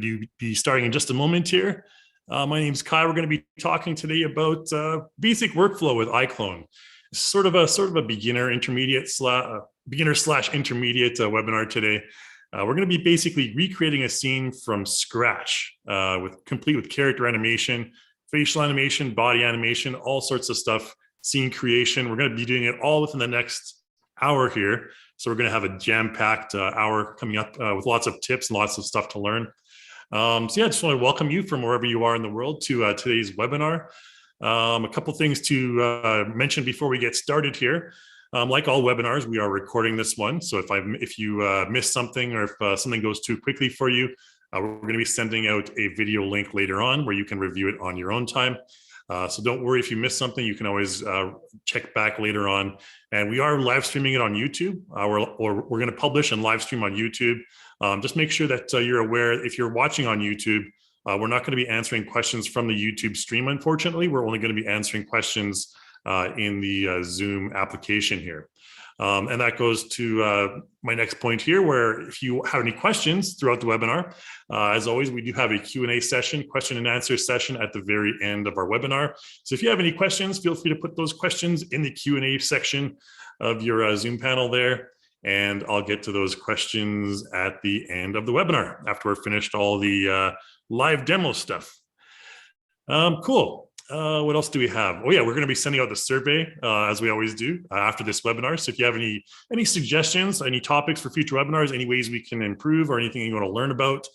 to be starting in just a moment here. My name's Kai. We're going to be talking today about basic workflow with iClone. Sort of a beginner slash intermediate webinar today. We're going to be basically recreating a scene from scratch, complete with character animation, facial animation, body animation, all sorts of stuff, scene creation. We're going to be doing it all within the next hour here. So we're going to have a jam-packed hour coming up with lots of tips and lots of stuff to learn. So yeah, I just want to welcome you from wherever you are in the world to today's webinar. A couple things to mention before we get started here. Like all webinars, we are recording this one. So if you miss something or if something goes too quickly for you, we're going to be sending out a video link later on where you can review it on your own time. So don't worry if you miss something, you can always check back later on. And we are live streaming it on YouTube, or we're going to publish and live stream on YouTube. Just make sure that you're aware if you're watching on YouTube, we're not going to be answering questions from the YouTube stream, unfortunately. We're only going to be answering questions in the Zoom application here. And that goes to my next point here, where if you have any questions throughout the webinar, as always, we do have a Q&A session, question and answer session at the very end of our webinar. So if you have any questions, feel free to put those questions in the Q&A section of your Zoom panel there. And I'll get to those questions at the end of the webinar after we're finished all the live demo stuff. Cool. What else do we have? Oh yeah, we're going to be sending out the survey as we always do after this webinar. So if you have any suggestions, any topics for future webinars, any ways we can improve or anything you want to learn about,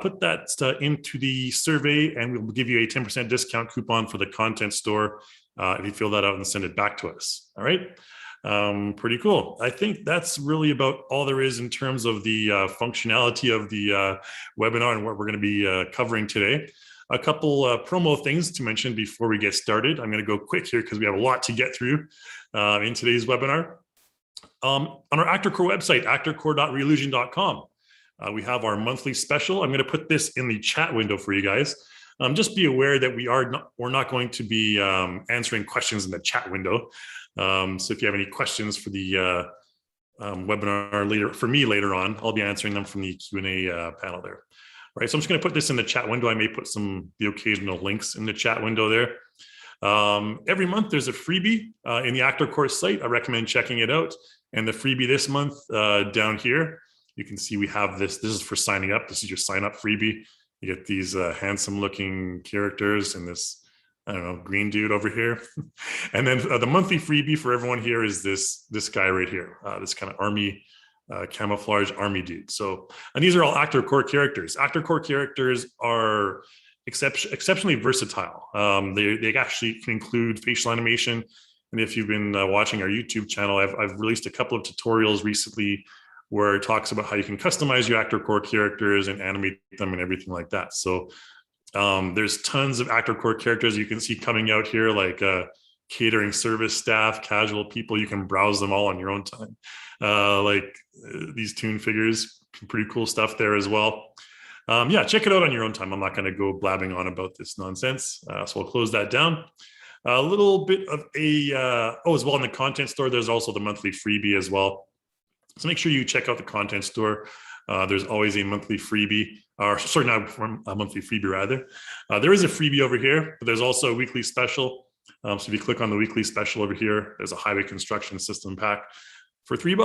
put that into the survey and we'll give you a 10% discount coupon for the content store if you fill that out and send it back to us. All right. Pretty cool. I think that's really about all there is in terms of the functionality of the webinar and what we're going to be covering today. A couple promo things to mention before we get started. I'm going to go quick here because we have a lot to get through in today's webinar. On our ActorCore website, actorcore.reallusion.com, we have our monthly special. I'm going to put this in the chat window for you guys. Just be aware that we're not going to be answering questions in the chat window. So if you have any questions for the webinar later on, I'll be answering them from the Q&A panel there. Right, so I'm just going to put this in the chat window. I may put the occasional links in the chat window there. Every month there's a freebie in the ActorCore site. I recommend checking it out. And the freebie this month down here, you can see we have this. This is for signing up. This is your sign up freebie. You get these handsome looking characters and this, I don't know, green dude over here. And then the monthly freebie for everyone here is this guy right here, this kind of army camouflage army dude. So, and these are all ActorCore characters. ActorCore characters are exceptionally versatile. They actually can include facial animation. And if you've been watching our YouTube channel, I've released a couple of tutorials recently where it talks about how you can customize your ActorCore characters and animate them and everything like that. So there's tons of ActorCore characters you can see coming out here, like catering service staff, casual people. You can browse them all on your own time. These Toon figures, pretty cool stuff there as well. Yeah, check it out on your own time. I'm not going to go blabbing on about this nonsense. So we'll close that down. A little bit of as well in the content store, there's also the monthly freebie as well. So make sure you check out the content store. There's always a monthly freebie, or sorry, not a monthly freebie rather. There is a freebie over here, but there's also a weekly special. So if you click on the weekly special over here, there's a highway construction system pack for $3.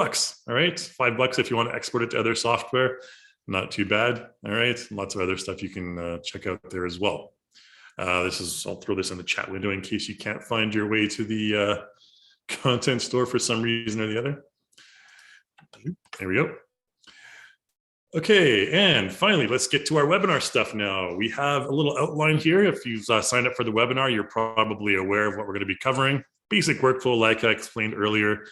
All right, $5 if you want to export it to other software. Not too bad. All right, lots of other stuff you can check out there as well. I'll throw this in the chat window in case you can't find your way to the content store for some reason or the other. There we go. Okay, and finally, let's get to our webinar stuff now. We have a little outline here. If you've signed up for the webinar, you're probably aware of what we're going to be covering. Basic workflow, like I explained earlier,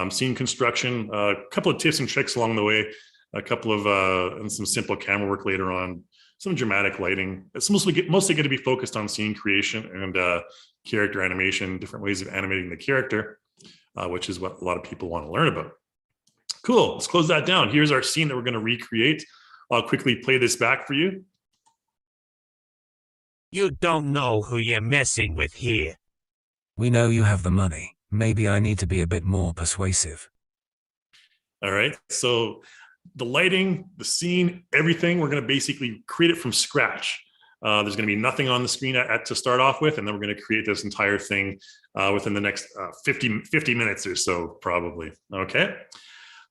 scene construction, a couple of tips and tricks along the way, a couple of and some simple camera work later on, some dramatic lighting. It's mostly going to be focused on scene creation and character animation, different ways of animating the character, which is what a lot of people want to learn about. Cool, let's close that down. Here's our scene that we're going to recreate. I'll quickly play this back for you. You don't know who you're messing with here. We know you have the money. Maybe I need to be a bit more persuasive. All right, so the lighting, the scene, everything, we're going to basically create it from scratch. There's going to be nothing on the screen to start off with, and then we're going to create this entire thing within the next 50 minutes or so, probably. Okay,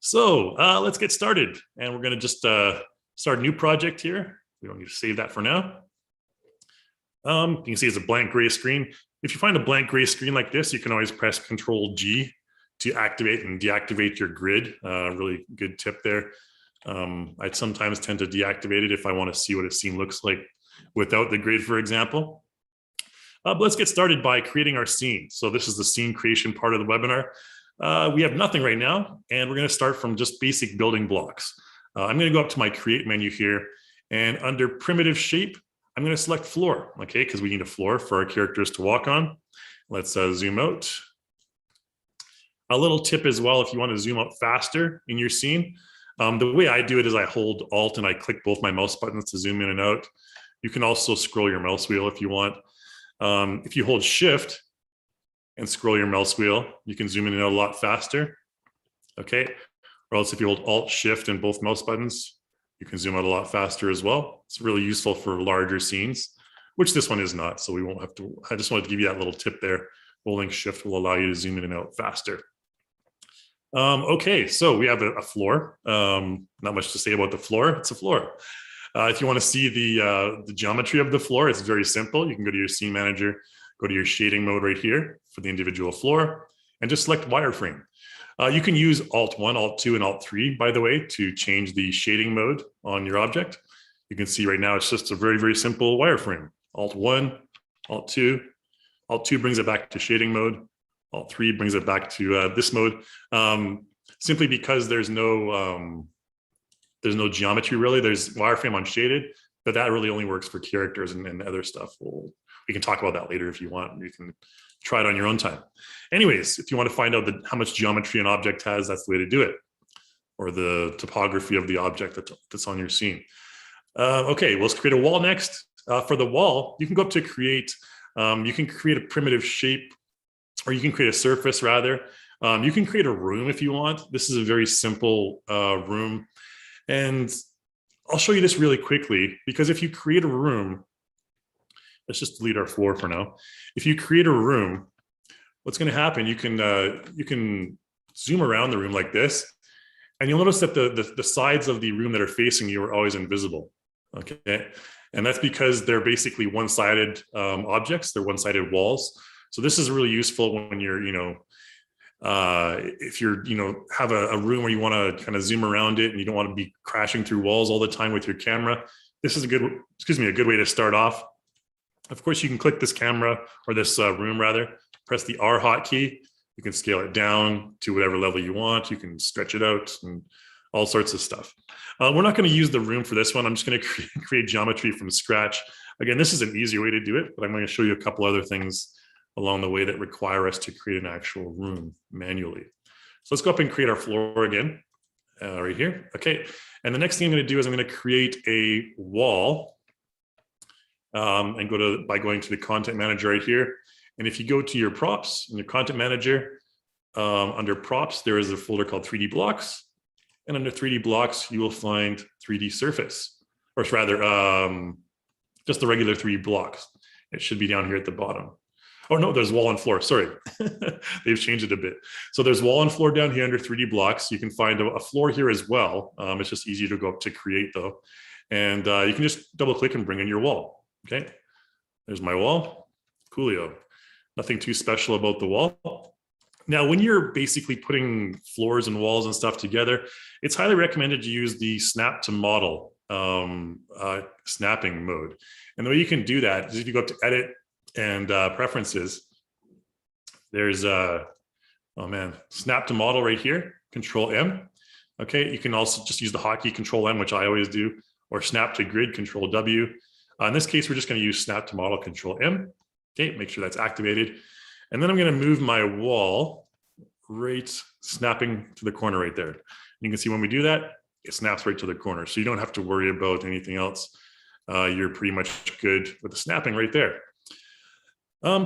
so let's get started, and we're going to just start a new project here. We don't need to save that for now. You can see it's a blank gray screen. If you find a blank gray screen like this, you can always press Control G to activate and deactivate your grid. Really good tip there. I sometimes tend to deactivate it if I want to see what a scene looks like without the grid, for example. But let's get started by creating our scene. So this is the scene creation part of the webinar. We have nothing right now, and we're going to start from just basic building blocks. I'm going to go up to my Create menu here, and under Primitive Shape, I'm going to select Floor, okay, because we need a floor for our characters to walk on. Let's zoom out. A little tip as well, if you want to zoom out faster in your scene, the way I do it is I hold Alt and I click both my mouse buttons to zoom in and out. You can also scroll your mouse wheel if you want. If you hold Shift and scroll your mouse wheel, you can zoom in and out a lot faster. Okay, or else if you hold Alt, Shift, and both mouse buttons, you can zoom out a lot faster as well. It's really useful for larger scenes, which this one is not, so we won't have to. I just wanted to give you that little tip there. Holding Shift will allow you to zoom in and out faster. Okay, so we have a floor. Not much to say about the floor. It's a floor. If you want to see the geometry of the floor, it's very simple. You can go to your scene manager, go to your shading mode right here for the individual floor, and just select wireframe. You can use Alt-1, Alt-2, and Alt-3, by the way, to change the shading mode on your object. You can see right now it's just a very, very simple wireframe. Alt-1, Alt-2. Alt-2 brings it back to shading mode. Alt-3 brings it back to this mode. Simply because there's no geometry really. There's wireframe on shaded, but that really only works for characters and other stuff. We can talk about that later if you want. You can try it on your own time. Anyways, if you want to find out how much geometry an object has, that's the way to do it, or the topography of the object that's on your scene. Okay, well, let's create a wall next. For the wall, you can go up to Create. You can create a primitive shape, or you can create a surface rather. You can create a room if you want. This is a very simple room. And I'll show you this really quickly, because if you create a room, let's just delete our floor for now. If you create a room, what's going to happen, you can zoom around the room like this, and you'll notice that the sides of the room that are facing you are always invisible. Okay, and that's because they're basically one-sided objects. They're one-sided walls. So this is really useful when you're, if you're, have a room where you want to kind of zoom around it and you don't want to be crashing through walls all the time with your camera. This is a good way to start off. Of course, you can click this camera or this room rather, press the R hotkey. You can scale it down to whatever level you want. You can stretch it out and all sorts of stuff. We're not going to use the room for this one. I'm just going to create geometry from scratch. Again, this is an easier way to do it, but I'm going to show you a couple other things along the way that require us to create an actual room manually. So let's go up and create our floor again, right here. Okay, and the next thing I'm going to do is I'm going to create a wall, and by going to the content manager right here. And if you go to your props in your content manager, under props, there is a folder called 3D blocks. And under 3D blocks, you will find 3D surface, or rather, just the regular 3D blocks. It should be down here at the bottom. Oh no, there's wall and floor, sorry. They've changed it a bit. So there's wall and floor down here under 3D blocks. You can find a floor here as well. It's just easier to go up to create though. And you can just double click and bring in your wall. Okay, there's my wall, coolio. Nothing too special about the wall. Now, when you're basically putting floors and walls and stuff together, it's highly recommended to use the snap to model snapping mode. And the way you can do that is if you go up to edit and preferences, there's snap to model right here, Control M. Okay, you can also just use the hotkey Control M, which I always do, or snap to grid, Control W. In this case, we're just going to use snap to model, Control M. Okay, make sure that's activated. And then I'm going to move my wall right, snapping to the corner right there. You can see when we do that, it snaps right to the corner. So you don't have to worry about anything else. You're pretty much good with the snapping right there.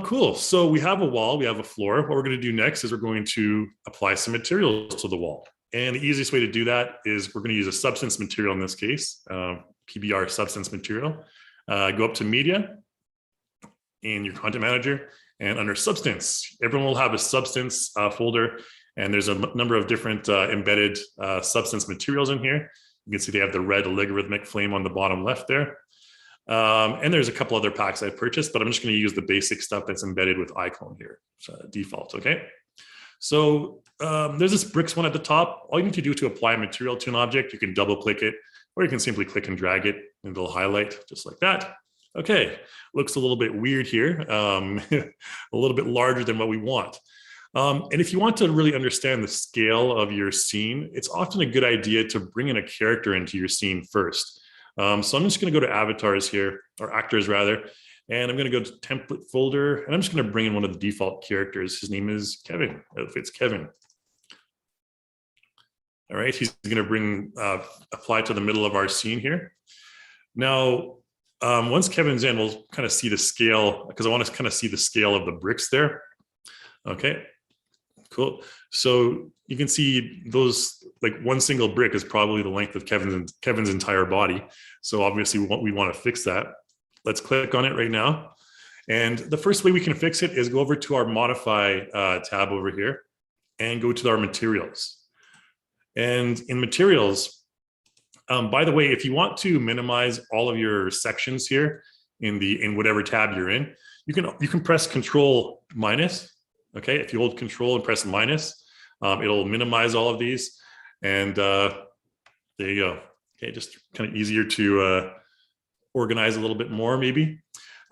Cool. So we have a wall, we have a floor. What we're going to do next is we're going to apply some materials to the wall. And the easiest way to do that is we're going to use a substance material in this case, PBR substance material. Go up to media in your content manager, and under substance, everyone will have a substance folder, and there's a number of different embedded substance materials in here. You can see they have the red logarithmic flame on the bottom left there. And there's a couple other packs I've purchased, but I'm just going to use the basic stuff that's embedded with iClone here. So default, okay? So there's this bricks one at the top. All you need to do to apply a material to an object, you can double click it, or you can simply click and drag it, and it'll highlight just like that. Okay, looks a little bit weird here, a little bit larger than what we want. And if you want to really understand the scale of your scene, it's often a good idea to bring in a character into your scene first. So I'm just going to go to avatars here, or actors rather, and I'm going to go to template folder, and I'm just going to bring in one of the default characters. His name is Kevin. Outfits Kevin. All right, he's going to bring apply to the middle of our scene here. Now, once Kevin's in, we'll kind of see the scale, because I want to kind of see the scale of the bricks there. Okay, cool. So you can see those, like one single brick is probably the length of Kevin's entire body. So obviously we want to fix that. Let's click on it right now. And the first way we can fix it is go over to our modify tab over here and go to our materials. And in materials, by the way, if you want to minimize all of your sections here in whatever tab you're in, you can press Control minus. Okay, if you hold Control and press minus, it'll minimize all of these. And there you go. Okay, just kind of easier to organize a little bit more maybe.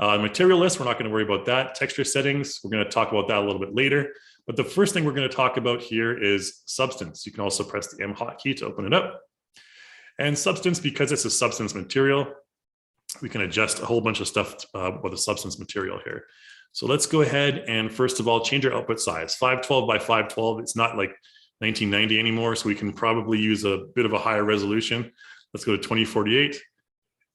Material list, we're not going to worry about that. Texture settings, we're going to talk about that a little bit later. But the first thing we're going to talk about here is substance. You can also press the M hotkey to open it up. And substance, because it's a substance material, we can adjust a whole bunch of stuff with the substance material here. So let's go ahead and first of all, change our output size. 512 by 512, it's not like 1990 anymore, so we can probably use a bit of a higher resolution. Let's go to 2048.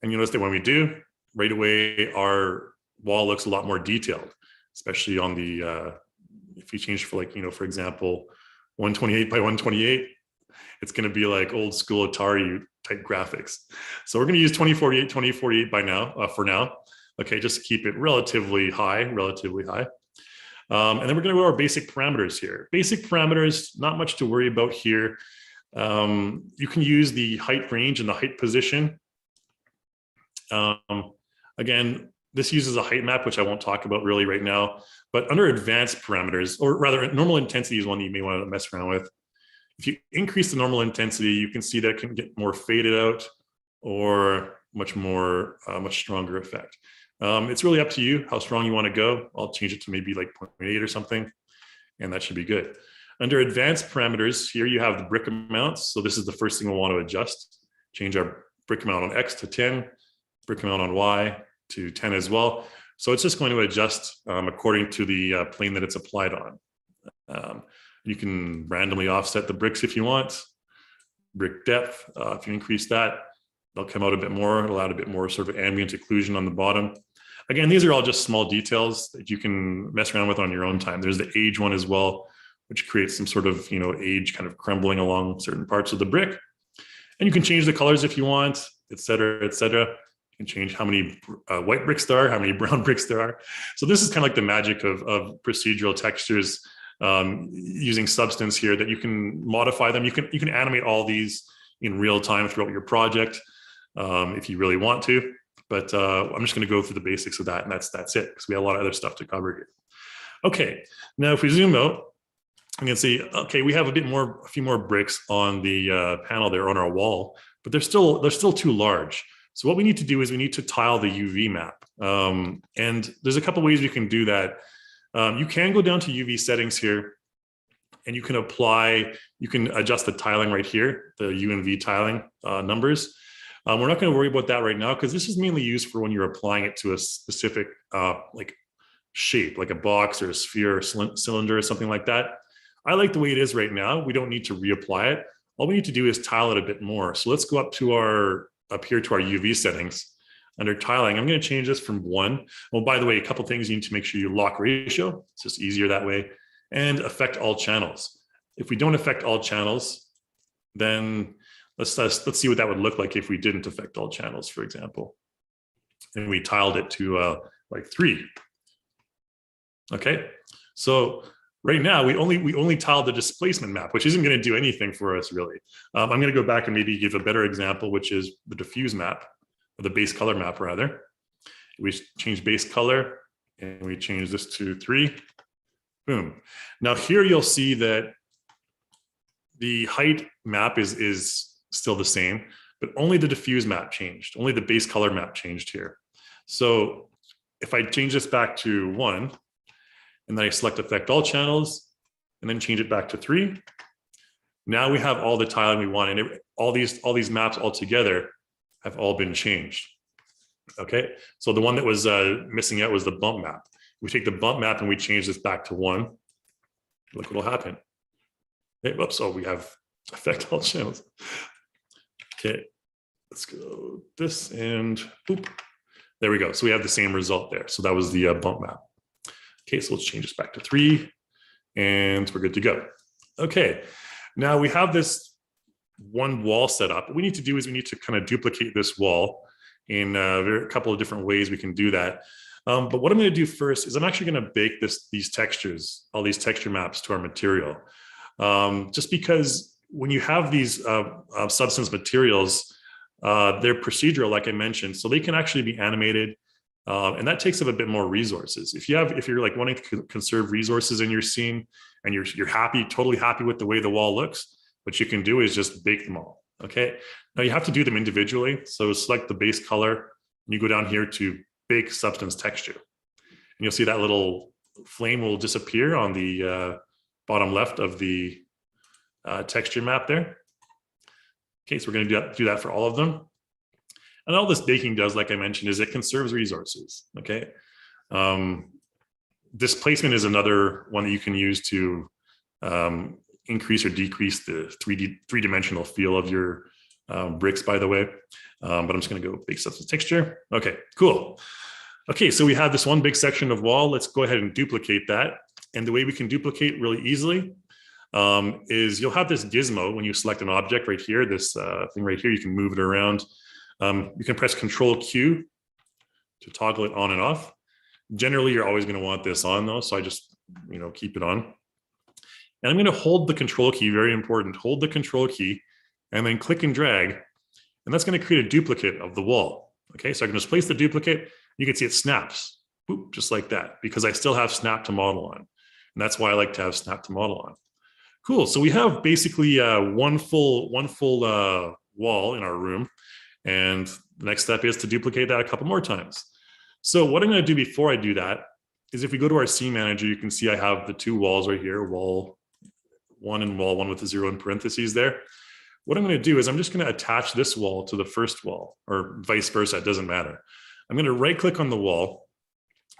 And you notice that when we do, right away, our wall looks a lot more detailed, especially on the, if you change for like, for example, 128 by 128, it's going to be like old school Atari type graphics. So we're going to use 2048 by now, for now. Okay, just to keep it relatively high. And then we're going to go to our basic parameters here. Basic parameters, not much to worry about here. You can use the height range and the height position. Again, this uses a height map, which I won't talk about really right now, but under advanced parameters, or rather normal intensity is one that you may want to mess around with. If you increase the normal intensity, you can see that it can get more faded out or much stronger effect. It's really up to you how strong you want to go. I'll change it to maybe like 0.8 or something, and that should be good. Under advanced parameters, here you have the brick amounts. So this is the first thing we'll want to adjust. Change our brick amount on X to 10, brick amount on Y to 10 as well. So it's just going to adjust according to the plane that it's applied on. You can randomly offset the bricks if you want. Brick depth, if you increase that, they'll come out a bit more. It'll add a bit more sort of ambient occlusion on the bottom. Again, these are all just small details that you can mess around with on your own time. There's the age one as well, which creates some sort of age kind of crumbling along certain parts of the brick. And you can change the colors if you want, et cetera, et cetera. You can change how many white bricks there are, how many brown bricks there are. So this is kind of like the magic of procedural textures using substance here, that you can modify them. You can animate all these in real time throughout your project if you really want to. But I'm just going to go through the basics of that, and that's it, because we have a lot of other stuff to cover here. Okay, now if we zoom out, you can see, okay, we have a few more bricks on the panel there on our wall, but they're still too large. So what we need to do is we need to tile the UV map. And there's a couple ways we can do that. You can go down to UV settings here, and you can adjust the tiling right here, the U and V tiling numbers. We're not going to worry about that right now, because this is mainly used for when you're applying it to a specific like shape, like a box or a sphere or cylinder or something like that. I like the way it is right now. We don't need to reapply it. All we need to do is tile it a bit more. So let's go up here to our UV settings. Under tiling, I'm going to change this from 1. Well, by the way, a couple things you need to make sure you lock ratio. It's just easier that way. And affect all channels. If we don't affect all channels, then let's see what that would look like if we didn't affect all channels, for example, and we tiled it to like 3. Okay, so right now we only tiled the displacement map, which isn't going to do anything for us really. I'm going to go back and maybe give a better example, which is the diffuse map, or the base color map rather. We change base color and we change this to 3. Boom. Now here you'll see that the height map is still the same, but only the diffuse map changed. Only the base color map changed here. So if I change this back to 1, and then I select affect all channels, and then change it back to 3, now we have all the tiling we want, and all these maps all together have all been changed. Okay, so the one that was missing out was the bump map. We take the bump map and we change this back to 1. Look what'll happen. Okay, whoops, so we have affect all channels. Okay, let's go this and boop. There we go. So we have the same result there. So that was the bump map. Okay, so let's change this back to 3 and we're good to go. Okay, now we have this one wall set up. What we need to do is we need to kind of duplicate this wall in a couple of different ways we can do that. But what I'm going to do first is I'm actually going to bake these textures, all these texture maps to our material. Just because when you have these substance materials, they're procedural, like I mentioned, so they can actually be animated. And that takes up a bit more resources. If you're like wanting to conserve resources in your scene and you're totally happy with the way the wall looks, what you can do is just bake them all. Okay. Now you have to do them individually. So select the base color and you go down here to bake substance texture. And you'll see that little flame will disappear on the bottom left of the texture map there. Okay, so we're going to do that for all of them. And all this baking does, like I mentioned, is it conserves resources, okay? Displacement is another one that you can use to increase or decrease the three-dimensional feel of your bricks, by the way. But I'm just gonna go bake substance texture. Okay, cool. Okay, so we have this one big section of wall. Let's go ahead and duplicate that. And the way we can duplicate really easily is you'll have this gizmo when you select an object right here, this thing right here, you can move it around. You can press Control Q to toggle it on and off. Generally, you're always going to want this on though, so I just keep it on. And I'm going to hold the Control key, very important. Hold the Control key, and then click and drag, and that's going to create a duplicate of the wall. Okay, so I can just place the duplicate. You can see it snaps, boop, just like that, because I still have Snap to Model on, and that's why I like to have Snap to Model on. Cool. So we have basically one full wall in our room. And the next step is to duplicate that a couple more times. So what I'm going to do before I do that is if we go to our scene manager, you can see I have the two walls right here, wall 1 and wall 1 with the 0 in parentheses there. What I'm going to do is I'm just going to attach this wall to the first wall, or vice versa, it doesn't matter. I'm going to right click on the wall,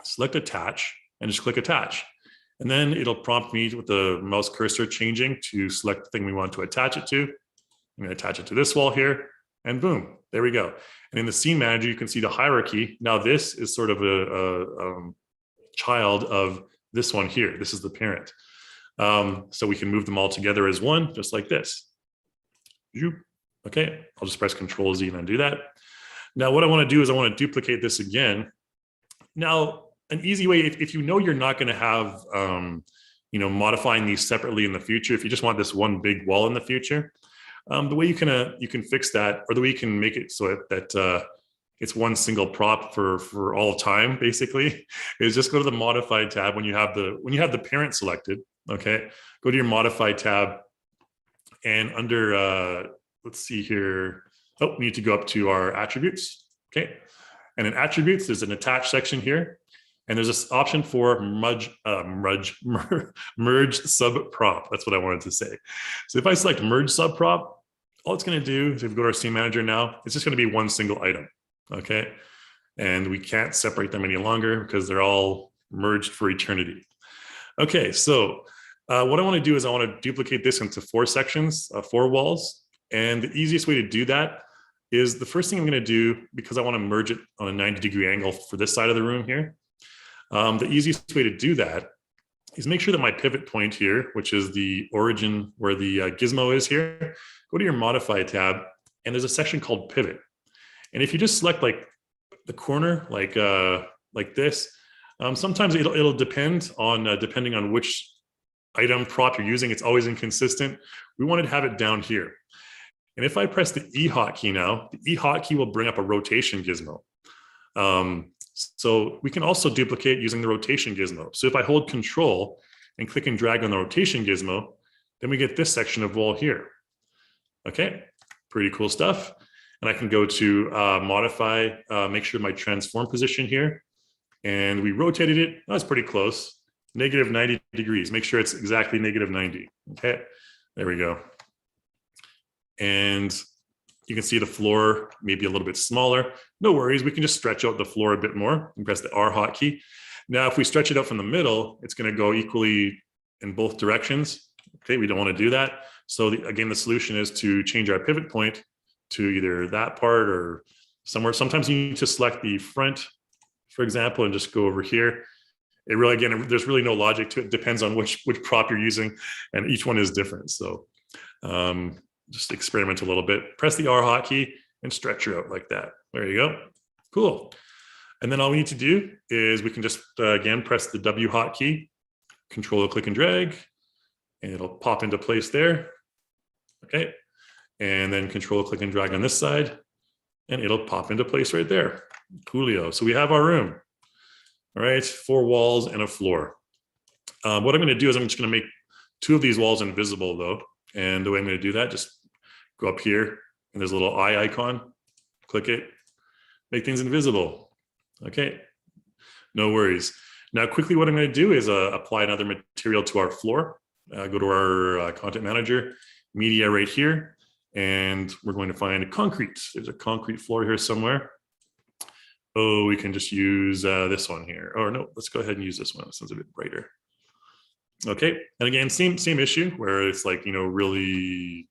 select attach, and just click attach. And then it'll prompt me with the mouse cursor changing to select the thing we want to attach it to. I'm going to attach it to this wall here. And boom, there we go. And in the scene manager, you can see the hierarchy. Now this is sort of a child of this one here. This is the parent. So we can move them all together as one, just like this. Okay, I'll just press Control Z and undo that. Now what I want to do is I want to duplicate this again. Now, an easy way, if you know you're not going to have, modifying these separately in the future, if you just want this one big wall in the future, the way you can fix that, or the way you can make it so that it's one single prop for all time, basically, is just go to the Modify tab when you have the parent selected. Okay, go to your Modify tab, and under let's see here. Oh, we need to go up to our attributes. Okay, and in attributes, there's an attach section here, and there's this option for merge sub prop. That's what I wanted to say. So if I select merge sub prop, all it's going to do is if we go to our scene manager now, it's just going to be one single item. Okay, and we can't separate them any longer because they're all merged for eternity. Okay, so what I want to do is I want to duplicate this into 4 sections, 4 walls. And the easiest way to do that is the first thing I'm going to do, because I want to merge it on a 90-degree angle for this side of the room here. The easiest way to do that is make sure that my pivot point here, which is the origin where the gizmo is here, go to your modify tab, and there's a section called pivot. And if you just select like the corner, like this, sometimes it'll depend on depending on which item prop you're using. It's always inconsistent. We want to have it down here. And if I press the E hotkey now, the E hotkey will bring up a rotation gizmo. So we can also duplicate using the rotation gizmo. So if I hold Control and click and drag on the rotation gizmo, then we get this section of wall here. Okay, pretty cool stuff. And I can go to modify, make sure my transform position here. And we rotated it. That's pretty close. Negative 90 degrees. Make sure it's exactly negative 90. Okay, there we go. And you can see the floor maybe a little bit smaller. No worries, we can just stretch out the floor a bit more and press the R hotkey. Now, if we stretch it out from the middle, it's going to go equally in both directions. Okay, we don't want to do that. So again, the solution is to change our pivot point to either that part or somewhere. Sometimes you need to select the front, for example, and just go over here. It really, again, there's really no logic to it. It depends on which prop you're using, and each one is different. So just experiment a little bit. Press the R hotkey and stretch her out like that. There you go. Cool. And then all we need to do is we can just, again, press the W hotkey, Control, click and drag, and it'll pop into place there. Okay. And then Control, click and drag on this side, and it'll pop into place right there. Coolio. So we have our room. All right, 4 walls and a floor. What I'm going to do is I'm just going to make 2 of these walls invisible though. And the way I'm going to do that, just go up here and there's a little eye icon, click it, make things invisible. Okay, no worries. Now quickly what I'm going to do is apply another material to our floor. Go to our content manager, media right here, and we're going to find concrete. There's a concrete floor here somewhere. Oh, we can just use this one here. Oh no, let's go ahead and use this one. This one's a bit brighter. Okay, and again, same issue where it's like, you know, really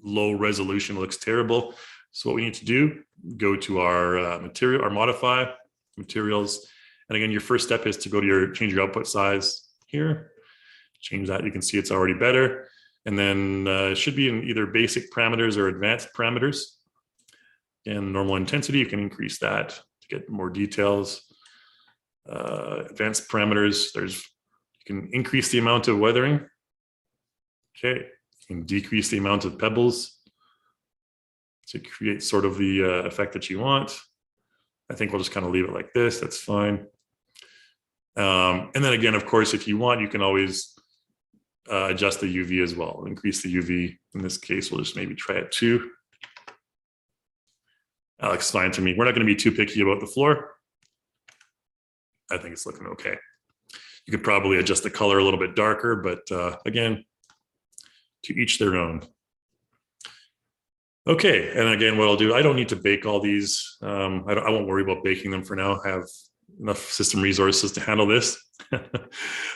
low resolution, looks terrible. So what we need to do, go to our material, our modify, materials. And again, your first step is to go to change your output size here. Change that, you can see it's already better. And then it should be in either basic parameters or advanced parameters. And normal intensity, you can increase that to get more details. Advanced parameters, you can increase the amount of weathering. Okay, you can decrease the amount of pebbles to create sort of the effect that you want. I think we'll just kind of leave it like this, that's fine. And then again, of course, if you want, you can always adjust the UV as well, increase the UV. In this case, we'll just maybe try it 2. That looks fine to me. We're not going to be too picky about the floor. I think it's looking okay. You could probably adjust the color a little bit darker, but again, to each their own. Okay, and again, what I'll do, I don't need to bake all these. I won't worry about baking them for now. I have enough system resources to handle this.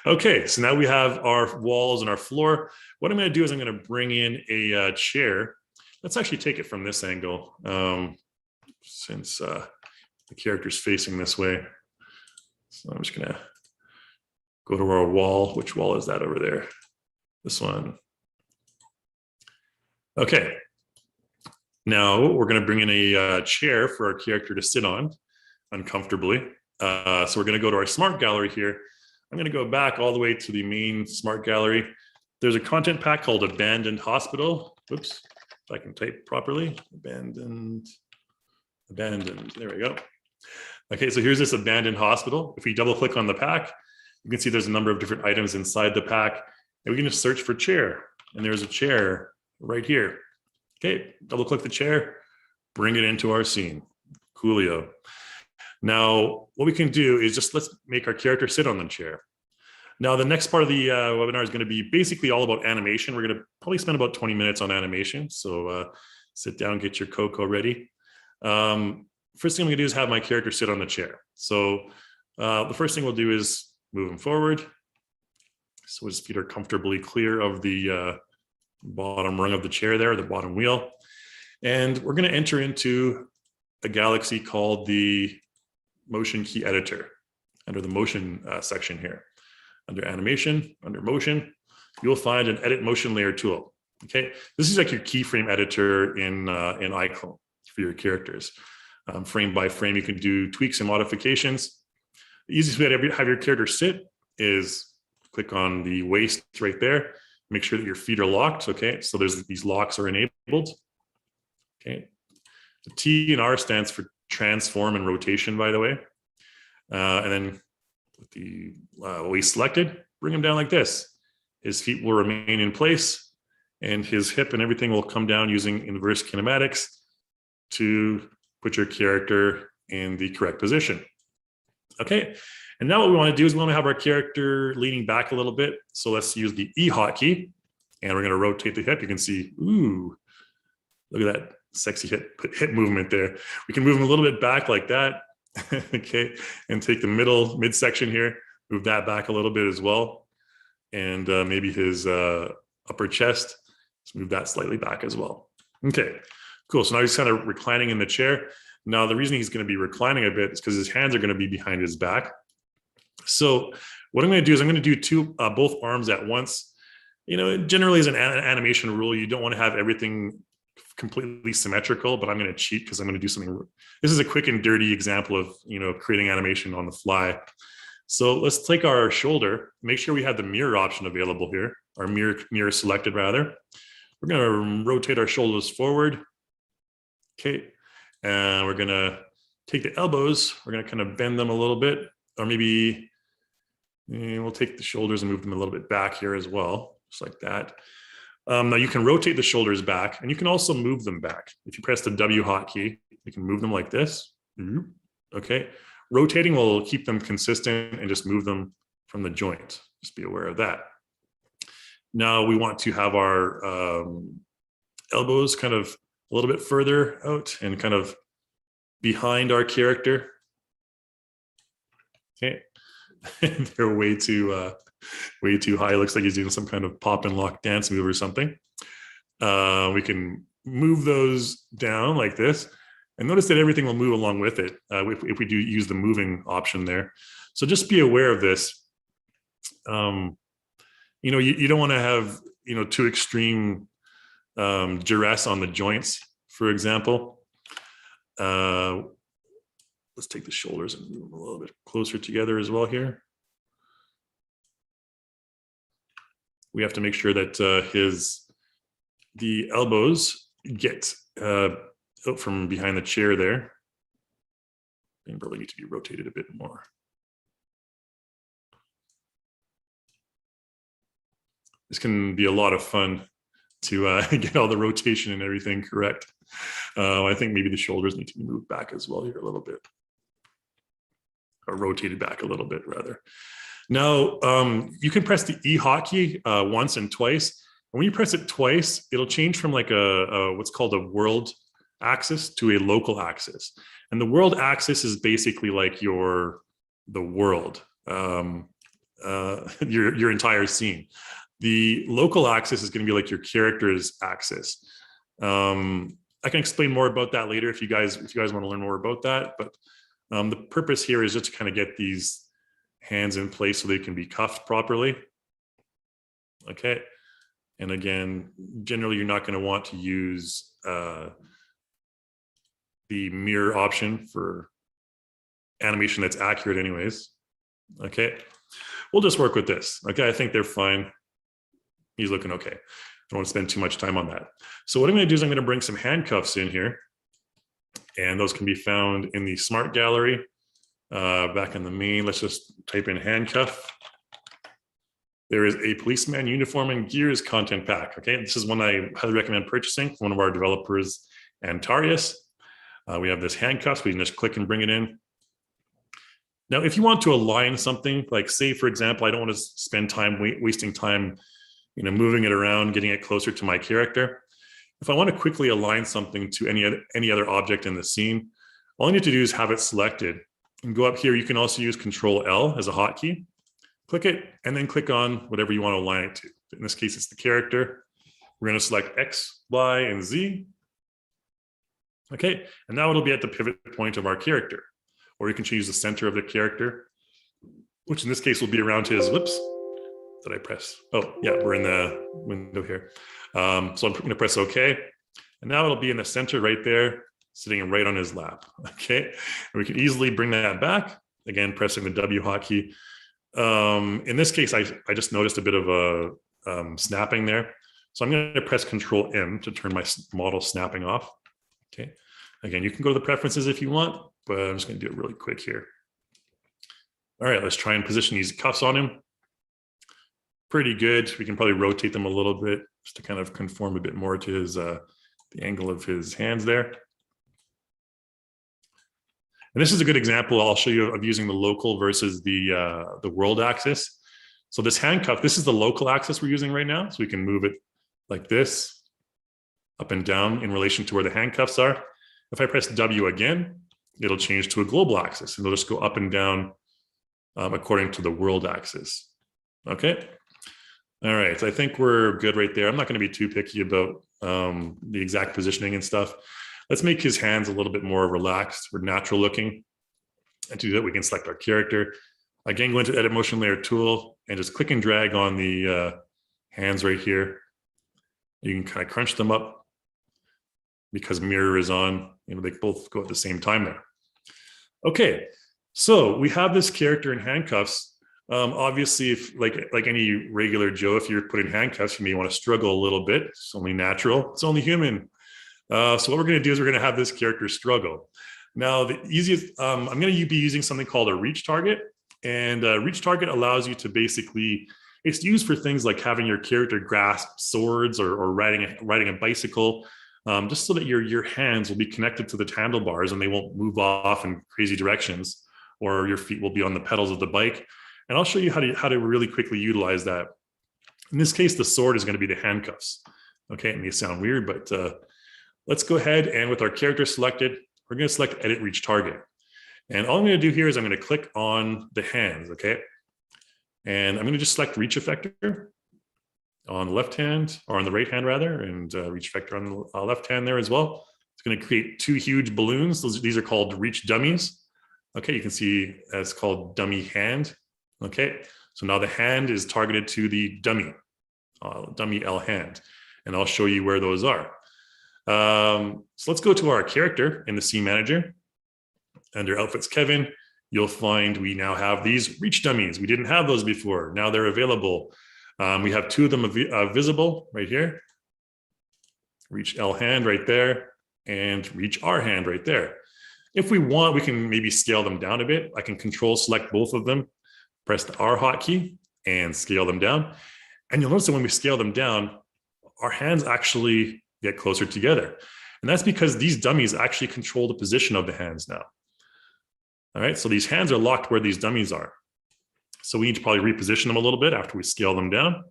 Okay, so now we have our walls and our floor. What I'm going to do is I'm going to bring in a chair. Let's actually take it from this angle, since the character's facing this way. So I'm just going to go to our wall. Which wall is that over there? This one. Okay. Now we're going to bring in a chair for our character to sit on uncomfortably. So we're going to go to our smart gallery here. I'm going to go back all the way to the main smart gallery. There's a content pack called Abandoned Hospital. Oops, if I can type properly. Abandoned. There we go. Okay, so here's this abandoned hospital. If we double click on the pack, you can see there's a number of different items inside the pack. And we can just search for chair. And there's a chair right here. Okay, double click the chair, bring it into our scene. Coolio. Now, what we can do is just let's make our character sit on the chair. Now, the next part of the webinar is going to be basically all about animation. We're going to probably spend about 20 minutes on animation. So sit down, get your cocoa ready. First thing I'm going to do is have my character sit on the chair. So the first thing we'll do is move him forward. So his feet are comfortably clear of the bottom rung of the chair there, the bottom wheel. And we're going to enter into a galaxy called the motion key editor under the motion section here. under animation, under motion, you'll find an edit motion layer tool. Okay, this is like your keyframe editor in iClone for your characters. Frame by frame, you can do tweaks and modifications. The easiest way to have your character sit is click on the waist right there. Make sure that your feet are locked. Okay, so these locks are enabled. Okay, the T and R stands for transform and rotation, by the way. And then with the waist selected, bring him down like this. His feet will remain in place and his hip and everything will come down using inverse kinematics to put your character in the correct position. Okay, and now what we want to do is we want to have our character leaning back a little bit. So let's use the E hotkey and we're going to rotate the hip. You can see, ooh, look at that sexy hip movement there. We can move him a little bit back like that. Okay, and take the midsection here, move that back a little bit as well. And maybe his upper chest, let's move that slightly back as well. Okay, cool. So now he's kind of reclining in the chair. Now, the reason he's going to be reclining a bit is because his hands are going to be behind his back. So what I'm going to do is I'm going to do both arms at once. You know, generally as an animation rule, you don't want to have everything completely symmetrical, but I'm going to cheat because I'm going to do something. This is a quick and dirty example of, you know, creating animation on the fly. So let's take our shoulder, make sure we have the mirror option available here, our mirror selected rather. We're going to rotate our shoulders forward. Okay. And we're going to take the elbows. We're going to kind of bend them a little bit, or maybe we'll take the shoulders and move them a little bit back here as well, just like that. Now you can rotate the shoulders back and you can also move them back. If you press the W hotkey, you can move them like this. Okay. Rotating will keep them consistent and just move them from the joint. Just be aware of that. Now we want to have our elbows kind of a little bit further out and kind of behind our character. Okay. They're way too high. It looks like he's doing some kind of pop and lock dance move or something. We can move those down like this. And notice that everything will move along with it if we do use the moving option there. So just be aware of this. You know, you don't want to have, you know, too extreme duress on the joints, for example. Let's take the shoulders and move them a little bit closer together as well here. We have to make sure that the elbows get out from behind the chair there. They probably need to be rotated a bit more. This can be a lot of fun to get all the rotation and everything correct. I think maybe the shoulders need to be moved back as well here a little bit. Or rotated back a little bit rather. Now, you can press the E hotkey once and twice. And when you press it twice, it'll change from like a what's called a world axis to a local axis. And the world axis is basically like the world, your entire scene. The local axis is going to be like your character's axis. I can explain more about that later if you guys want to learn more about that. But the purpose here is just to kind of get these hands in place so they can be cuffed properly. Okay. And again, generally, you're not going to want to use the mirror option for animation that's accurate anyways. Okay. We'll just work with this. Okay. I think they're fine. He's looking okay. I don't want to spend too much time on that. So what I'm going to do is I'm going to bring some handcuffs in here. And those can be found in the Smart Gallery. Back in the main, let's just type in handcuff. There is a policeman uniform and gears content pack. Okay, this is one I highly recommend purchasing from one of our developers, Antarius. We have this handcuffs. We can just click and bring it in. Now, if you want to align something, like say, for example, I don't want to spend time wasting time, you know, moving it around, getting it closer to my character. If I want to quickly align something to any other object in the scene, all I need to do is have it selected and go up here. You can also use Control L as a hotkey. Click it and then click on whatever you want to align it to. In this case, it's the character. We're going to select X, Y, and Z. Okay, and now it'll be at the pivot point of our character. Or you can choose the center of the character, which in this case will be around his lips. did I press? Oh, yeah, we're in the window here. So I'm going to press OK. And now it'll be in the center right there, sitting right on his lap. Okay. And we can easily bring that back. Again, pressing the W hotkey. In this case, I just noticed a bit of a snapping there. So I'm going to press Control M to turn my model snapping off. Okay. Again, you can go to the preferences if you want, but I'm just going to do it really quick here. All right, let's try and position these cuffs on him. Pretty good. We can probably rotate them a little bit just to kind of conform a bit more to his the angle of his hands there. And this is a good example I'll show you of using the local versus the world axis. So this handcuff, this is the local axis we're using right now. So we can move it like this, up and down in relation to where the handcuffs are. If I press W again, it'll change to a global axis and it'll just go up and down according to the world axis. Okay. All right. So I think we're good right there. I'm not going to be too picky about the exact positioning and stuff. Let's make his hands a little bit more relaxed or natural looking. And to do that, we can select our character. Again, go into Edit Motion Layer tool and just click and drag on the hands right here. You can kind of crunch them up because mirror is on. You know, they both go at the same time there. Okay, so we have this character in handcuffs. Obviously, if like any regular Joe, if you're put in handcuffs, you may want to struggle a little bit. It's only natural. It's only human. So what we're going to do is we're going to have this character struggle. Now, the easiest, I'm going to be using something called a reach target. And reach target allows you to basically, it's used for things like having your character grasp swords or riding a bicycle, just so that your hands will be connected to the handlebars and they won't move off in crazy directions, or your feet will be on the pedals of the bike. And I'll show you how to really quickly utilize that. In this case, the sword is going to be the handcuffs. Okay, it may sound weird, but let's go ahead and with our character selected, we're going to select Edit Reach Target. And all I'm going to do here is I'm going to click on the hands, okay? And I'm going to just select Reach Effector on the left hand, or on the right hand rather, and Reach Effector on the left hand there as well. It's going to create two huge balloons. These are called Reach Dummies. Okay, you can see it's called Dummy Hand. Okay, so now the hand is targeted to the dummy L hand, and I'll show you where those are. So let's go to our character in the scene manager. Under Outfits Kevin, you'll find we now have these reach dummies. We didn't have those before. Now they're available. We have two of them visible right here. Reach L hand right there, and reach R hand right there. If we want, we can maybe scale them down a bit. I can Control select both of them, press the R hotkey, and scale them down. And you'll notice that when we scale them down, our hands actually get closer together. And that's because these dummies actually control the position of the hands now. All right, so these hands are locked where these dummies are. So we need to probably reposition them a little bit after we scale them down.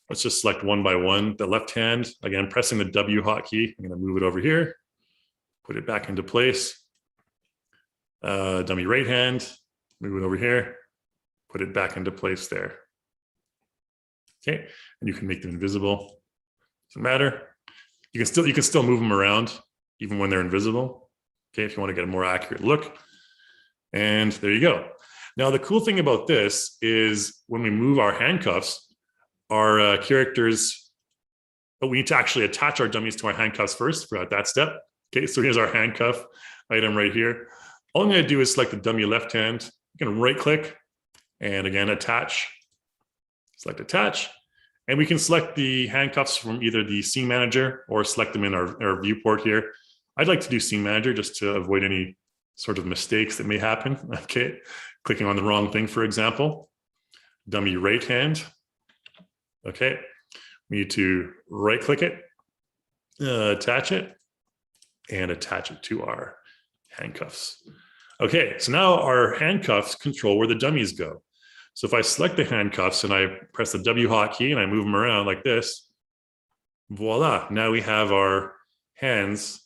Let's just select one by one. The left hand, again, pressing the W hotkey. I'm going to move it over here, put it back into place. Dummy right hand, move it over here, put it back into place there. Okay, and you can make them invisible. Doesn't matter. You can still move them around even when they're invisible. Okay, if you want to get a more accurate look. And there you go. Now, the cool thing about this is when we move our handcuffs, our characters, but we need to actually attach our dummies to our handcuffs first. Forgot that step. Okay, so here's our handcuff item right here. All I'm going to do is select the dummy left hand. I'm going to right click and again, attach. Select attach. And we can select the handcuffs from either the scene manager or select them in our viewport here. I'd like to do scene manager just to avoid any sort of mistakes that may happen. Okay, clicking on the wrong thing, for example. Dummy right hand. Okay, we need to right click it, attach it, and attach it to our handcuffs. Okay, so now our handcuffs control where the dummies go. So if I select the handcuffs and I press the W hotkey and I move them around like this, voila, now we have our hands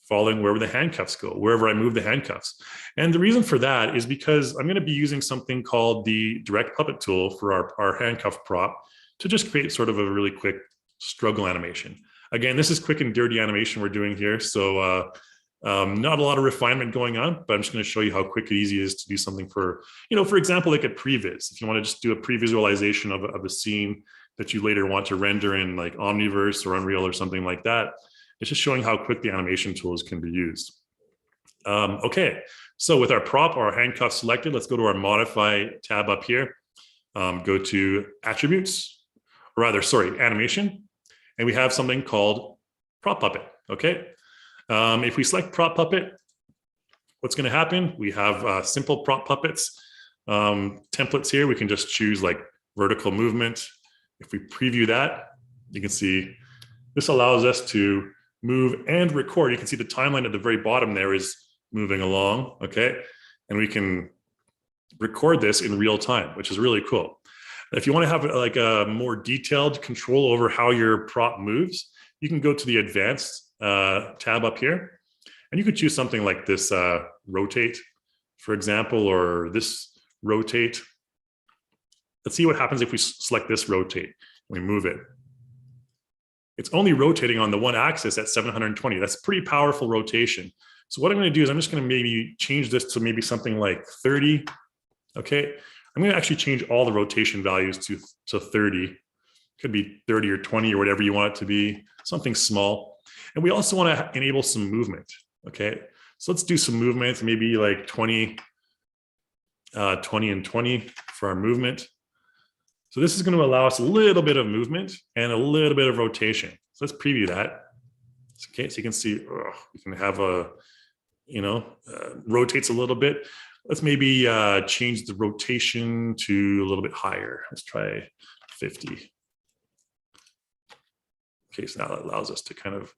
following wherever the handcuffs go, wherever I move the handcuffs. And the reason for that is because I'm going to be using something called the direct puppet tool for our handcuff prop to just create sort of a really quick struggle animation. Again, this is quick and dirty animation we're doing here. So Not a lot of refinement going on, but I'm just going to show you how quick and easy it is to do something for, for example, like a previs. If you want to just do a pre-visualization of a scene that you later want to render in like Omniverse or Unreal or something like that, it's just showing how quick the animation tools can be used. Okay, so with our prop or our handcuff selected, let's go to our modify tab up here. Go to attributes, or rather, sorry, animation, and we have something called prop puppet. Okay, if we select prop puppet, what's going to happen? We have simple prop puppets templates here. We can just choose like vertical movement. If we preview that, you can see this allows us to move and record. You can see the timeline at the very bottom there is moving along, okay? And we can record this in real time, which is really cool. If you want to have like a more detailed control over how your prop moves, you can go to the advanced tab up here, and you could choose something like this rotate, for example, or this rotate. Let's see what happens if we select this rotate. We move it. It's only rotating on the one axis at 720. That's pretty powerful rotation. So what I'm going to do is I'm just going to maybe change this to maybe something like 30. Okay. I'm going to actually change all the rotation values to 30. Could be 30 or 20 or whatever you want it to be, something small. And we also want to enable some movement. Okay. So let's do some movement, maybe like 20 and 20 for our movement. So this is going to allow us a little bit of movement and a little bit of rotation. So let's preview that. Okay, so you can see we can have rotates a little bit. Let's maybe change the rotation to a little bit higher. Let's try 50. Okay, so now that allows us to kind of,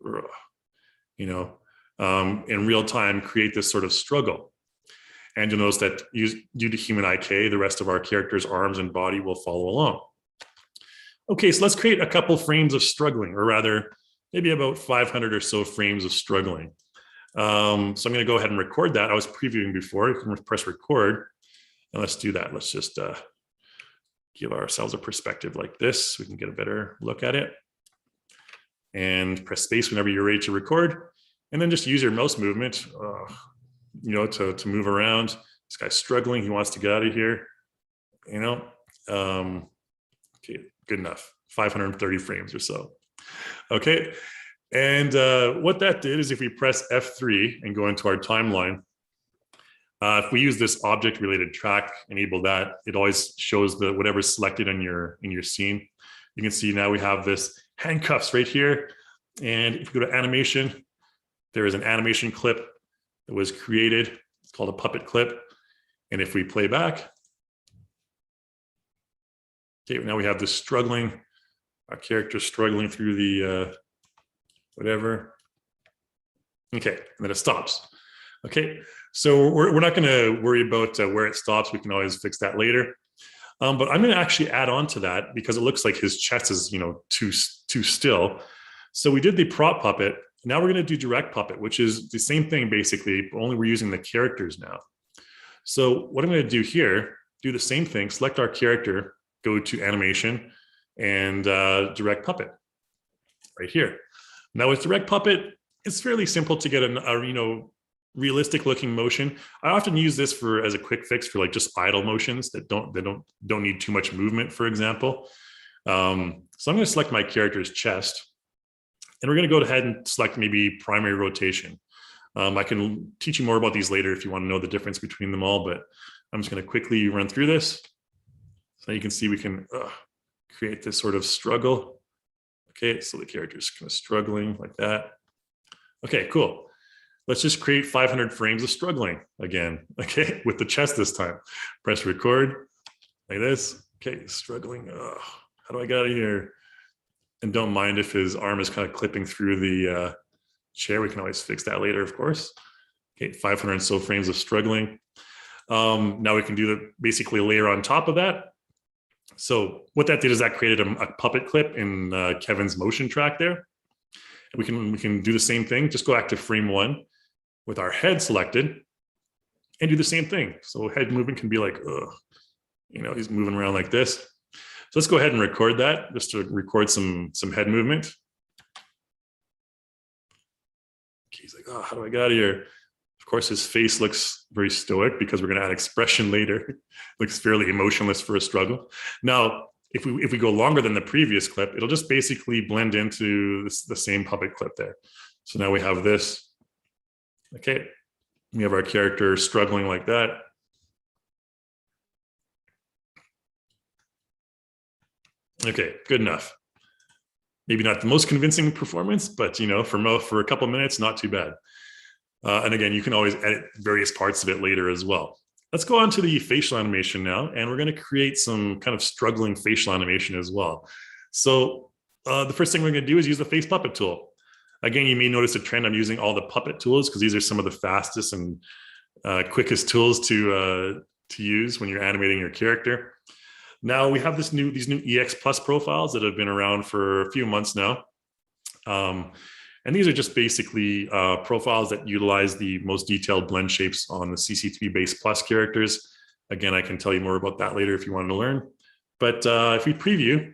in real time, create this sort of struggle. And you'll notice that due to human IK, the rest of our character's arms and body will follow along. Okay, so let's create a couple frames of struggling, or rather, maybe about 500 or so frames of struggling. So I'm going to go ahead and record that. I was previewing before. You can press record, and let's do that. Let's just give ourselves a perspective like this. We can get a better look at it. And press space whenever you're ready to record, and then just use your mouse movement, to move around. This guy's struggling. He wants to get out of here. Okay, good enough. 530 frames or so. Okay. And what that did is if we press F3 and go into our timeline, if we use this object related track, enable that, it always shows whatever's selected in your scene. You can see now we have this handcuffs right here. And if you go to animation, there is an animation clip that was created. It's called a puppet clip. And if we play back, okay, now we have this struggling, our character struggling through the whatever. Okay, and then it stops. Okay, so we're not going to worry about where it stops. We can always fix that later. But I'm going to actually add on to that because it looks like his chest is, too still. So we did the prop puppet. Now we're going to do direct puppet, which is the same thing basically, only we're using the characters now. So what I'm going to do here, do the same thing, select our character, go to animation and direct puppet right here. Now with direct puppet, it's fairly simple to get a realistic looking motion. I often use this as a quick fix for like just idle motions that don't need too much movement, for example. So I'm going to select my character's chest, and we're going to go ahead and select maybe primary rotation. I can teach you more about these later if you want to know the difference between them all, but I'm just going to quickly run through this. So you can see we can create this sort of struggle. Okay, so the character's kind of struggling like that. Okay, cool. Let's just create 500 frames of struggling again, okay, with the chest this time. Press record like this. Okay, struggling. How do I get out of here? And don't mind if his arm is kind of clipping through the chair. We can always fix that later, of course. Okay, 500 and so frames of struggling. Now we can do basically layer on top of that. So what that did is that created a puppet clip in Kevin's motion track there. We can do the same thing. Just go back to frame 1 with our head selected and do the same thing. So head movement can be like, he's moving around like this. So let's go ahead and record that just to record some head movement. Okay, He's like, oh, how do I get out of here? Of course, his face looks very stoic because we're going to add expression later. Looks fairly emotionless for a struggle. Now, if we go longer than the previous clip, it'll just basically blend into the same puppet clip there. So now we have this. Okay, we have our character struggling like that. Okay, good enough. Maybe not the most convincing performance, but for a couple of minutes, not too bad. And again, you can always edit various parts of it later as well. Let's go on to the facial animation now, and we're going to create some kind of struggling facial animation as well. So the first thing we're going to do is use the face puppet tool. Again, you may notice a trend. I'm using all the puppet tools because these are some of the fastest and quickest tools to use when you're animating your character. Now we have these new EX Plus profiles that have been around for a few months now. And these are just basically profiles that utilize the most detailed blend shapes on the CC3 base plus characters. Again, I can tell you more about that later if you wanted to learn. But if we preview,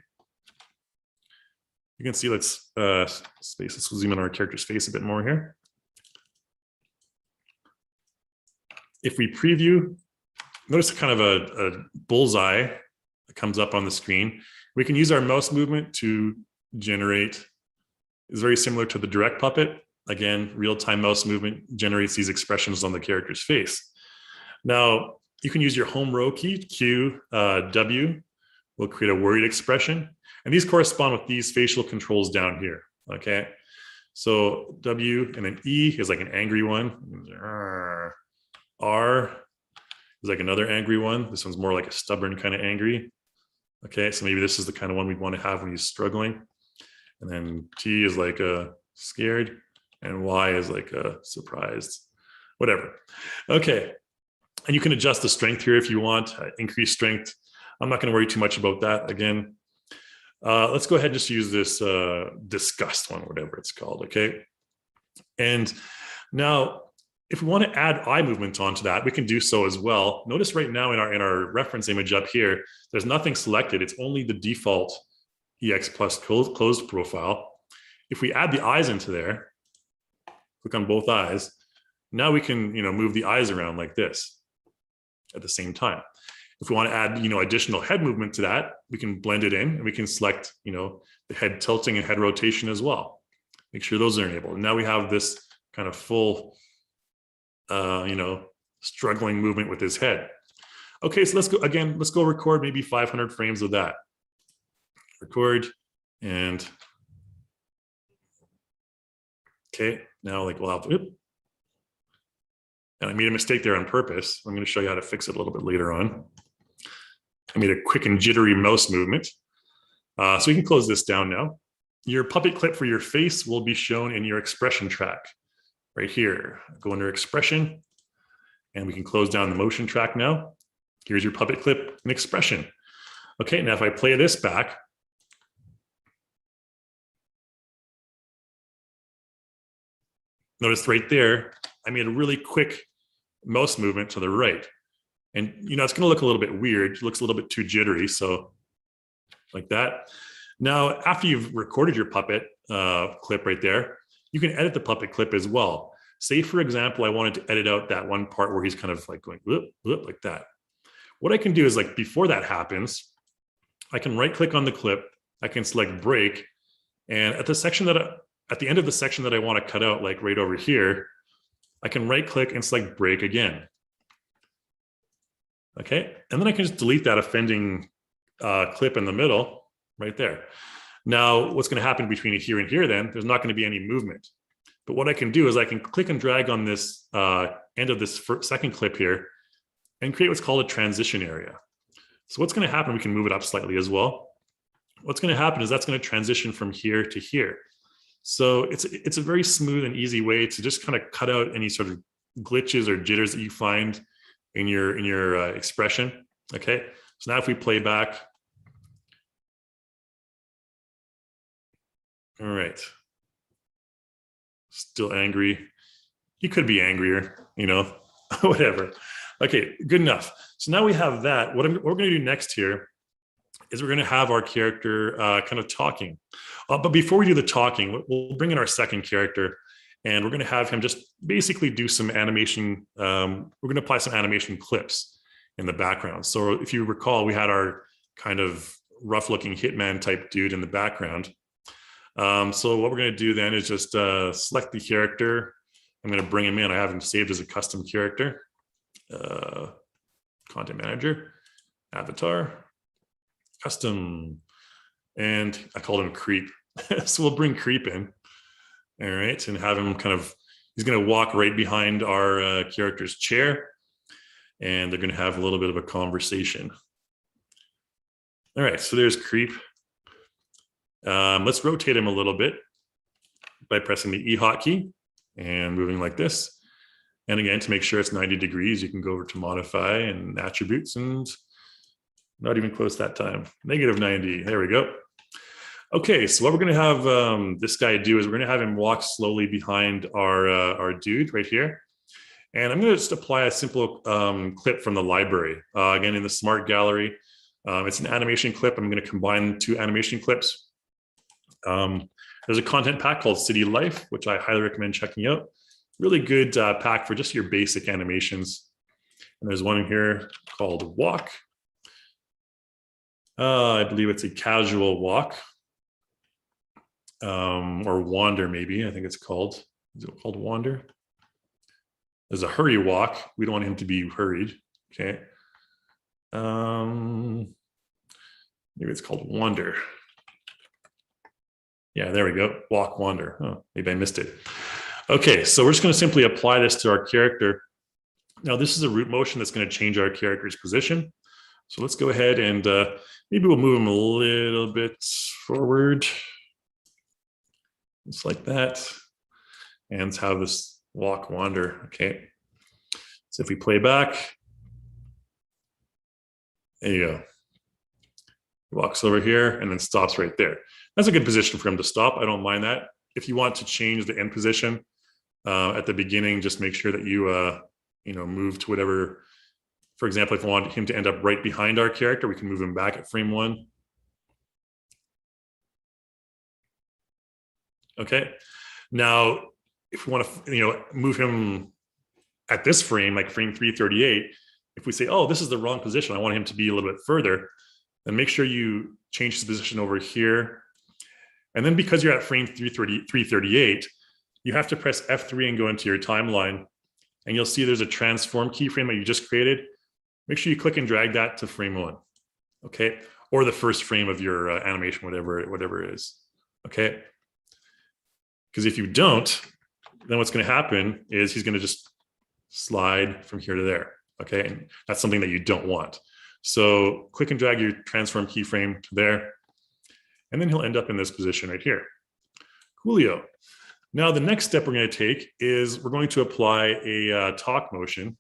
you can see, let's zoom in on our character's face a bit more here. If we preview, notice kind of a bullseye that comes up on the screen. We can use our mouse movement to generate. It's very similar to the direct puppet. Again, real-time mouse movement generates these expressions on the character's face. Now, you can use your home row key, Q, W, will create a worried expression. And these correspond with these facial controls down here, okay? So W and then E is like an angry one. R is like another angry one. This one's more like a stubborn kind of angry. Okay, so maybe this is the kind of one we'd want to have when he's struggling. And then T is like a scared, and Y is like a surprised, whatever. Okay, and you can adjust the strength here if you want, increase strength. I'm not going to worry too much about that again. Let's go ahead and just use this disgust one, whatever it's called, okay? And now, if we want to add eye movement onto that, we can do so as well. Notice right now in our reference image up here, there's nothing selected. It's only the default EX Plus closed profile. If we add the eyes into there, click on both eyes, now we can move the eyes around like this at the same time. If we want to add additional head movement to that, we can blend it in and we can select the head tilting and head rotation as well. Make sure those are enabled. And now we have this kind of full struggling movement with his head. Okay, so let's go record maybe 500 frames of that. Record, and okay, now we'll have, and I made a mistake there on purpose. I'm going to show you how to fix it a little bit later on. I made a quick and jittery mouse movement. So we can close this down now. Your puppet clip for your face will be shown in your expression track right here. Go under expression, and we can close down the motion track now. Here's your puppet clip and expression. Okay, now if I play this back, notice right there, I made a really quick mouse movement to the right. And it's going to look a little bit weird. It looks a little bit too jittery, so like that. Now, after you've recorded your puppet clip right there, you can edit the puppet clip as well. Say, for example, I wanted to edit out that one part where he's kind of like going whoop, whoop, like that. What I can do is, like, before that happens, I can right click on the clip, I can select break, and at the end of the section that I want to cut out, like right over here, I can right click and select break again. Okay, and then I can just delete that offending clip in the middle right there. Now, what's going to happen between here and here then, there's not going to be any movement. But what I can do is I can click and drag on this end of this second clip here and create what's called a transition area. So what's going to happen, we can move it up slightly as well. What's going to happen is that's going to transition from here to here. So it's a very smooth and easy way to just kind of cut out any sort of glitches or jitters that you find in your expression. Okay, so now if we play back, all right, still angry. You could be angrier, whatever. Okay, good enough. So now we have that. What we're going to do next here is we're going to have our character kind of talking. But before we do the talking, we'll bring in our second character. And we're going to have him just basically do some animation. We're going to apply some animation clips in the background. So if you recall, we had our kind of rough looking hitman type dude in the background. So what we're going to do then is just select the character. I'm going to bring him in. I have him saved as a custom character. Content manager, avatar, custom, and I called him creep. So we'll bring creep in. All right, and have him kind of, he's going to walk right behind our character's chair, and they're going to have a little bit of a conversation. All right, so there's creep. Let's rotate him a little bit by pressing the E hotkey and moving like this. And again, to make sure it's 90 degrees, you can go over to modify and attributes, and not even close that time. -90, there we go. Okay, so what we're going to have this guy do is we're going to have him walk slowly behind our dude right here. And I'm going to just apply a simple clip from the library. Again, in the Smart Gallery, it's an animation clip. I'm going to combine 2 animation clips. There's a content pack called City Life, which I highly recommend checking out. Really good pack for just your basic animations. And there's one in here called Walk. I believe it's a casual walk. Or wander, maybe. I think it's called. Is it called wander? There's a hurry walk. We don't want him to be hurried. Okay. Maybe it's called wander. Yeah, there we go. Walk, wander. Oh, maybe I missed it. Okay, so we're just going to simply apply this to our character. Now, this is a root motion that's going to change our character's position. So let's go ahead and maybe we'll move him a little bit forward. Just like that. And let's have this walk, wander. Okay. So if we play back, there you go. He walks over here and then stops right there. That's a good position for him to stop. I don't mind that. If you want to change the end position at the beginning, just make sure that you move to whatever. For example, if we want him to end up right behind our character, we can move him back at frame 1. Okay. Now, if we want to, move him at this frame, like frame 338, if we say, oh, this is the wrong position, I want him to be a little bit further, then make sure you change his position over here. And then because you're at frame 338, you have to press F3 and go into your timeline. And you'll see there's a transform keyframe that you just created. Make sure you click and drag that to frame 1. Okay. Or the first frame of your animation, whatever it is. Okay. Because if you don't, then what's going to happen is he's going to just slide from here to there. Okay. And that's something that you don't want. So click and drag your transform keyframe to there. And then he'll end up in this position right here. Coolio. Now, the next step we're going to take is we're going to apply a talk motion.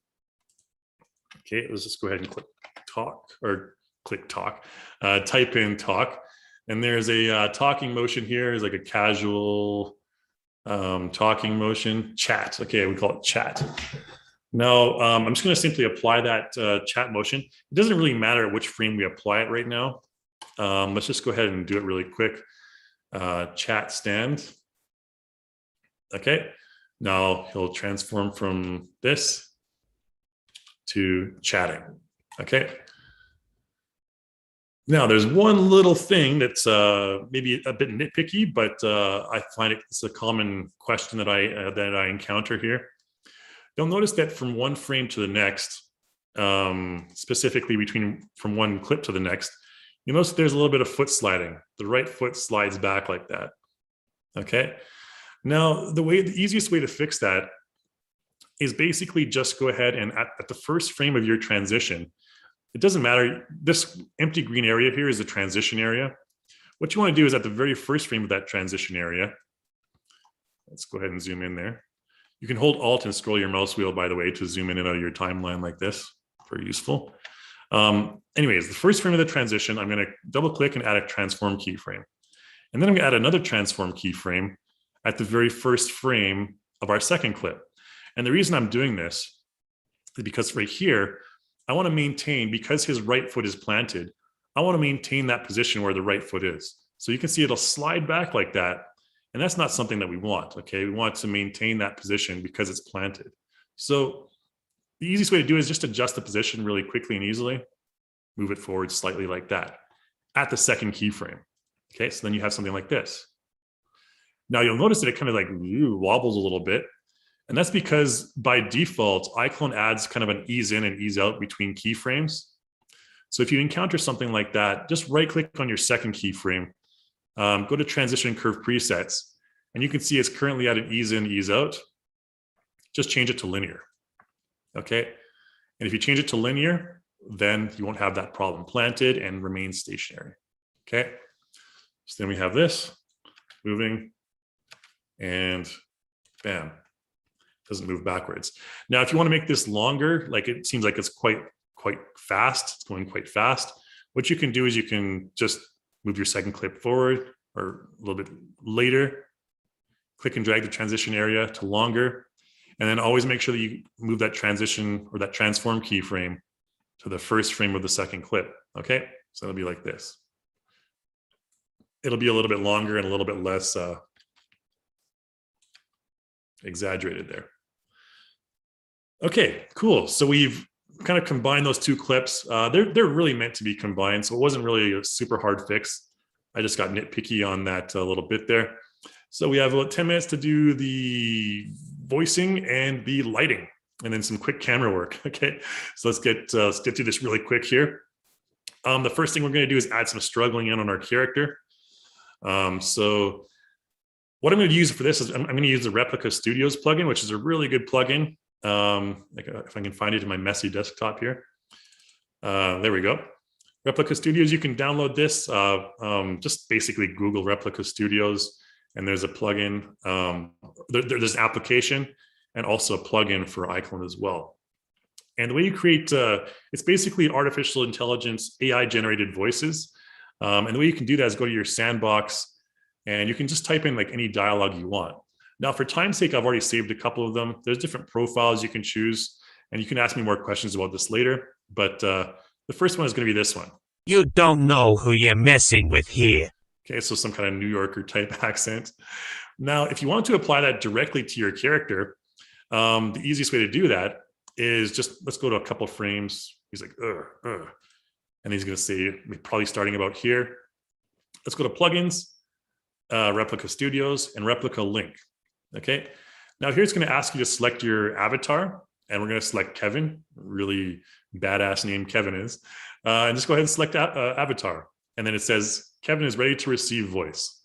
Okay, let's just go ahead and click talk or click talk, type in talk. And there's a talking motion here. Is like a casual talking motion, chat. Okay, we call it chat. Now, I'm just going to simply apply that chat motion. It doesn't really matter at which frame we apply it right now. Let's just go ahead and do it really quick. Chat stand. Okay, now he'll transform from this to chatting. Okay. Now, there's one little thing that's maybe a bit nitpicky, but I find it's a common question that I encounter here. You'll notice that from one frame to the next, specifically from one clip to the next, you notice there's a little bit of foot sliding. The right foot slides back like that. Okay. Now, the easiest way to fix that is basically just go ahead and at the first frame of your transition, it doesn't matter. This empty green area here is the transition area. What you want to do is at the very first frame of that transition area, let's go ahead and zoom in there. You can hold Alt and scroll your mouse wheel, by the way, to zoom in and out of your timeline like this. Very useful. Anyways, the first frame of the transition, I'm going to double click and add a transform keyframe. And then I'm going to add another transform keyframe at the very first frame of our second clip. And the reason I'm doing this is because right here, I want to maintain, because his right foot is planted, I want to maintain that position where the right foot is. So you can see it'll slide back like that. And that's not something that we want, okay? We want to maintain that position because it's planted. So the easiest way to do it is just adjust the position really quickly and easily. Move it forward slightly like that at the second keyframe. Okay, so then you have something like this. Now you'll notice that it kind of like wobbles a little bit. And that's because by default, iClone adds kind of an ease in and ease out between keyframes. So if you encounter something like that, just right click on your second keyframe, go to transition curve presets, and you can see it's currently at an ease in, ease out. Just change it to linear. Okay. And if you change it to linear, then you won't have that problem. Planted and remain stationary. Okay. So then we have this moving and bam, doesn't move backwards. Now, if you want to make this longer, like it seems like it's quite fast, it's going quite fast. What you can do is you can just move your second clip forward or a little bit later, click and drag the transition area to longer, and then always make sure that you move that transition or that transform keyframe to the first frame of the second clip. Okay, so it'll be like this. It'll be a little bit longer and a little bit less exaggerated there. Okay, cool. So we've kind of combined those two clips. They're really meant to be combined, so it wasn't really a super hard fix. I just got nitpicky on that a little bit there. So we have about 10 minutes to do the voicing and the lighting, and then some quick camera work. Okay, so let's get through this really quick here. The first thing we're going to do is add some struggling in on our character. So what I'm going to use for this is I'm going to use the Replica Studios plugin, which is a really good plugin. If I can find it in my messy desktop here. There we go. Replica Studios, you can download this. Just basically Google Replica Studios, and there's a plugin. There's an application and also a plugin for iClone as well. And the way you create, it's basically artificial intelligence, AI generated voices. And the way you can do that is go to your sandbox and you can just type in like any dialogue you want. Now, for time's sake, I've already saved a couple of them. There's different profiles you can choose, and you can ask me more questions about this later. But the first one is going to be this one. You don't know who you're messing with here. Okay, so some kind of New Yorker type accent. Now, if you want to apply that directly to your character, the easiest way to do that is just, let's go to a couple frames. He's like, and he's going to say, probably starting about here. Let's go to plugins, Replica Studios, and Replica Link. Okay, now here it's going to ask you to select your avatar, and we're going to select Kevin. Really badass name Kevin is. And just go ahead and select avatar. And then it says, Kevin is ready to receive voice.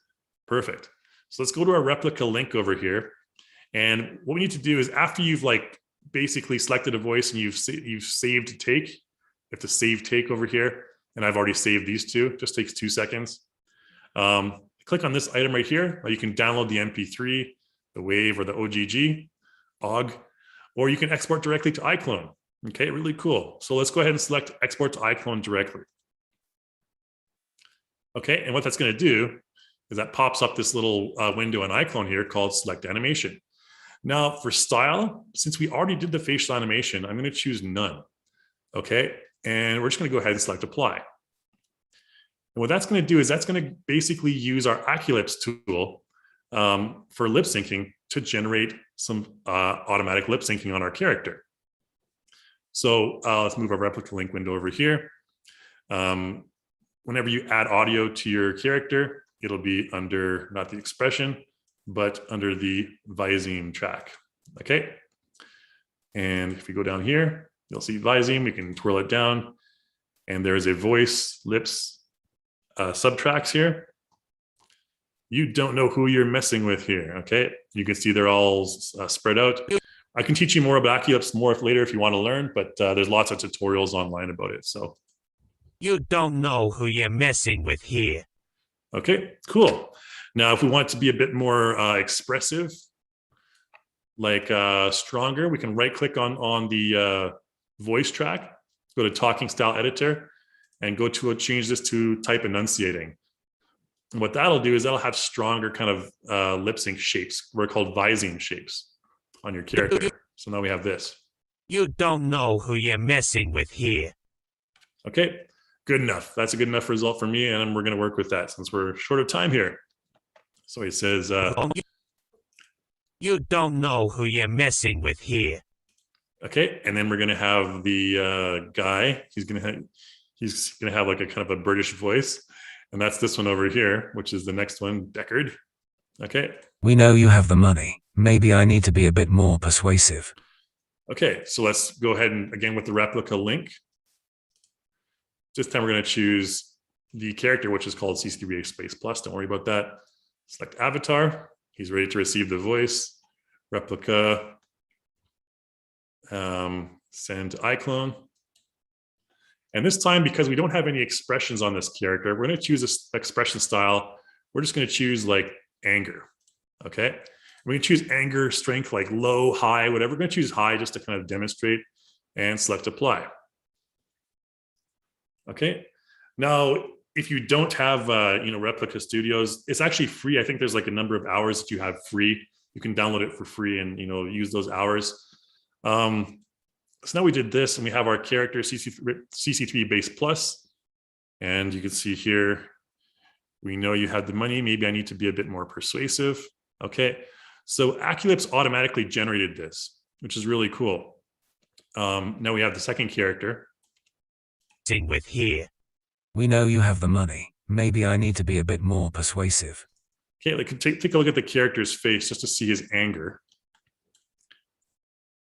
Perfect. So let's go to our Replica Link over here. And what we need to do is after you've like basically selected a voice and you've saved take, you have to save take over here. And I've already saved these two, just takes 2 seconds. Click on this item right here. You can download the MP3, the WAV, or the OGG, or you can export directly to iClone. Okay, really cool. So let's go ahead and select export to iClone directly. Okay, and what that's going to do is that pops up this little window in iClone here called Select Animation. Now for style, since we already did the facial animation, I'm going to choose none. Okay, and we're just going to go ahead and select Apply. And what that's going to do is that's going to basically use our Aculips tool for lip syncing to generate some automatic lip syncing on our character. So let's move our Replica Link window over here. Whenever you add audio to your character, it'll be under not the expression, but under the Viseme track. Okay. And if we go down here, you'll see Viseme. We can twirl it down, and there's a voice lips subtracks here. You don't know who you're messing with here. Okay, you can see they're all spread out. I can teach you more about Aculips more later if you want to learn, but there's lots of tutorials online about it. So you don't know who you're messing with here. Okay, cool. Now, if we want to be a bit more expressive, like stronger, we can right click on the voice track, go to talking style editor, and go to change this to type enunciating. And what that'll do is that'll have stronger kind of lip sync shapes. We're called Viseme shapes on your character. So now we have this. You don't know who you're messing with here. Okay, good enough. That's a good enough result for me, and we're going to work with that since we're short of time here. So he says, You don't know who you're messing with here. okay, and then we're gonna have the guy. He's gonna have like a kind of a British voice, and that's this one over here, which is the next one, Deckard. Okay. We know you have the money. Maybe I need to be a bit more persuasive. Okay, so let's go ahead and again with the replica link. This time we're going to choose the character, which is called CC3 Space Plus. Don't worry about that. Select avatar. He's ready to receive the voice. Replica. Send to iClone. And this time, because we don't have any expressions on this character, we're going to choose this expression style. We're just going to choose like anger. Okay. We're going to choose anger, strength, like low, high, whatever. We're going to choose high just to kind of demonstrate and select apply. Okay. Now, if you don't have, Replica Studios, it's actually free. I think there's like a number of hours that you have free. You can download it for free and, use those hours. So now we did this and we have our character CC3 Base Plus. And you can see here, we know you have the money. Maybe I need to be a bit more persuasive. Okay. So Aculips automatically generated this, which is really cool. Now we have the second character. With here. We know you have the money. Maybe I need to be a bit more persuasive. Okay, like take a look at the character's face just to see his anger.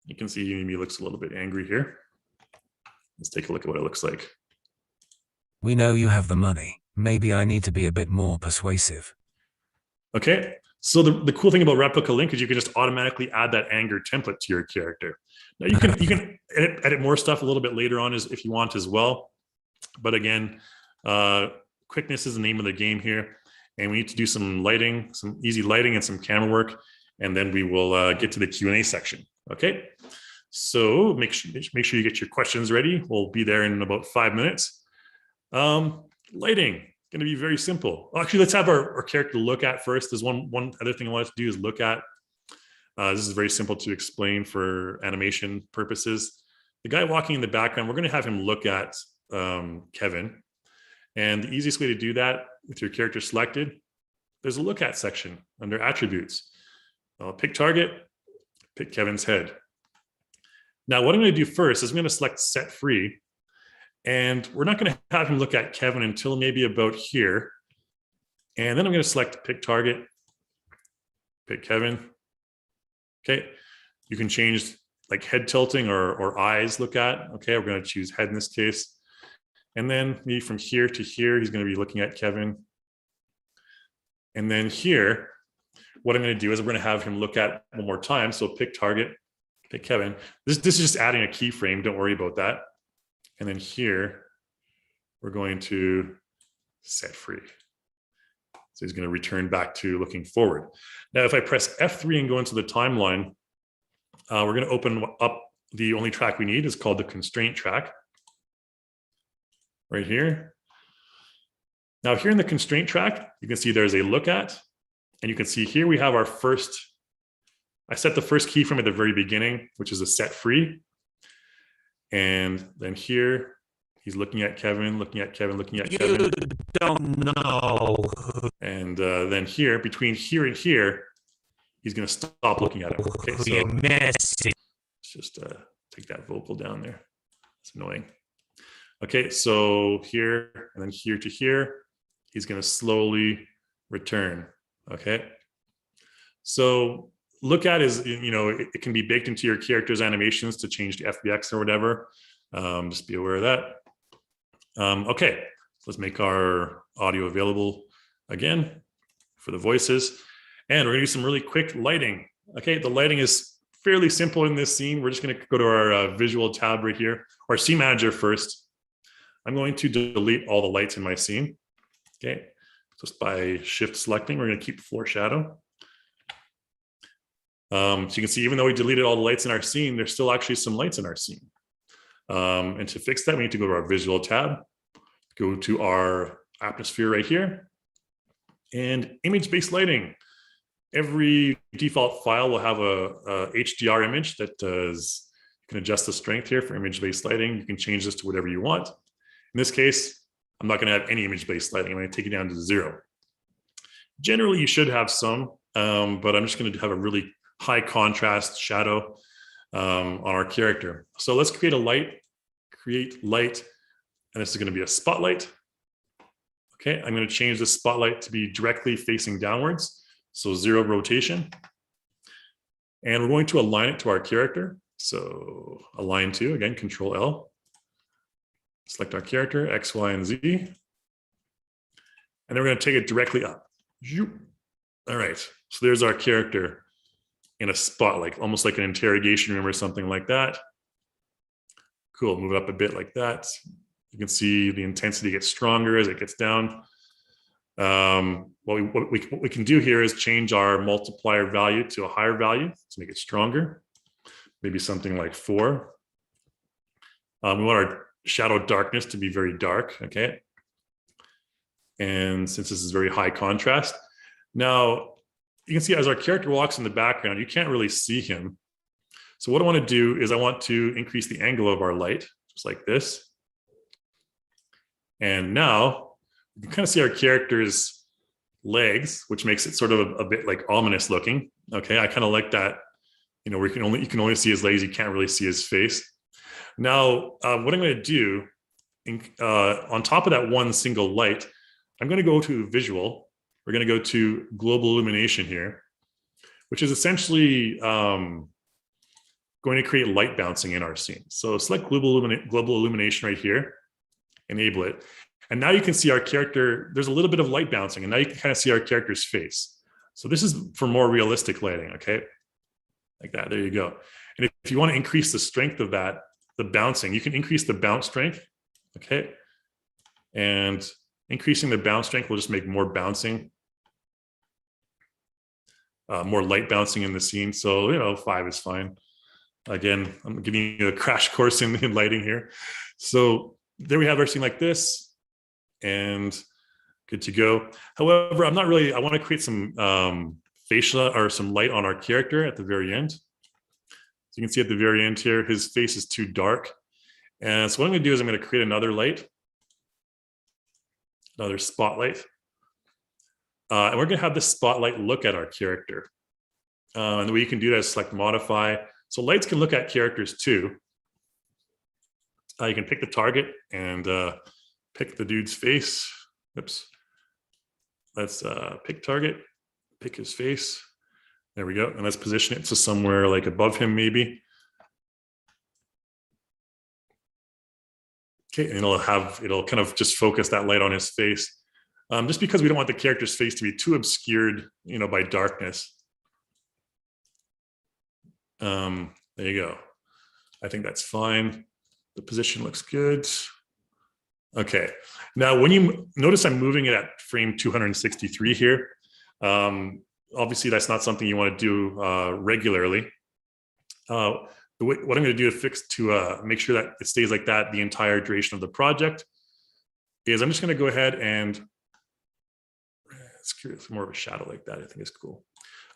You can see he looks a little bit angry here. Let's take a look at what it looks like. We know you have the money. Maybe I need to be a bit more persuasive. Okay, so the cool thing about Replica Link is you can just automatically add that anger template to your character. Now you can edit more stuff a little bit later on if you want as well. But again, quickness is the name of the game here. And we need to do some lighting, some easy lighting and some camera work. And then we will get to the Q&A section. Okay, so make sure you get your questions ready. We'll be there in about 5 minutes. Lighting, going to be very simple. Actually, let's have our character look at first. There's one other thing I want to do is look at. This is very simple to explain for animation purposes. The guy walking in the background, we're going to have him look at Kevin. And the easiest way to do that with your character selected, there's a look at section under attributes. Pick target, pick Kevin's head. Now, what I'm going to do first is I'm going to select set free. And we're not going to have him look at Kevin until maybe about here. And then I'm going to select pick target, pick Kevin. Okay, you can change like head tilting or eyes look at. Okay, we're going to choose head in this case. And then maybe from here to here, he's going to be looking at Kevin. And then here, what I'm going to do is I'm going to have him look at one more time. So pick target, pick Kevin. This is just adding a keyframe. Don't worry about that. And then here, we're going to set free. So he's going to return back to looking forward. Now, if I press F3 and go into the timeline, we're going to open up the only track we need. It's called the constraint track. Right here. Now here in the constraint track, you can see there's a look at, and you can see here we have our first, I set the first keyframe at the very beginning, which is a set free. And then here, he's looking at Kevin, looking at Kevin, looking at Kevin. You don't know. And then here, between here and here, he's going to stop looking at him. Okay, so let's just take that vocal down there. It's annoying. Okay, so here and then here to here, he's going to slowly return. Okay, so look at is, it can be baked into your character's animations to change the FBX or whatever. Just be aware of that. Okay, let's make our audio available again for the voices. And we're going to do some really quick lighting. Okay, the lighting is fairly simple in this scene. We're just going to go to our visual tab right here, or scene manager first. I'm going to delete all the lights in my scene. Okay, just by shift selecting, we're going to keep floor shadow. So you can see, even though we deleted all the lights in our scene, there's still actually some lights in our scene. And to fix that, we need to go to our visual tab, go to our atmosphere right here, and image-based lighting. Every default file will have a HDR image that does, you can adjust the strength here for image-based lighting. You can change this to whatever you want. In this case, I'm not going to have any image-based lighting. I'm going to take it down to 0. Generally, you should have some, but I'm just going to have a really high contrast shadow on our character. So let's create a light, create light, and this is going to be a spotlight. Okay, I'm going to change the spotlight to be directly facing downwards, so 0 rotation. And we're going to align it to our character. So align to, again, Control L. Select our character, X, Y, and Z. And then we're going to take it directly up. All right, so there's our character in a spotlight, almost like an interrogation room or something like that. Cool, move it up a bit like that. You can see the intensity gets stronger as it gets down. What we can do here is change our multiplier value to a higher value to make it stronger. Maybe something like 4. We want our shadow darkness to be very dark, okay? And since this is very high contrast, now you can see as our character walks in the background, you can't really see him. So what I want to do is I want to increase the angle of our light, just like this. And now you can kind of see our character's legs, which makes it sort of a bit like ominous looking. Okay, I kind of like that, you know, where you can only see his legs, you can't really see his face. Now, what I'm going to do, on top of that one single light, I'm going to go to visual. We're going to go to global illumination here, which is essentially going to create light bouncing in our scene. So select global illumination right here, enable it. And now you can see our character, there's a little bit of light bouncing, and now you can kind of see our character's face. So this is for more realistic lighting, okay? Like that, there you go. And if you want to increase the strength of that, the bouncing, you can increase the bounce strength, okay? And increasing the bounce strength will just make more bouncing, more light bouncing in the scene. So, you know, 5 is fine. Again, I'm giving you a crash course in lighting here. So there we have our scene like this, and good to go. However, I'm not really, I want to create some facial or some light on our character at the very end. So you can see at the very end here, his face is too dark. And so what I'm going to do is I'm going to create another light, another spotlight. And we're going to have this spotlight look at our character. And the way you can do that is select modify. So lights can look at characters too. You can pick the target and pick the dude's face. Oops. Let's pick target, pick his face. There we go. And let's position it to somewhere like above him, maybe. Okay, and it'll kind of just focus that light on his face. Just because we don't want the character's face to be too obscured, you know, by darkness. There you go. I think that's fine. The position looks good. Okay. Now, when you notice I'm moving it at frame 263 here, obviously that's not something you want to do regularly. What I'm going to do to make sure that it stays like that the entire duration of the project is I'm just going to go ahead and it's more of a shadow like that. I think is cool.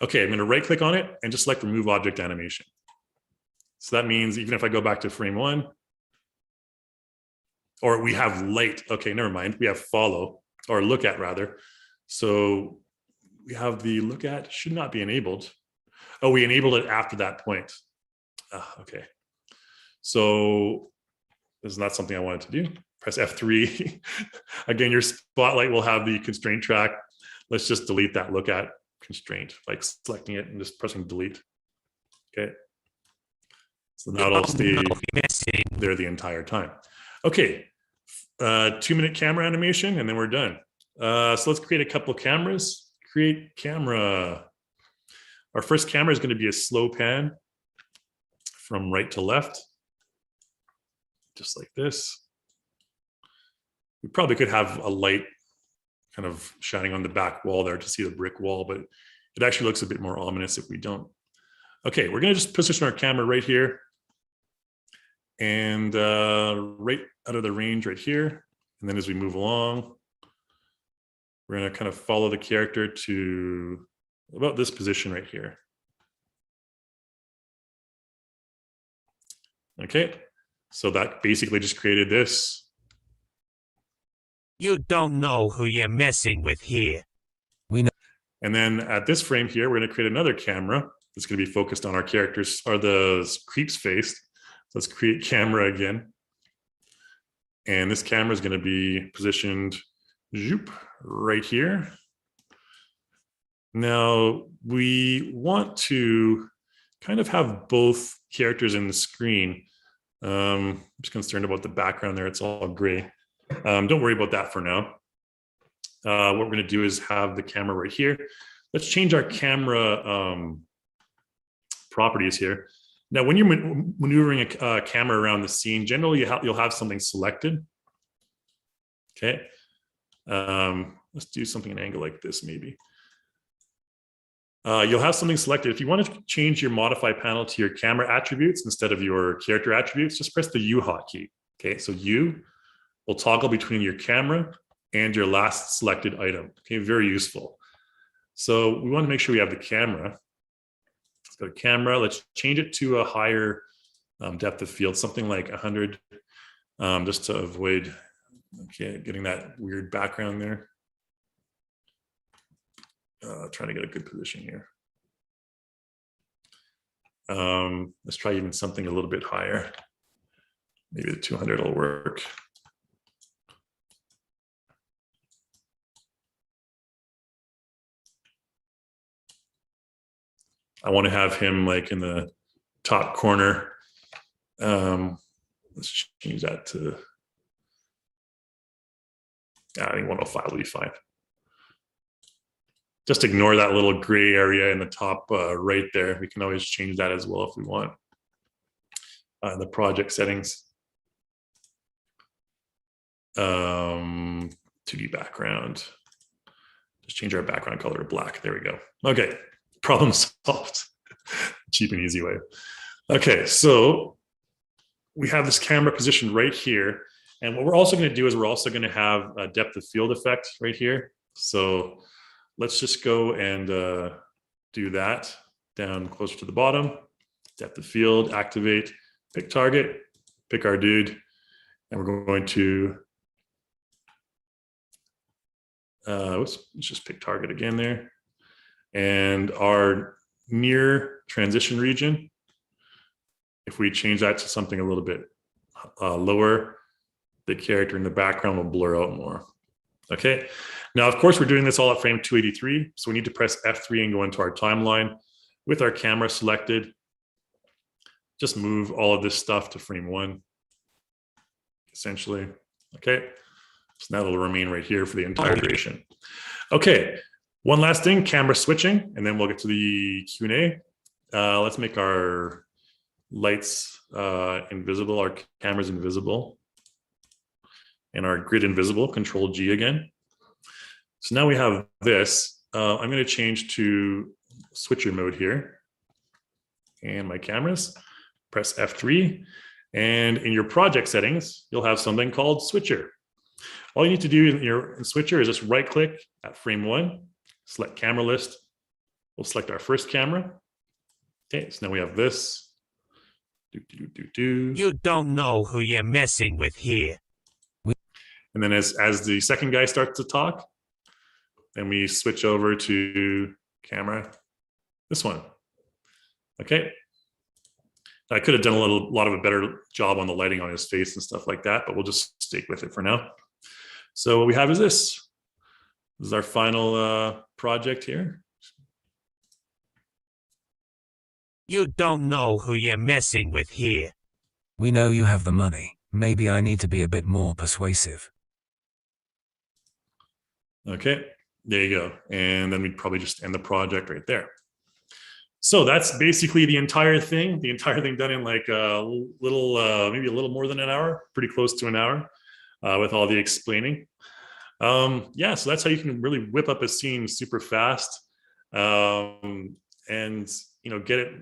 Okay, I'm going to right click on it and just select remove object animation. So that means even if I go back to frame 1, or we have light, okay, never mind. We have follow, or look at rather. So we have the look at, should not be enabled. Oh, we enabled it after that point. Okay. So this is not something I wanted to do. Press F3. Again, your spotlight will have the constraint track. Let's just delete that look at constraint, like selecting it and just pressing delete. Okay. So now it'll stay there the entire time. Okay, 2-minute camera animation, and then we're done. So let's create a couple of cameras. Create camera. Our first camera is going to be a slow pan from right to left, just like this. We probably could have a light kind of shining on the back wall there to see the brick wall, but it actually looks a bit more ominous if we don't. Okay, we're going to just position our camera right here. And right out of the range right here. And then as we move along, we're going to kind of follow the character to about this position right here. Okay, so that basically just created this. You don't know who you're messing with here. We know. And then at this frame here, we're going to create another camera that's going to be focused on our characters or the creep's face. Let's create camera again. And this camera is going to be positioned right here. Now we want to kind of have both characters in the screen. I'm just concerned about the background there. It's all gray. Don't worry about that for now. What we're going to do is have the camera right here. Let's change our camera properties here. Now, when you're maneuvering a camera around the scene, generally you'll have something selected. Okay. Let's do something an angle like this, maybe. You'll have something selected. If you want to change your modify panel to your camera attributes instead of your character attributes, just press the U hotkey. Okay, so U will toggle between your camera and your last selected item. Okay, very useful. So we want to make sure we have the camera. Let's go to camera. Let's change it to a higher depth of field, something like 100, just to avoid getting that weird background there. Trying to get a good position here. Let's try even something a little bit higher. Maybe the 200 will work. I want to have him like in the top corner. Let's change that to, I think 105 will be fine. Just ignore that little gray area in the top right there. We can always change that as well if we want. The project settings. 2D background. Just change our background color to black. There we go. Okay, problem solved. Cheap and easy way. Okay, so we have this camera positioned right here. And what we're also going to do is we're also going to have a depth of field effect right here. So let's just go and do that down closer to the bottom. Depth of field, activate, pick target, pick our dude, and we're going to, let's just pick target again there. And our near transition region, if we change that to something a little bit lower, the character in the background will blur out more. Okay. Now, of course, we're doing this all at frame 283. So we need to press F3 and go into our timeline with our camera selected. Just move all of this stuff to frame 1, essentially. Okay. So now it'll remain right here for the entire duration. Okay. One last thing, camera switching, and then we'll get to the Q&A. Let's make our lights invisible, our cameras invisible, and our grid invisible, Control G again. So now we have this. I'm going to change to switcher mode here. And my cameras, press F3. And in your project settings, you'll have something called switcher. All you need to do in your switcher is just right click at frame 1, select camera list. We'll select our first camera. Okay, so now we have this. You don't know who you're messing with here. And then as the second guy starts to talk, then we switch over to camera, this one. Okay. I could have done a lot of a better job on the lighting on his face and stuff like that, but we'll just stick with it for now. So what we have is this. This is our final project here. You don't know who you're messing with here. We know you have the money. Maybe I need to be a bit more persuasive. Okay, there you go. And then we'd probably just end the project right there. So that's basically the entire thing done in like a little, maybe a little more than an hour, pretty close to an hour with all the explaining. Yeah, so that's how you can really whip up a scene super fast and, you know, get it.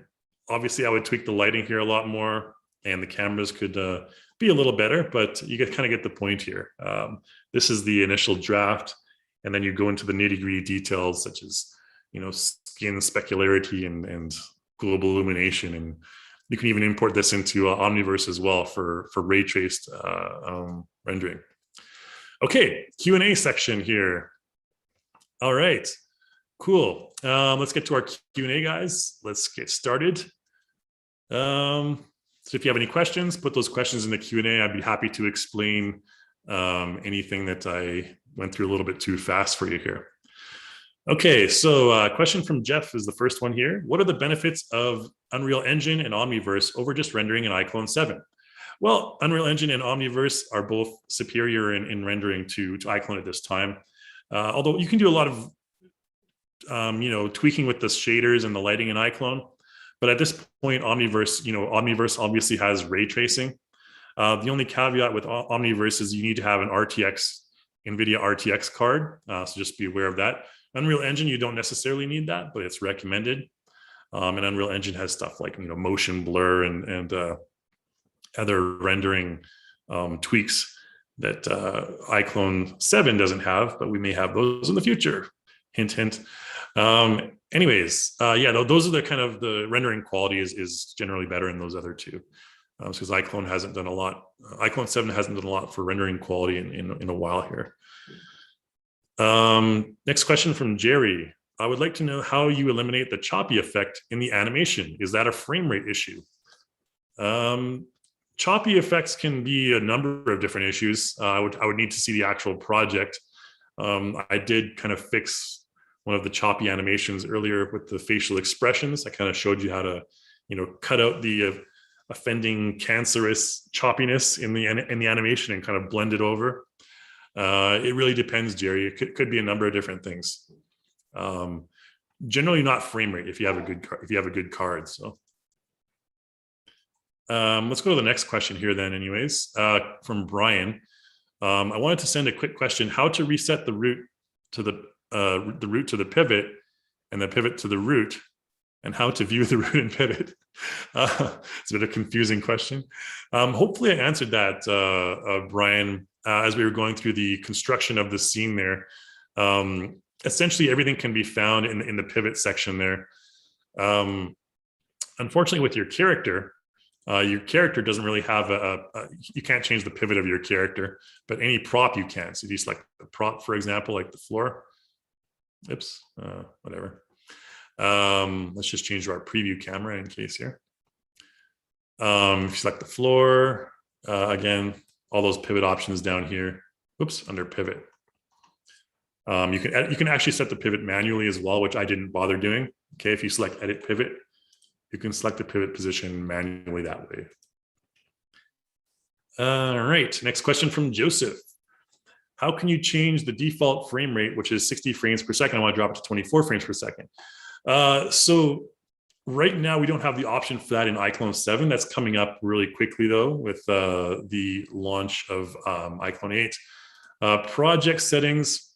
Obviously, I would tweak the lighting here a lot more and the cameras could be a little better, but you kind of get the point here. This is the initial draft. And then you go into the nitty-gritty details such as, you know, skin specularity and global illumination. And you can even import this into Omniverse as well for ray traced rendering. Okay, Q&A section here. All right. Cool. Let's get to our Q&A, guys. Let's get started. So if you have any questions, put those questions in the Q&A. I'd be happy to explain anything that I went through a little bit too fast for you here. Okay, so question from Jeff is the first one here. What are the benefits of Unreal Engine and Omniverse over just rendering in iClone 7? Well, Unreal Engine and Omniverse are both superior in rendering to iClone at this time. Although you can do a lot of tweaking with the shaders and the lighting in iClone. But at this point, Omniverse obviously has ray tracing. The only caveat with Omniverse is you need to have an NVIDIA RTX card. So just be aware of that. Unreal Engine, you don't necessarily need that, but it's recommended. And Unreal Engine has stuff like motion blur and other rendering tweaks that iClone 7 doesn't have, but we may have those in the future. Hint, hint. Anyways, those are the kind of the rendering quality is generally better in those other two. Because iClone hasn't done a lot. iClone 7 hasn't done a lot for rendering quality in a while here. Next question from Jerry. I would like to know how you eliminate the choppy effect in the animation. Is that a frame rate issue? Choppy effects can be a number of different issues. I would need to see the actual project. I did kind of fix one of the choppy animations earlier with the facial expressions. I kind of showed you how to, cut out the offending cancerous choppiness in the animation and kind of blend it over. It really depends, Jerry. It could be a number of different things. Generally not frame rate if you have a good card. So let's go to the next question here then anyways, from Brian. I wanted to send a quick question, how to reset the root to the root to the pivot and the pivot to the root, and how to view the root and pivot. It's a bit of a confusing question. Hopefully I answered that, Brian, as we were going through the construction of the scene there. Essentially, everything can be found in the pivot section there. Unfortunately, with your character doesn't really have you can't change the pivot of your character, but any prop you can. So if you select the prop, for example, like the floor, whatever. Let's just change to our preview camera in case here. If you select the floor, again, all those pivot options down here, under pivot. You can actually set the pivot manually as well, which I didn't bother doing. Okay, if you select edit pivot, you can select the pivot position manually that way. All right, next question from Joseph. How can you change the default frame rate, which is 60 frames per second? I want to drop it to 24 frames per second. So right now we don't have the option for that in iClone 7. That's coming up really quickly though with the launch of iClone 8. Project settings,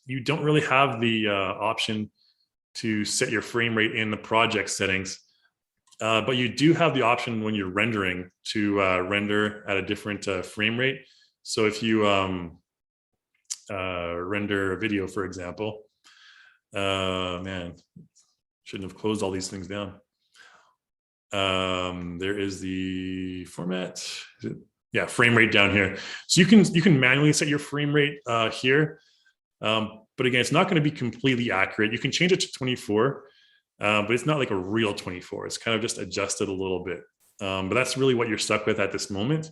you don't really have the option to set your frame rate in the project settings, but you do have the option when you're rendering to render at a different frame rate. So if you render a video, for example, shouldn't have closed all these things down. There is the format. Frame rate down here. So you can manually set your frame rate here. But again, it's not going to be completely accurate. You can change it to 24, but it's not like a real 24. It's kind of just adjusted a little bit. But that's really what you're stuck with at this moment.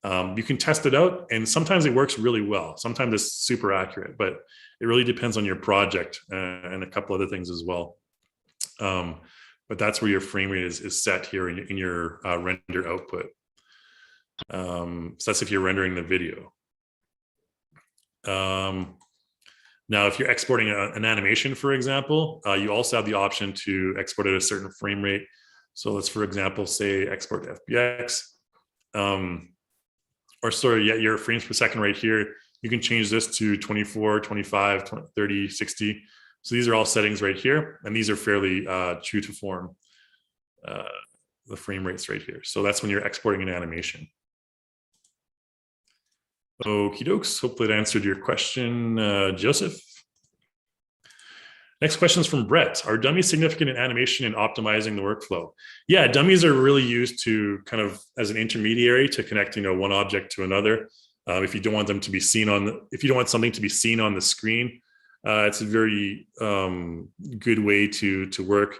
You can test it out, and sometimes it works really well. Sometimes it's super accurate, but it really depends on your project and a couple other things as well. But that's where your frame rate is set here in your render output. So that's if you're rendering the video. Now, if you're exporting an animation, for example, you also have the option to export at a certain frame rate. So let's, for example, say export to FBX. Your frames per second right here. You can change this to 24, 25, 20, 30, 60. So these are all settings right here. And these are fairly true to form, the frame rates right here. So that's when you're exporting an animation. Okie dokes. Hopefully that answered your question, Joseph. Next question is from Brett. Are dummies significant in animation and optimizing the workflow? Yeah, dummies are really used to kind of as an intermediary to connect, one object to another. If you don't want them to be seen if you don't want something to be seen on the screen, It's a very good way to work.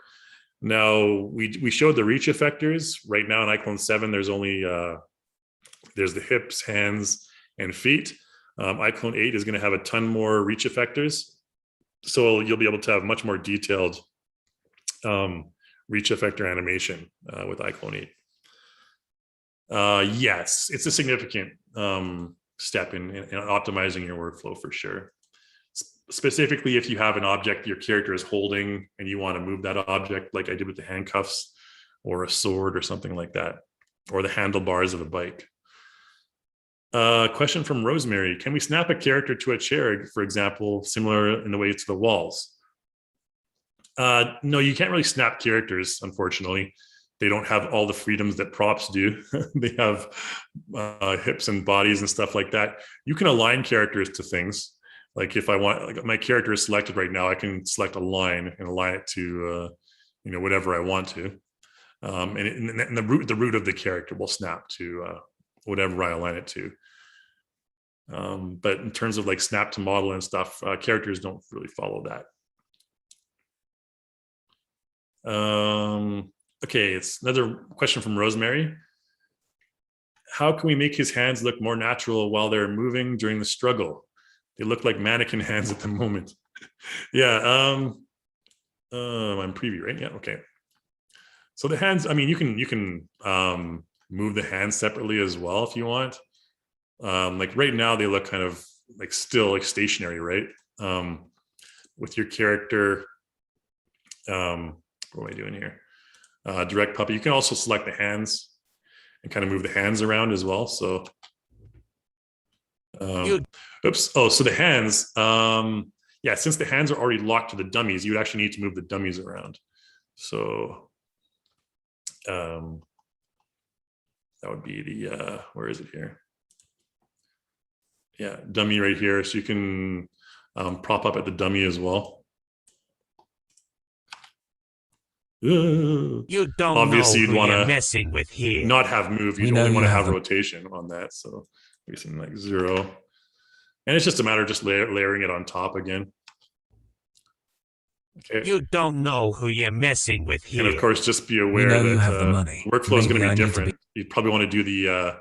Now we showed the reach effectors. Right now in iClone 7, there's only there's the hips, hands, and feet. iClone 8 is going to have a ton more reach effectors, so you'll be able to have much more detailed reach effector animation with iClone 8. Yes, it's a significant step in optimizing your workflow for sure. Specifically, if you have an object your character is holding and you want to move that object, like I did with the handcuffs or a sword or something like that, or the handlebars of a bike. Question from Rosemary. Can we snap a character to a chair, for example, similar in the way to the walls? No, you can't really snap characters, unfortunately. They don't have all the freedoms that props do. They have hips and bodies and stuff like that. You can align characters to things. Like if I want, like my character is selected right now, I can select a line and align it to, whatever I want to. And the root of the character will snap to whatever I align it to. But in terms of like snap to model and stuff, characters don't really follow that. Okay, it's another question from Rosemary. How can we make his hands look more natural while they're moving during the struggle? They look like mannequin hands at the moment. Yeah, I'm preview, right? Yeah, okay. So the hands, I mean, you can move the hands separately as well if you want. Like right now, they look kind of like still like stationary, right? With your character, what am I doing here? Direct puppet. You can also select the hands and kind of move the hands around as well. So, oops. Oh, so the hands. Yeah, since the hands are already locked to the dummies, you would actually need to move the dummies around. So, that would be the where is it here? Yeah, dummy right here. So you can prop up at the dummy as well. You don't Obviously, know you'd who want you're to messing with here. not have move. We You'd know only you want to have have the- rotation on that. So maybe something like 0. And it's just a matter of just layering it on top again. Okay. You don't know who you're messing with here. And of course, just be We aware know that you have the money. workflow is going Maybe to I be need to different. You'd probably want to do the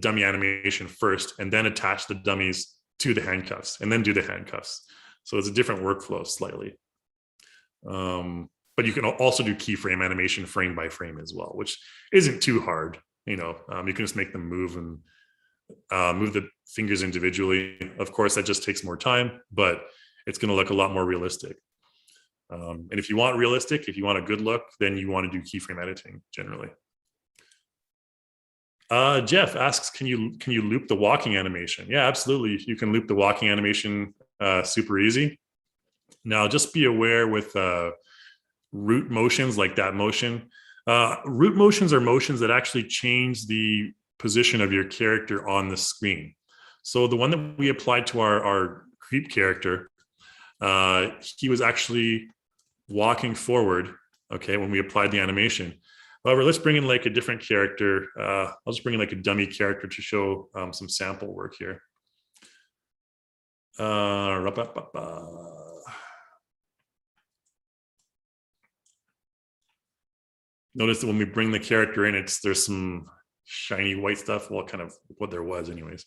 dummy animation first and then attach the dummies to the handcuffs and then do the handcuffs. So it's a different workflow slightly. But you can also do keyframe animation frame by frame as well, which isn't too hard. You can just make them move and move the fingers individually. Of course, that just takes more time, but it's going to look a lot more realistic. And if you want realistic, if you want a good look, then you want to do keyframe editing generally. Jeff asks, can you loop the walking animation? Yeah, absolutely. You can loop the walking animation super easy. Now, just be aware with root motions like that motion. Root motions are motions that actually change the position of your character on the screen. So the one that we applied to our creep character, he was actually walking forward, okay, when we applied the animation. However, let's bring in like a different character. I'll just bring in like a dummy character to show some sample work here. Notice that when we bring the character in, there's some shiny white stuff. Well, kind of what there was anyways.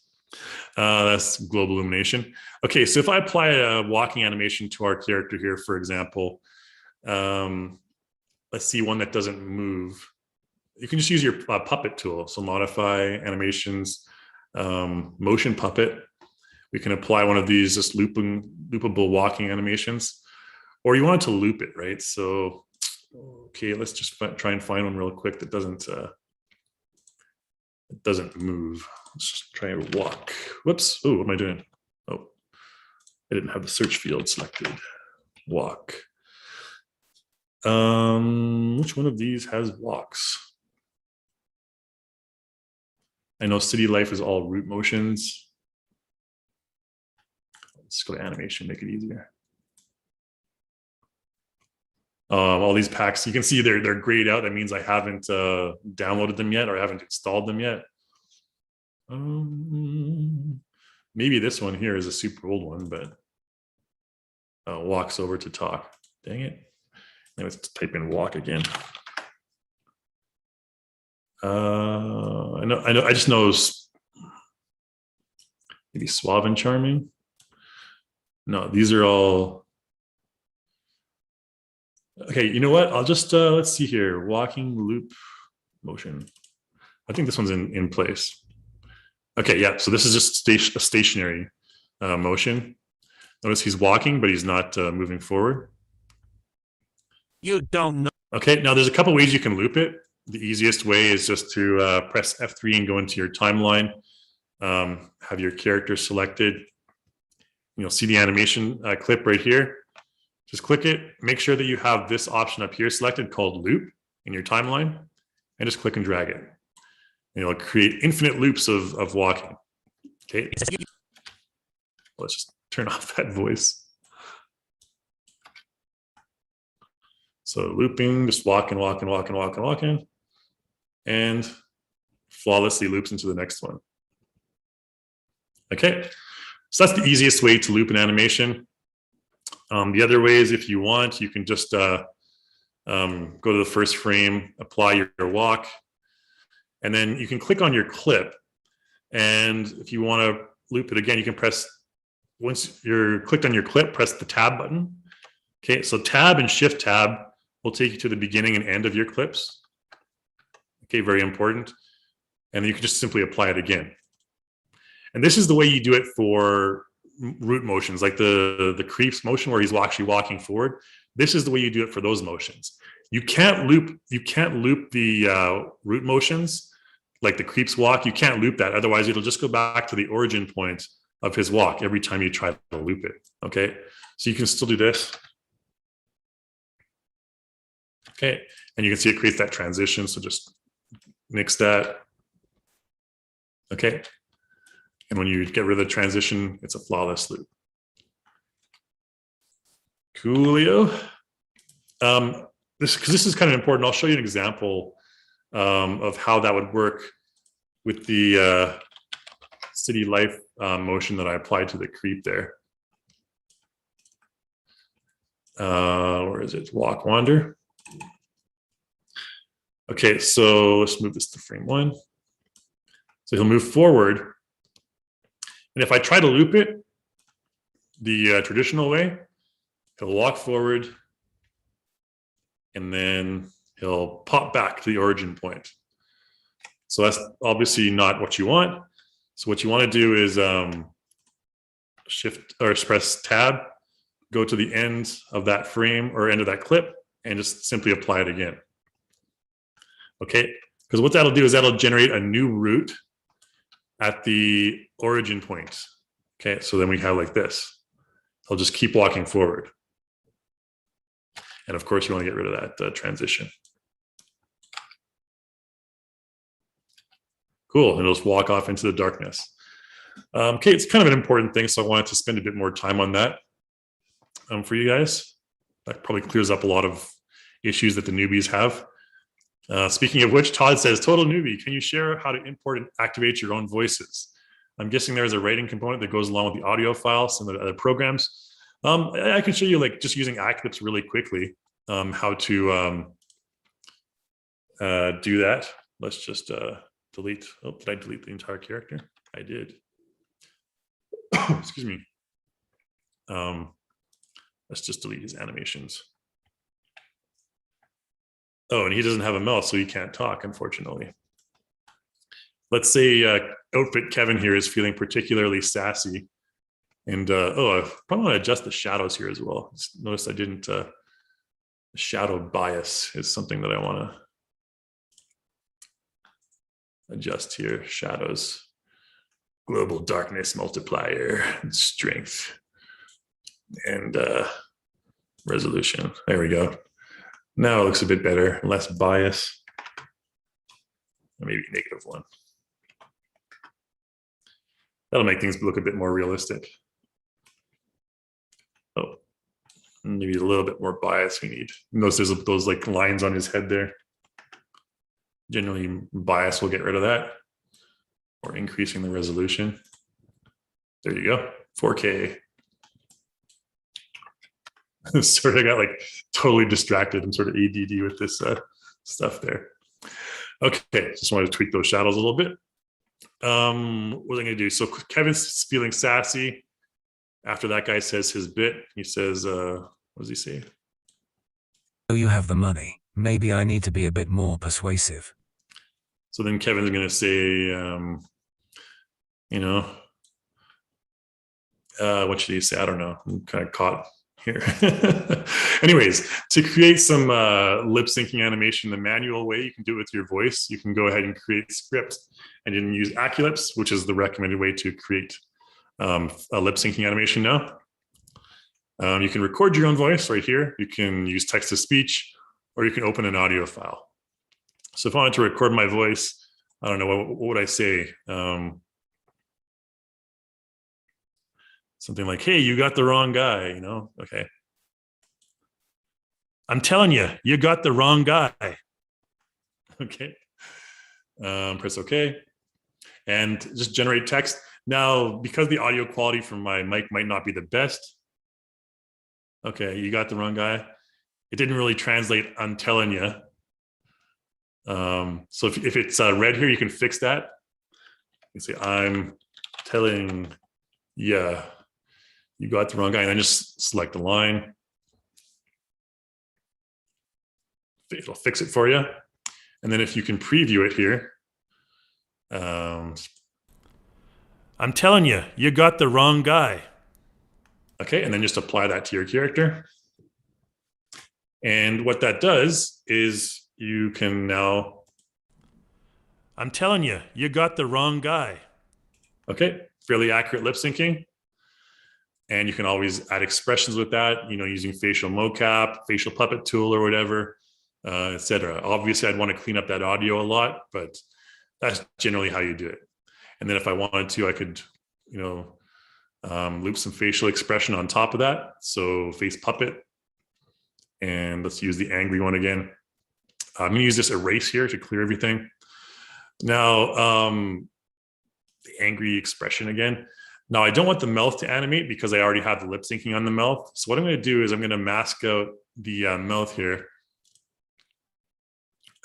That's global illumination. Okay, so if I apply a walking animation to our character here, for example, let's see one that doesn't move. You can just use your puppet tool. So modify animations, motion puppet. We can apply one of these just loopable walking animations, or you want it to loop it, right? So, okay, let's just try and find one real quick that doesn't move. Let's just try and walk. Whoops. Oh, what am I doing? Oh, I didn't have the search field selected. Walk. Which one of these has walks? I know City Life is all root motions. Let's go to animation, make it easier. All these packs, you can see they're grayed out. That means I haven't downloaded them yet, or I haven't installed them yet. Maybe this one here is a super old one, but walks over to talk. Dang it. Let's type in walk again. I just know maybe suave and charming. No, these are all. Okay, you know what? I'll just, let's see here. Walking loop motion. I think this one's in place. Okay, yeah, so this is just a stationary motion. Notice he's walking, but he's not moving forward. You don't know. Okay, now there's a couple ways you can loop it. The easiest way is just to press F3 and go into your timeline. Have your character selected. You'll see the animation clip right here. Just click it. Make sure that you have this option up here selected called loop in your timeline, and just click and drag it. And it'll create infinite loops of walking. Okay. Let's just turn off that voice. So looping, just walking, and flawlessly loops into the next one. Okay, so that's the easiest way to loop an animation. The other way is, if you want, you can just go to the first frame, apply your walk, and then you can click on your clip. And if you want to loop it again, you can press, once you're clicked on your clip, press the tab button. Okay, so tab and shift tab will take you to the beginning and end of your clips. Okay, very important. And then you can just simply apply it again. And this is the way you do it for root motions, like the creeps motion where he's actually walking forward. This is the way you do it for those motions. You can't loop the root motions, like the creeps walk. You can't loop that. Otherwise, it'll just go back to the origin point of his walk every time you try to loop it. Okay, so you can still do this. Okay, and you can see it creates that transition. So just nix that. Okay, and when you get rid of the transition, it's a flawless loop. Coolio. This is kind of important. I'll show you an example of how that would work with the city life motion that I applied to the creep there. Where is it? Walk, wander. Okay, so let's move this to frame 1. So he'll move forward. And if I try to loop it the traditional way, he'll walk forward and then he'll pop back to the origin point. So that's obviously not what you want. So what you want to do is shift or press tab, go to the end of that frame or end of that clip, and just simply apply it again. Okay, because what that'll do is that'll generate a new route at the origin point. Okay, so then we have like this. I'll just keep walking forward. And of course, you want to get rid of that transition. Cool, and it'll just walk off into the darkness. Okay, it's kind of an important thing, so I wanted to spend a bit more time on that for you guys. That probably clears up a lot of issues that the newbies have. Speaking of which, Todd says, total newbie, can you share how to import and activate your own voices? I'm guessing there's a writing component that goes along with the audio files and the other programs. I can show you, like, just using iClips really quickly, how to do that. Let's just delete. Oh, did I delete the entire character? I did. Excuse me. Let's just delete his animations. Oh, and he doesn't have a mouth, so he can't talk, unfortunately. Let's say Outfit Kevin here is feeling particularly sassy. And oh, I probably want to adjust the shadows here as well. Just notice I didn't, shadow bias is something that I want to adjust here. Shadows, global darkness multiplier, and strength, and resolution. There we go. Now it looks a bit better, less bias, maybe -1. That'll make things look a bit more realistic. Oh, maybe a little bit more bias we need. Notice there's those like lines on his head there. Generally, bias will get rid of that, or increasing the resolution. There you go, 4K. Sorry, I got like totally distracted. I'm sort of ADD with this stuff there. Okay, just wanted to tweak those shadows a little bit. What am I gonna do? So Kevin's feeling sassy after that guy says his bit. He says, what does he say? Oh, you have the money. Maybe I need to be a bit more persuasive. So then Kevin's gonna say, you know, what should he say? I don't know. I'm kind of caught here. Anyways, to create some lip syncing animation the manual way, you can do it with your voice. You can go ahead and create scripts and you can use Aculips, which is the recommended way to create a lip syncing animation now. You can record your own voice right here. You can use text to speech, or you can open an audio file. So if I wanted to record my voice, I don't know, what would I say? Something like, hey, you got the wrong guy, you know? Okay. I'm telling you, you got the wrong guy. Okay. Press OK. And just generate text. Now, because the audio quality from my mic might not be the best. Okay, you got the wrong guy. It didn't really translate, I'm telling you. So if it's red here, you can fix that. You can say, I'm telling you. You got the wrong guy, and then just select the line. It'll fix it for you. And then if you can preview it here. I'm telling you, you got the wrong guy. Okay, and then just apply that to your character. And what that does is you can now. I'm telling you, you got the wrong guy. Okay, fairly accurate lip syncing. And you can always add expressions with that, you know, using facial mocap, facial puppet tool or whatever, etc. Obviously, I'd want to clean up that audio a lot, but that's generally how you do it. And then if I wanted to, I could, you know, loop some facial expression on top of that. So face puppet. And let's use the angry one again. I'm going to use this erase here to clear everything. Now, the angry expression again. Now, I don't want the mouth to animate because I already have the lip syncing on the mouth. So what I'm going to do is I'm going to mask out the mouth here.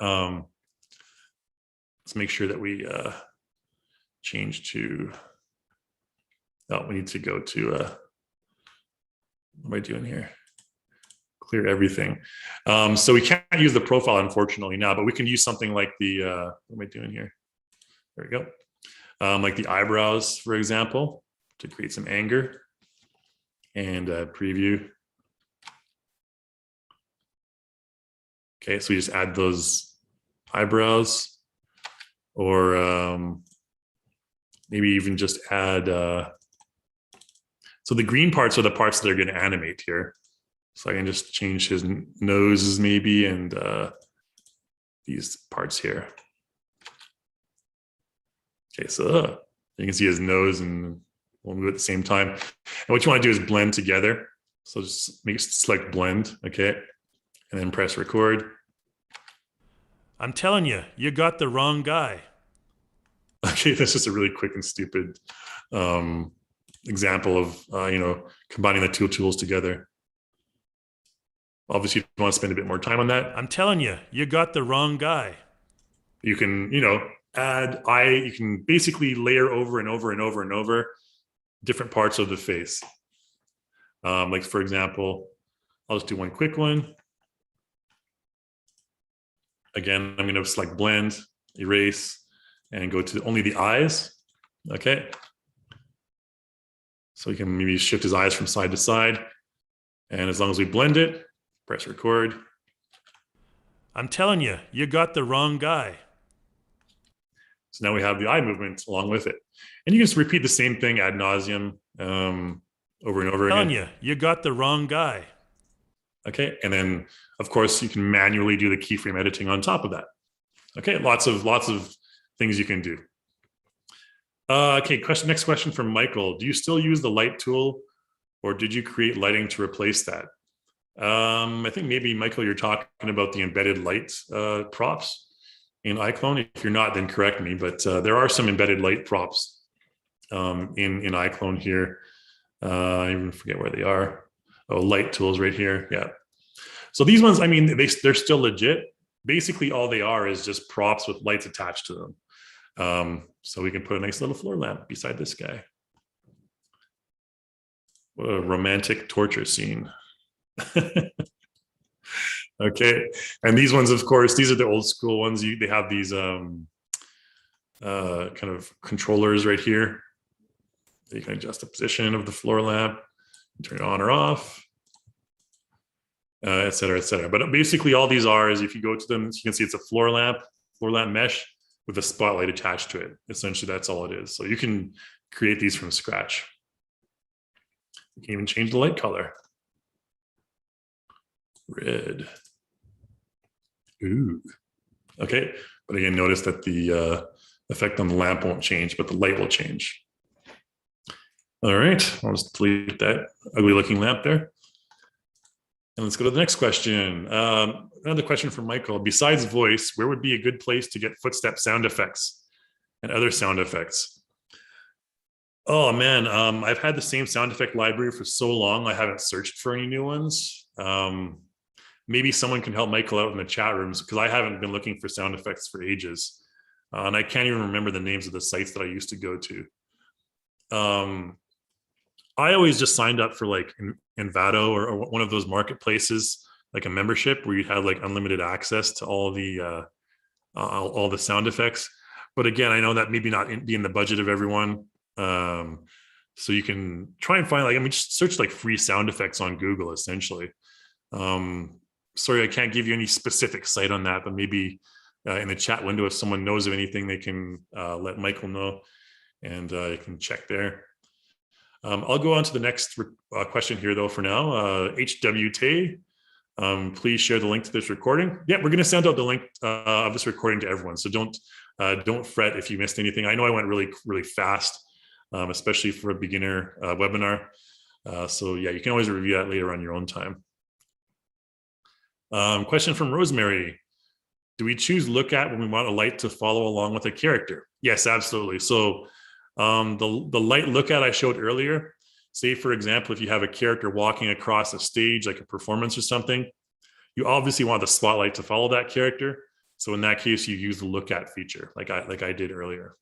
Let's make sure that we change to, oh, we need to go to, what am I doing here? Clear everything. So we can't use the profile, unfortunately, now, but we can use something like the, what am I doing here? There we go. Like the eyebrows, for example, to create some anger, and preview. Okay, so we just add those eyebrows, or maybe even just add, so the green parts are the parts that are going to animate here. So I can just change his noses maybe, and these parts here. Okay, so you can see his nose, and we'll move at the same time. And what you want to do is blend together. So just select blend, okay? And then press record. I'm telling you, you got the wrong guy. Okay, that's just a really quick and stupid example of, you know, combining the two tools together. Obviously, you want to spend a bit more time on that. I'm telling you, you got the wrong guy. You can, you know, you can basically layer over and over and over and over different parts of the face. Like, for example, I'll just do one quick one. Again, I'm going to select blend, erase, and go to only the eyes. Okay. So we can maybe shift his eyes from side to side. And as long as we blend it, press record. I'm telling you, you got the wrong guy. So now we have the eye movement along with it. And you can just repeat the same thing ad nauseum over and over again. I'm telling you, you got the wrong guy. Okay, and then of course you can manually do the keyframe editing on top of that. Okay, lots of things you can do. Okay, next question from Michael. Do you still use the light tool, or did you create lighting to replace that? I think maybe, Michael, you're talking about the embedded light props in iClone. If you're not, then correct me, but there are some embedded light props in iClone here. I even forget where they are. Oh, light tools right here. Yeah. So these ones, I mean, they're still legit. Basically, all they are is just props with lights attached to them. So we can put a nice little floor lamp beside this guy. What a romantic torture scene. Okay. And these ones, of course, these are the old school ones. They have these kind of controllers right here. You can adjust the position of the floor lamp, turn it on or off, et cetera, et cetera. But basically all these are is if you go to them, you can see it's a floor lamp mesh with a spotlight attached to it. Essentially, that's all it is. So you can create these from scratch. You can even change the light color. Red. Ooh. Okay. But again, notice that the effect on the lamp won't change, but the light will change. All right. I'll just delete that ugly looking lamp there. And let's go to the next question. Another question from Michael. Besides voice, where would be a good place to get footstep sound effects and other sound effects? Oh man, I've had the same sound effect library for so long, I haven't searched for any new ones. Maybe someone can help Michael out in the chat rooms because I haven't been looking for sound effects for ages. And I can't even remember the names of the sites that I used to go to. I always just signed up for like Envato or one of those marketplaces, like a membership where you had like unlimited access to all the sound effects. But again, I know that maybe not be in the budget of everyone. So you can try and find just search like free sound effects on Google essentially. Sorry, I can't give you any specific site on that, but maybe in the chat window, if someone knows of anything, they can let Michael know and you can check there. I'll go on to the next question here though for now. HWT, please share the link to this recording. Yeah, we're going to send out the link of this recording to everyone. So don't fret if you missed anything. I know I went really fast, especially for a beginner webinar. So yeah, you can always review that later on your own time. Question from Rosemary. Do we choose look at when we want a light to follow along with a character? Yes, absolutely. So the light look at I showed earlier, say for example, if you have a character walking across a stage, like a performance or something, you obviously want the spotlight to follow that character. So in that case, you use the look at feature like I did earlier.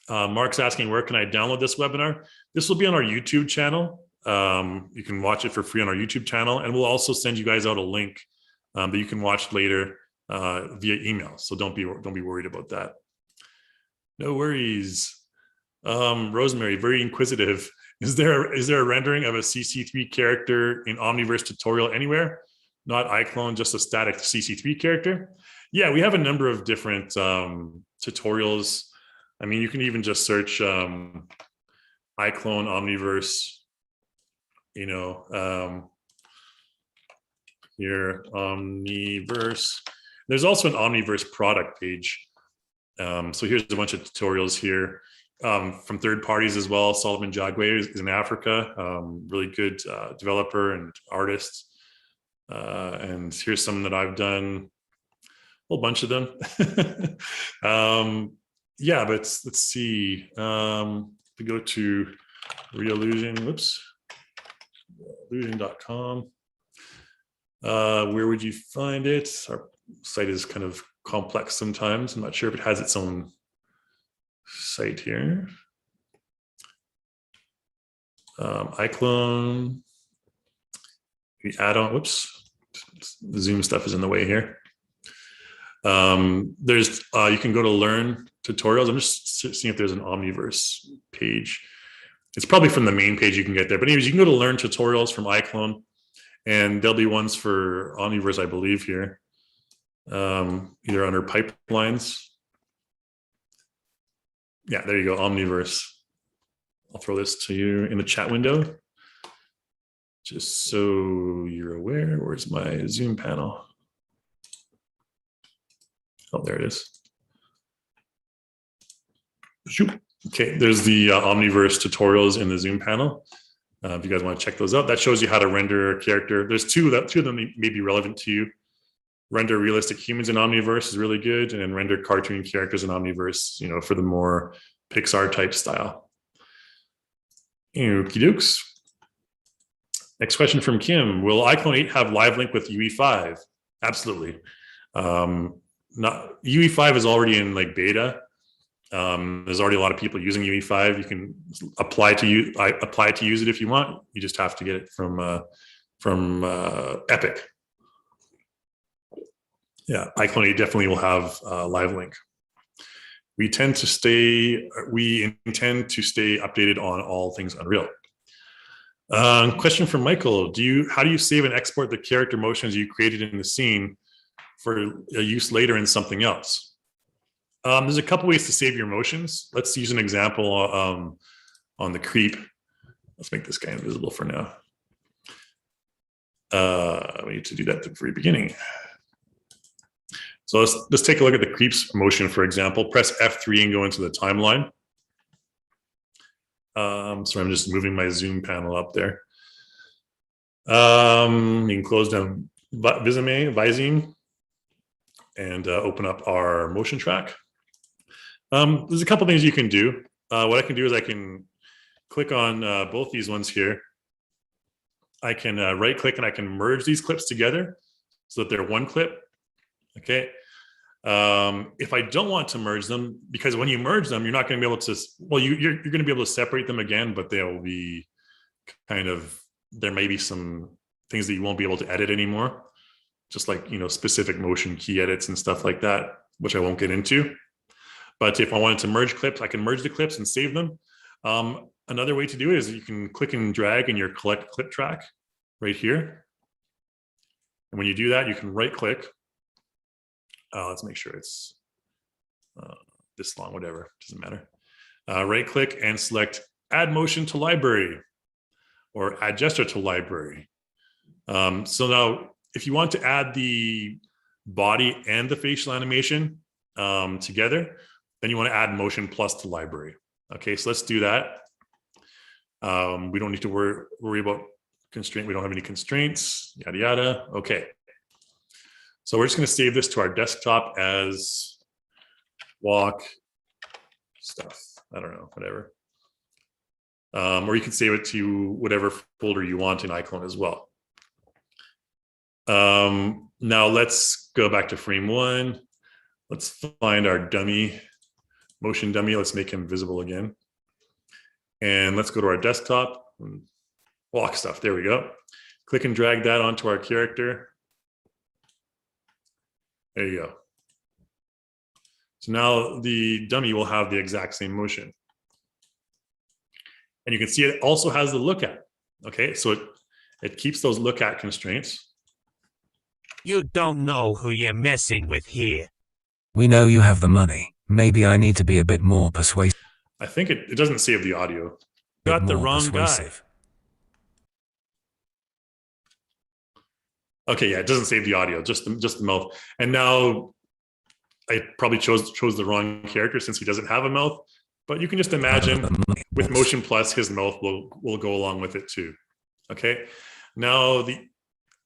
Mark's asking, where can I download this webinar? This will be on our YouTube channel. You can watch it for free on our YouTube channel, and we'll also send you guys out a link that you can watch later via email. So don't be worried about that. No worries. Rosemary, very inquisitive. Is there a rendering of a CC3 character in Omniverse tutorial anywhere? Not iClone, just a static CC3 character? Yeah, we have a number of different tutorials. I mean, you can even just search iClone Omniverse, here, Omniverse. There's also an Omniverse product page. So here's a bunch of tutorials here from third parties as well. Solomon Jagwe is in Africa, really good developer and artist. And here's some that I've done, a whole bunch of them. Yeah, but let's see. We go to Reallusion, whoops, illusion.com. Where would you find it? Our site is kind of complex sometimes. I'm not sure if it has its own site here. iClone, the add-on, whoops, the Zoom stuff is in the way here. There's, you can go to learn tutorials. I'm just seeing if there's an Omniverse page. It's probably from the main page you can get there. But anyways, you can go to learn tutorials from iClone, and there'll be ones for Omniverse, I believe, here. Either under pipelines. Yeah, there you go, Omniverse. I'll throw this to you in the chat window. Just so you're aware, where's my Zoom panel? Oh, there it is. Shoot. Okay, there's the Omniverse tutorials in the Zoom panel. If you guys want to check those out, that shows you how to render a character. There's two of them may be relevant to you. Render realistic humans in Omniverse is really good, and then render cartoon characters in Omniverse, for the more Pixar type style. Okie dokes. Next question from Kim. Will iClone 8 have live link with UE5? Absolutely. Not UE5 is already in like beta. There's already a lot of people using UE5. You can apply to use it if you want. You just have to get it from Epic. Yeah, iClone 8 definitely will have live link. We intend to stay updated on all things Unreal. Question from Michael: how do you save and export the character motions you created in the scene for use later in something else? There's a couple ways to save your motions. Let's use an example on the creep. Let's make this guy invisible for now. We need to do that at the very beginning. So let's take a look at the creeps motion, for example. Press F3 and go into the timeline. So I'm just moving my zoom panel up there. You can close down Visime and open up our motion track. There's a couple things you can do. What I can do is I can click on both these ones here. I can right click and I can merge these clips together so that they're one clip. Okay. If I don't want to merge them, because when you merge them, you're not going to be able to, well, you're going to be able to separate them again, but they'll be there may be some things that you won't be able to edit anymore. Just like, specific motion key edits and stuff like that, which I won't get into. But if I wanted to merge clips, I can merge the clips and save them. Another way to do it is you can click and drag in your collect clip track right here. And when you do that, you can right click. Let's make sure it's this long, whatever, doesn't matter. Right click and select add motion to library or add gesture to library. So now if you want to add the body and the facial animation together, then you want to add motion plus to library. Okay, so let's do that. We don't need to worry about constraint. We don't have any constraints, yada, yada. Okay. So we're just going to save this to our desktop as walk stuff. I don't know, whatever. Or you can save it to whatever folder you want in iClone as well. Now let's go back to frame one. Let's find our dummy, motion dummy. Let's make him visible again. And let's go to our desktop and walk stuff. There we go. Click and drag that onto our character. There you go. So now the dummy will have the exact same motion. And you can see it also has the look at. Okay, so it keeps those look at constraints. You don't know who you're messing with here. We know you have the money. Maybe I need to be a bit more persuasive. I think it doesn't save the audio. Got the wrong guy. Okay, yeah, it doesn't save the audio, just the mouth. And now I probably chose the wrong character since he doesn't have a mouth. But you can just imagine with motion plus, his mouth will go along with it too. Okay. Now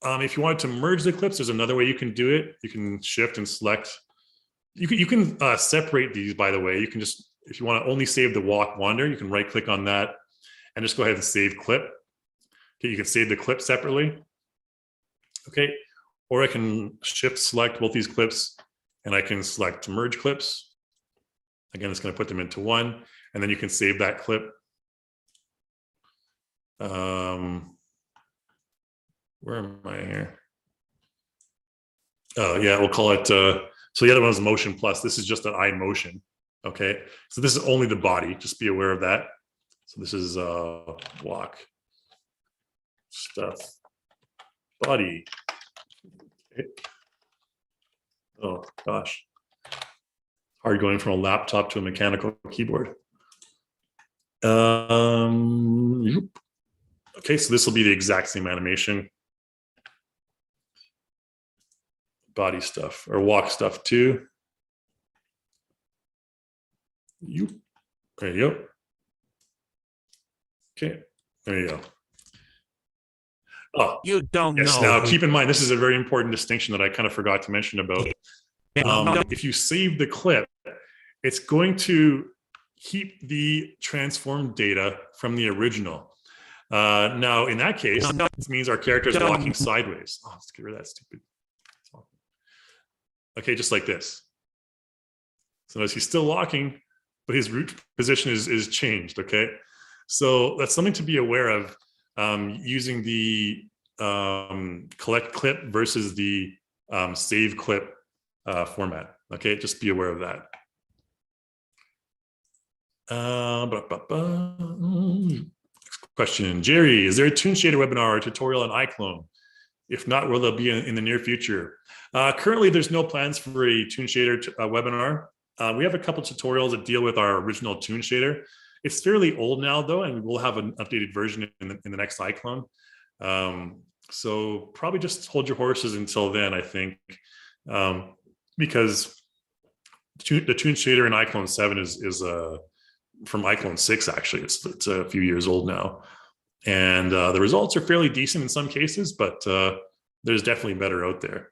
if you wanted to merge the clips, there's another way you can do it. You can shift and select. You can separate these, by the way. You can just, if you want to only save the walk wander, you can right click on that and just go ahead and save clip. Okay, you can save the clip separately. Okay, or I can shift select both these clips and I can select merge clips. Again, it's going to put them into one, and then you can save that clip. Where am I here? Oh yeah, we'll call it, so the other one is motion plus. This is just an eye motion. Okay, so this is only the body, just be aware of that. So this is walk stuff body. Okay. Oh gosh, hard going from a laptop to a mechanical keyboard. Okay, so this will be the exact same animation. Body stuff or walk stuff too. There you go. Okay, there you go. Oh, you don't yes, know. now keep in mind, this is a very important distinction that I kind of forgot to mention about. If you save the clip, it's going to keep the transformed data from the original. Now, in that case, this means our character is walking sideways. Oh, let's get rid of that stupid. Okay, just like this. So notice he's still walking, but his root position is changed, okay? So that's something to be aware of using the collect clip versus the save clip format, okay? Just be aware of that. Next question. Jerry, is there a Toon Shader webinar or tutorial on iClone? If not, will there be in the near future? Currently, there's no plans for a Toon Shader webinar. We have a couple tutorials that deal with our original Toon Shader. It's fairly old now, though, and we'll have an updated version in the next iClone. So probably just hold your horses until then, I think, because the Toon Shader in iClone 7 is from iClone 6, actually. It's a few years old now. And the results are fairly decent in some cases, but there's definitely better out there.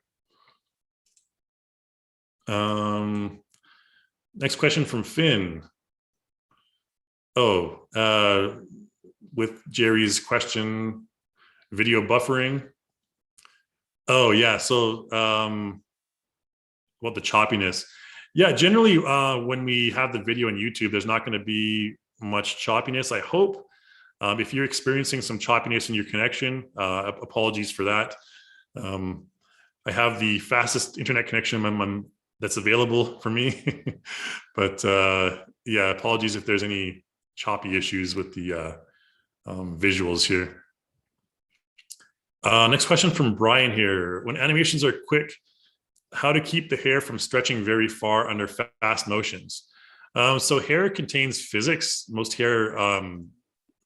Next question from Finn. Oh, with Jerry's question, video buffering. Oh, yeah. So, well, the choppiness. Yeah, generally, when we have the video on YouTube, there's not going to be much choppiness, I hope. If you're experiencing some choppiness in your connection, apologies for that. I have the fastest internet connection that's available for me. But yeah, apologies if there's any choppy issues with the visuals here. Next question from Brian here. When animations are quick, how to keep the hair from stretching very far under fast motions? So hair contains physics. Most hair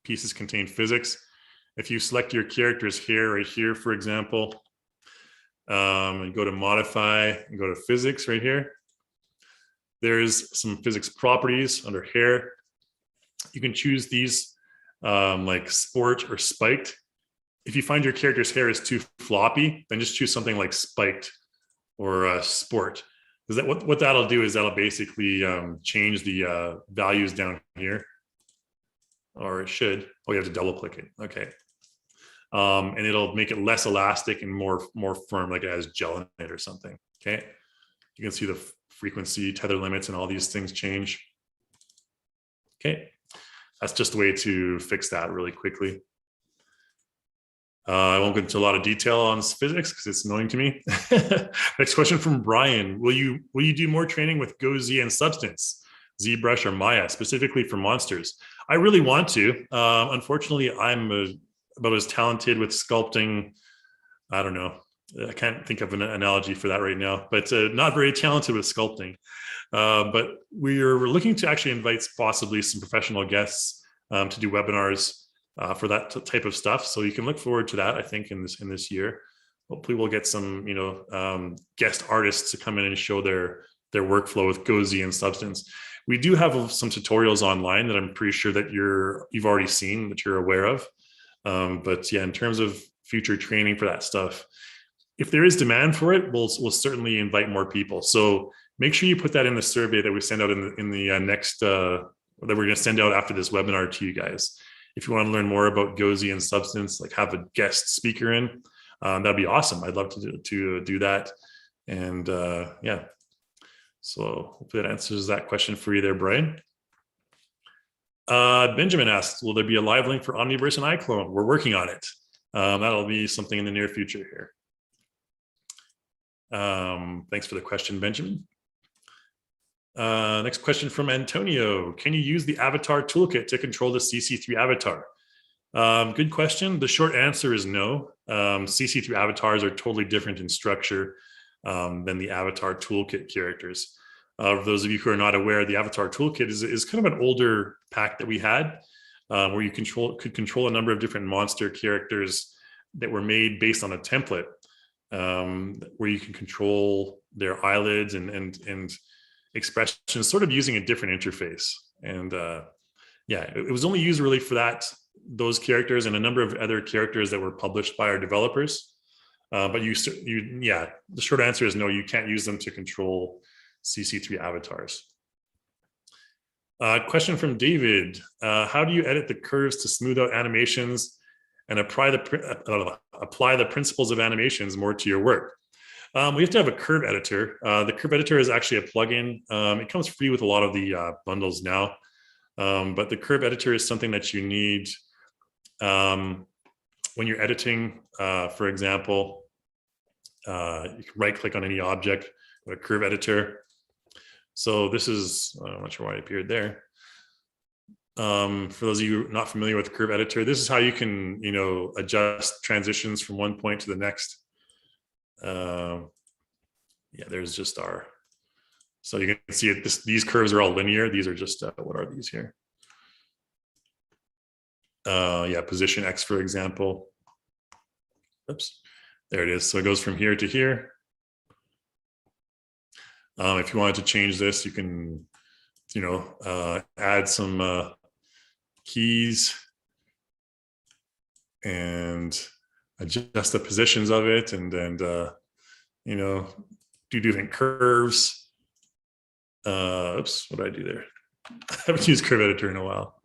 pieces contain physics. If you select your character's hair right here, for example, and go to modify and go to physics right here, there's some physics properties under hair. You can choose these like sport or spiked. If you find your character's hair is too floppy, then just choose something like spiked or sport. Because what that'll do is that'll basically change the values down here. Or it should. Oh, you have to double click it. Okay. And it'll make it less elastic and more firm, like it has gel in it or something. Okay. You can see the frequency, tether limits, and all these things change. Okay. That's just a way to fix that really quickly. I won't go into a lot of detail on physics because it's annoying to me. Next question from Brian. Will you do more training with GoZ and Substance, ZBrush or Maya, specifically for monsters? I really want to. Unfortunately, I'm about as talented with sculpting. I don't know. I can't think of an analogy for that right now, but not very talented with sculpting. But we're looking to actually invite possibly some professional guests to do webinars for that type of stuff. So you can look forward to that, I think, in this year. Hopefully we'll get some, guest artists to come in and show their workflow with GoZ and Substance. We do have some tutorials online that I'm pretty sure that you've already seen, that you're aware of. But yeah, in terms of future training for that stuff, if there is demand for it, we'll certainly invite more people. So make sure you put that in the survey that we send out in the next, that we're going to send out after this webinar to you guys. If you want to learn more about GoZ and Substance, like have a guest speaker in, that'd be awesome. I'd love to do that. And yeah, so hopefully that answers that question for you there, Brian. Benjamin asks, will there be a live link for Omniverse and iClone? We're working on it. That'll be something in the near future here. Thanks for the question, Benjamin. Next question from Antonio. Can you use the avatar toolkit to control the CC3 avatar? Good question. The short answer is no. CC3 avatars are totally different in structure than the avatar toolkit characters. For those of you who are not aware, the avatar toolkit is kind of an older pack that we had where you could control a number of different monster characters that were made based on a template where you can control their eyelids and expressions, sort of using a different interface. And yeah, it was only used really for those characters and a number of other characters that were published by our developers. But yeah, the short answer is no, you can't use them to control CC3 avatars. Question from David. How do you edit the curves to smooth out animations and apply the principles of animations more to your work. We have to have a curve editor. The curve editor is actually a plugin. It comes free with a lot of the bundles now, but the curve editor is something that you need when you're editing. For example, you can right click on any object with a curve editor. So this is, I'm not sure why it appeared there. For those of you not familiar with the curve editor, this is how you can, adjust transitions from one point to the next. Yeah, there's just our, so you can see it, these curves are all linear. These are just, what are these here? Yeah, position X, for example. Oops, there it is. So it goes from here to here. If you wanted to change this, you can, add some keys and adjust the positions of it, and do different curves. Oops, what did I do there? I haven't used curve editor in a while.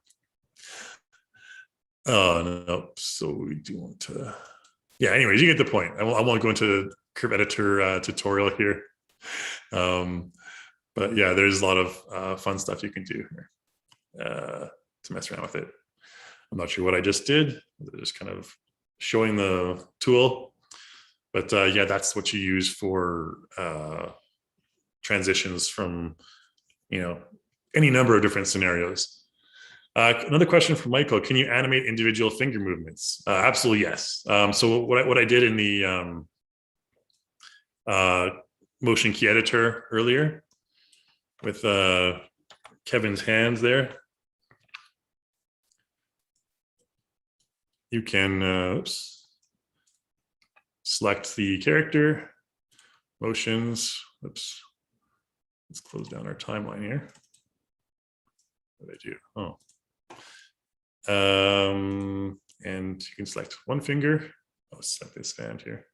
Oh no, so we do want to, yeah, anyways, you get the point. I won't go into the curve editor tutorial here. But yeah, there's a lot of fun stuff you can do here to mess around with it. I'm not sure what I just did. Just kind of showing the tool, but yeah, that's what you use for transitions from, any number of different scenarios. Another question from Michael: can you animate individual finger movements? Absolutely, yes. So what I did in the motion key editor earlier with Kevin's hands there, you can select the character, motions. Oops, let's close down our timeline here. What did I do? Oh. And you can select one finger. I'll select this band here.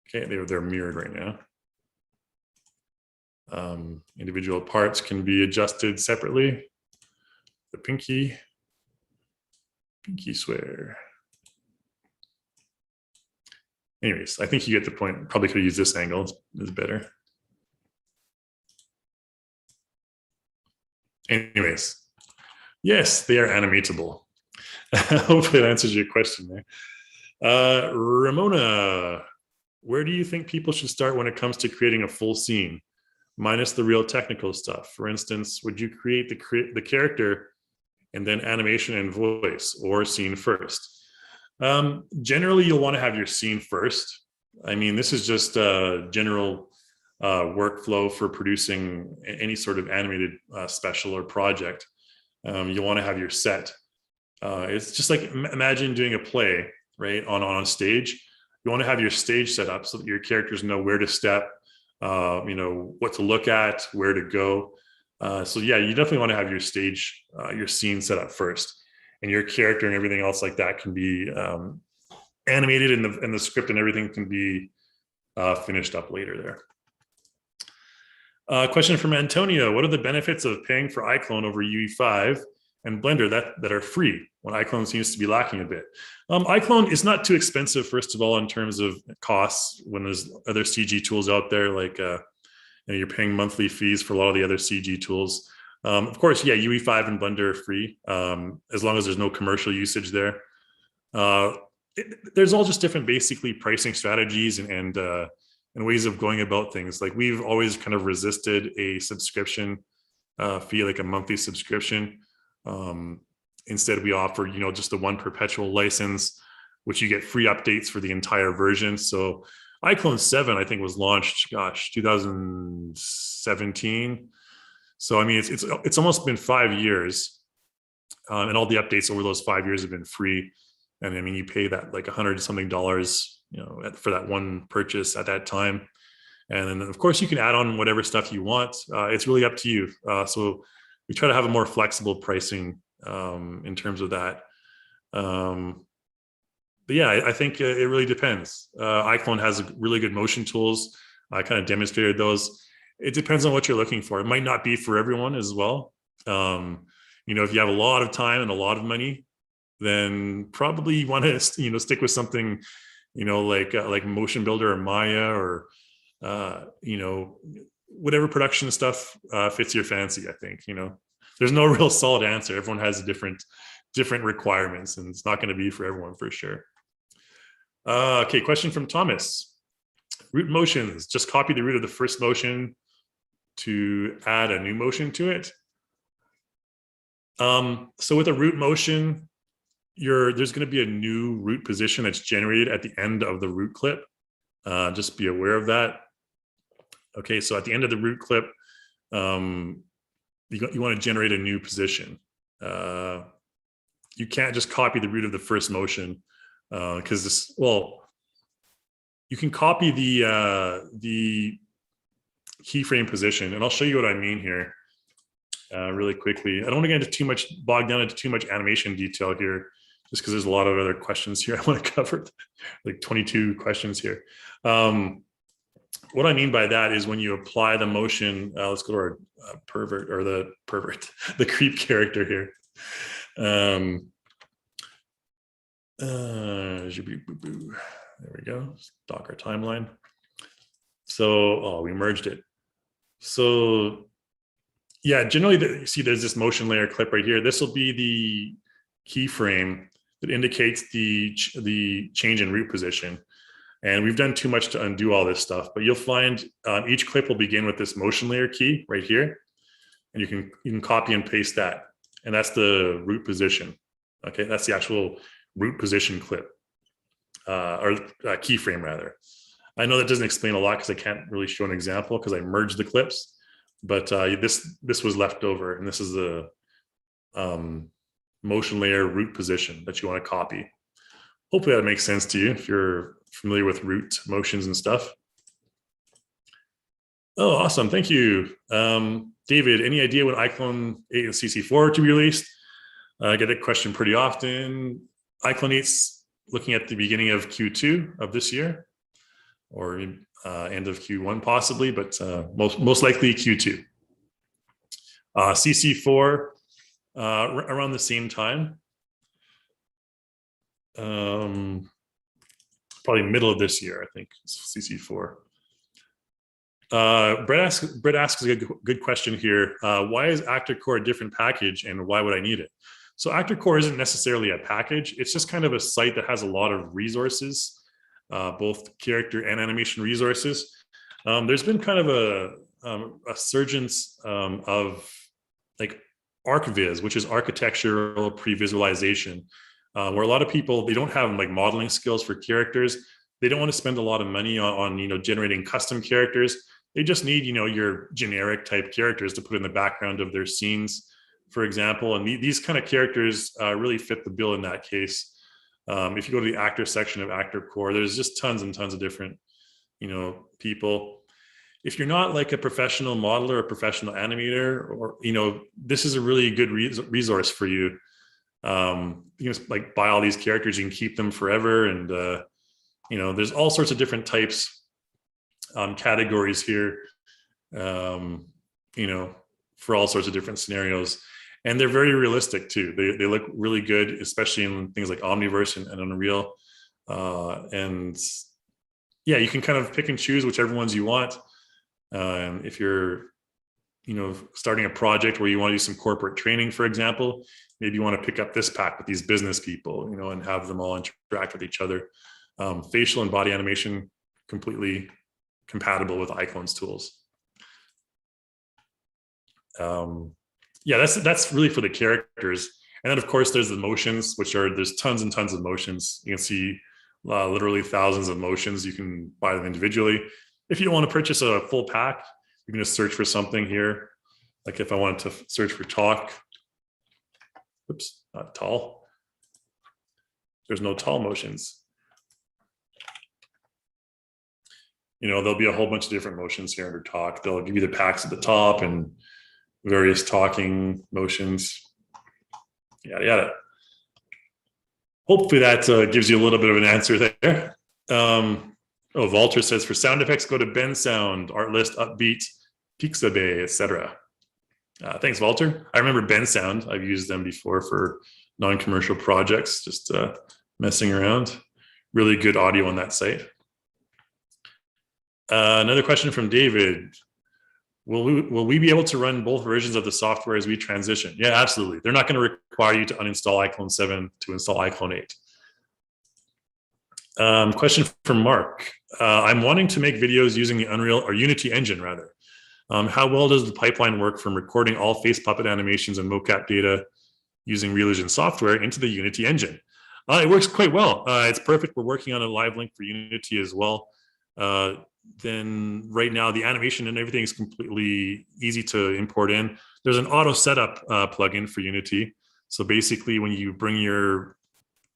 Okay, they're mirrored right now. Individual parts can be adjusted separately. The pinky swear. Anyways, I think you get the point. Probably could use this angle, is better. Anyways, yes, they are animatable. Hopefully that answers your question there. Ramona, where do you think people should start when it comes to creating a full scene, minus the real technical stuff? For instance, would you create the character and then animation and voice, or scene first? Generally, you'll want to have your scene first. I mean, this is just a general workflow for producing any sort of animated special or project. You want to have your set. It's just like, imagine doing a play, right, on a stage. You want to have your stage set up so that your characters know where to step, what to look at, where to go. So yeah, you definitely want to have your stage, your scene set up first, and your character and everything else like that can be animated, and the script and everything can be finished up later there. Question from Antonio: what are the benefits of paying for iClone over UE5 and Blender that are free when iClone seems to be lacking a bit? iClone is not too expensive, first of all, in terms of costs, when there's other CG tools out there, like you're paying monthly fees for a lot of the other CG tools. Of course, yeah, UE5 and Blender are free, as long as there's no commercial usage there. There's all just different, basically, pricing strategies and ways of going about things. Like, we've always kind of resisted a subscription fee, like a monthly subscription. Instead, we offer, just the one perpetual license, which you get free updates for the entire version. So iClone 7, I think, was launched, 2017. So, I mean, it's almost been 5 years, and all the updates over those 5 years have been free. And I mean, you pay that like $100 something, for that one purchase at that time. And then, of course, you can add on whatever stuff you want. It's really up to you. So we try to have a more flexible pricing in terms of that. But yeah, I think it really depends. iClone has really good motion tools. I kind of demonstrated those. It depends on what you're looking for. It might not be for everyone as well. If you have a lot of time and a lot of money, then probably you want to stick with something like Motion Builder or Maya or whatever production stuff fits your fancy. I think there's no real solid answer. Everyone has different requirements, and it's not going to be for everyone for sure. Okay, question from Thomas. Root motions, just copy the root of the first motion to add a new motion to it. So with a root motion, there's going to be a new root position that's generated at the end of the root clip. Just be aware of that. Okay, so at the end of the root clip, you want to generate a new position. You can't just copy the root of the first motion because you can copy the keyframe position, and I'll show you what I mean here really quickly. I don't want to get bogged down into too much animation detail here, just because there's a lot of other questions here I want to cover, like 22 questions here. What I mean by that is when you apply the motion, let's go to our the creep character here. There we go. Docker timeline. So, we merged it. So, yeah, generally, you see there's this motion layer clip right here. This will be the keyframe that indicates the change in root position. And we've done too much to undo all this stuff, but you'll find each clip will begin with this motion layer key right here. And you can copy and paste that. And that's the root position. Okay, that's the actual root position clip or keyframe rather. I know that doesn't explain a lot because I can't really show an example because I merged the clips, but this was left over, and this is the motion layer root position that you want to copy. Hopefully that makes sense to you if you're familiar with root motions and stuff. Oh, awesome. Thank you. David, any idea when iClone 8 and CC4 to be released? I get that question pretty often. iClone 8's looking at the beginning of Q2 of this year, or end of Q1 possibly, but most likely Q2. CC4 around the same time. Probably middle of this year, I think, CC4. Brett asks a good question here. Why is ActorCore a different package, and why would I need it? So ActorCore isn't necessarily a package. It's just kind of a site that has a lot of resources, both character and animation resources. There's been kind of a surgence of like ArcViz, which is architectural pre-visualization, where a lot of people, they don't have like modeling skills for characters. They don't want to spend a lot of money on generating custom characters. They just need your generic type characters to put in the background of their scenes, for example. And these kind of characters really fit the bill in that case. If you go to the actor section of ActorCore, there's just tons and tons of different people. If you're not like a professional modeler or professional animator, or this is a really good resource for you. You can like buy all these characters, you can keep them forever, and there's all sorts of different types, categories here, for all sorts of different scenarios, and they're very realistic too. They look really good, especially in things like Omniverse and Unreal, and yeah, you can kind of pick and choose whichever ones you want. If you're starting a project where you want to do some corporate training, for example, maybe you want to pick up this pack with these business people, and have them all interact with each other. Facial and body animation completely compatible with iClone's tools. Yeah, that's really for the characters. And then of course there's the motions, there's tons and tons of motions. You can see literally thousands of motions. You can buy them individually. If you don't want to purchase a full pack, you can just search for something here. Like if I wanted to search for talk, oops, not tall. There's no tall motions. There'll be a whole bunch of different motions here under talk. They'll give you the packs at the top and various talking motions, yada, yada. Hopefully that gives you a little bit of an answer there. Walter says, for sound effects, go to Ben Sound, Artlist, Upbeat, Pixabay, etc. Thanks, Walter. I remember Ben Sound. I've used them before for non-commercial projects, just messing around. Really good audio on that site. Another question from David. Will we be able to run both versions of the software as we transition? Yeah, absolutely. They're not going to require you to uninstall iClone 7 to install iClone 8. Question from Mark. I'm wanting to make videos using the Unreal or Unity engine rather. How well does the pipeline work from recording all face puppet animations and mocap data using Real software into the Unity engine? It works quite well. It's perfect. We're working on a live link for Unity as well. Then right now the animation and everything is completely easy to import in. There's an auto setup plugin for Unity. So basically when you bring your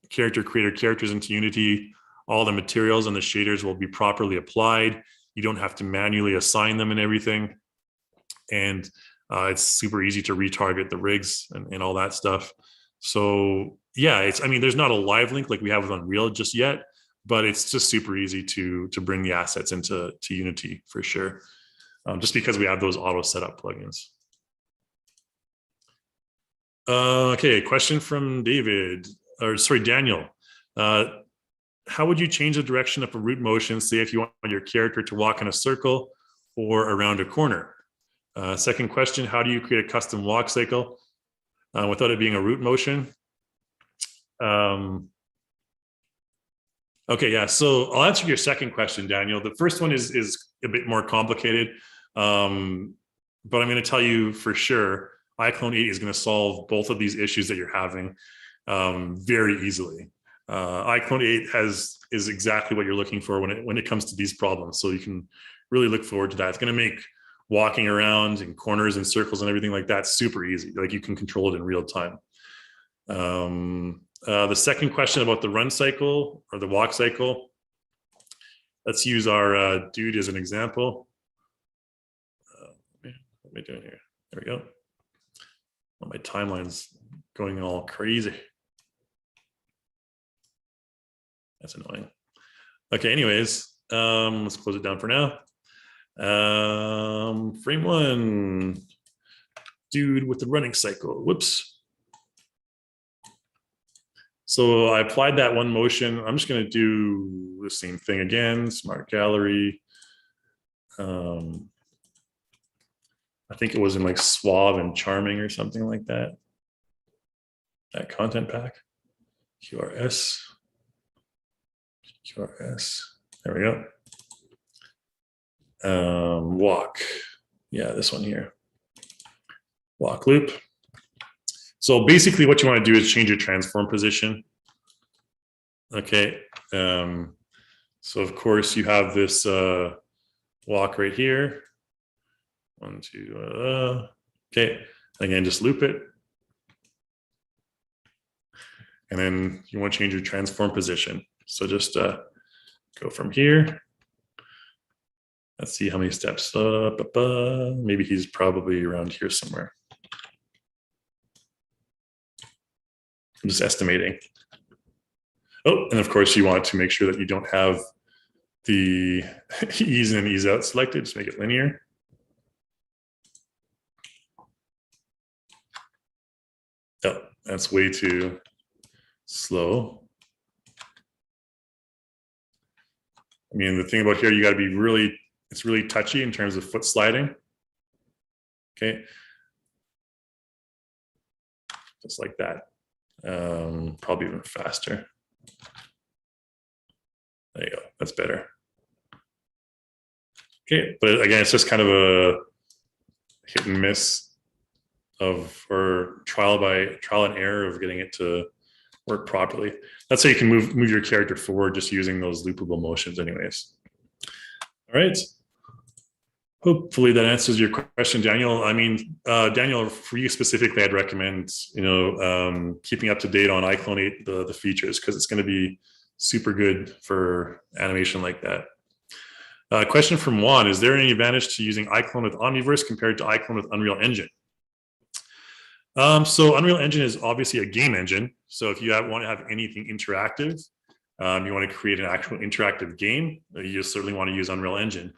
character creator characters into Unity, all the materials and the shaders will be properly applied. You don't have to manually assign them and everything. And it's super easy to retarget the rigs and all that stuff. So yeah, I mean, there's not a live link like we have with Unreal just yet, but it's just super easy to bring the assets into Unity for sure, just because we have those auto setup plugins. Okay, question from Daniel. How would you change the direction of a root motion, say if you want your character to walk in a circle or around a corner? Second question, how do you create a custom walk cycle without it being a root motion? Okay, yeah, so I'll answer your second question, Daniel. The first one is a bit more complicated, but I'm going to tell you for sure, iClone 8 is going to solve both of these issues that you're having very easily. iClone 8 is exactly what you're looking for when it comes to these problems. So you can really look forward to that. It's going to make walking around in corners and circles and everything like that super easy. Like you can control it in real time. The second question about the run cycle or the walk cycle. Let's use our dude as an example. What am I doing here? There we go. Well, my timeline's going all crazy. That's annoying. Okay, anyways, let's close it down for now. Frame one, dude with the running cycle. Whoops. So I applied that one motion. I'm just going to do the same thing again. Smart gallery. I think it was in like Suave and Charming or something like that. That content pack. QRS. There we go. Walk. Yeah, this one here. Walk loop. So basically what you want to do is change your transform position. Okay. So of course you have this walk right here. 1, 2, okay. Again, just loop it. And then you want to change your transform position. So just go from here. Let's see how many steps. Maybe he's probably around here somewhere. I'm just estimating. Oh, and of course you want to make sure that you don't have the ease in and ease out selected. Just make it linear. Oh, that's way too slow. I mean, the thing about here, you got to be really, it's really touchy in terms of foot sliding. Okay. Just like that. Probably even faster. There you go. That's better. Okay, but again, it's just kind of a hit and miss or trial and error of getting it to work properly. That's how you can move your character forward just using those loopable motions anyways. All right. Hopefully that answers your question, Daniel. I mean, Daniel, for you specifically, I'd recommend, keeping up to date on iClone 8, the features, because it's going to be super good for animation like that. Question from Juan, is there any advantage to using iClone with Omniverse compared to iClone with Unreal Engine? So Unreal Engine is obviously a game engine. So if you want to have anything interactive, you want to create an actual interactive game, you certainly want to use Unreal Engine.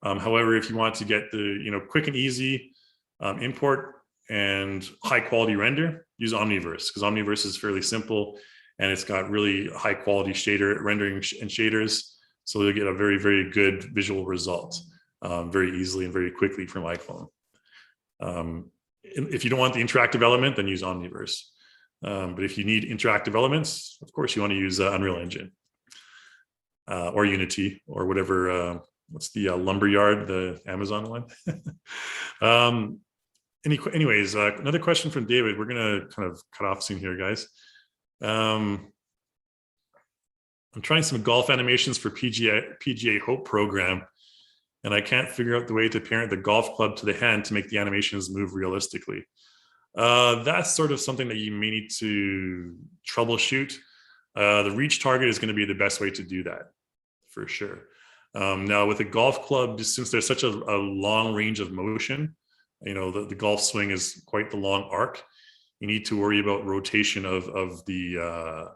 However, if you want to get the quick and easy import and high quality render, use Omniverse, because Omniverse is fairly simple and it's got really high quality shader rendering and shaders. So you'll get a very, very good visual result very easily and very quickly from iClone. If you don't want the interactive element, then use Omniverse. But if you need interactive elements, of course, you want to use Unreal Engine or Unity or whatever. What's the Lumberyard, the Amazon one? Anyways, another question from David. We're going to kind of cut off soon here, guys. I'm trying some golf animations for PGA Hope program, and I can't figure out the way to parent the golf club to the hand to make the animations move realistically. That's sort of something that you may need to troubleshoot. The reach target is going to be the best way to do that, for sure. Now, with a golf club, just since there's such a long range of motion, you know, the golf swing is quite the long arc. You need to worry about rotation of the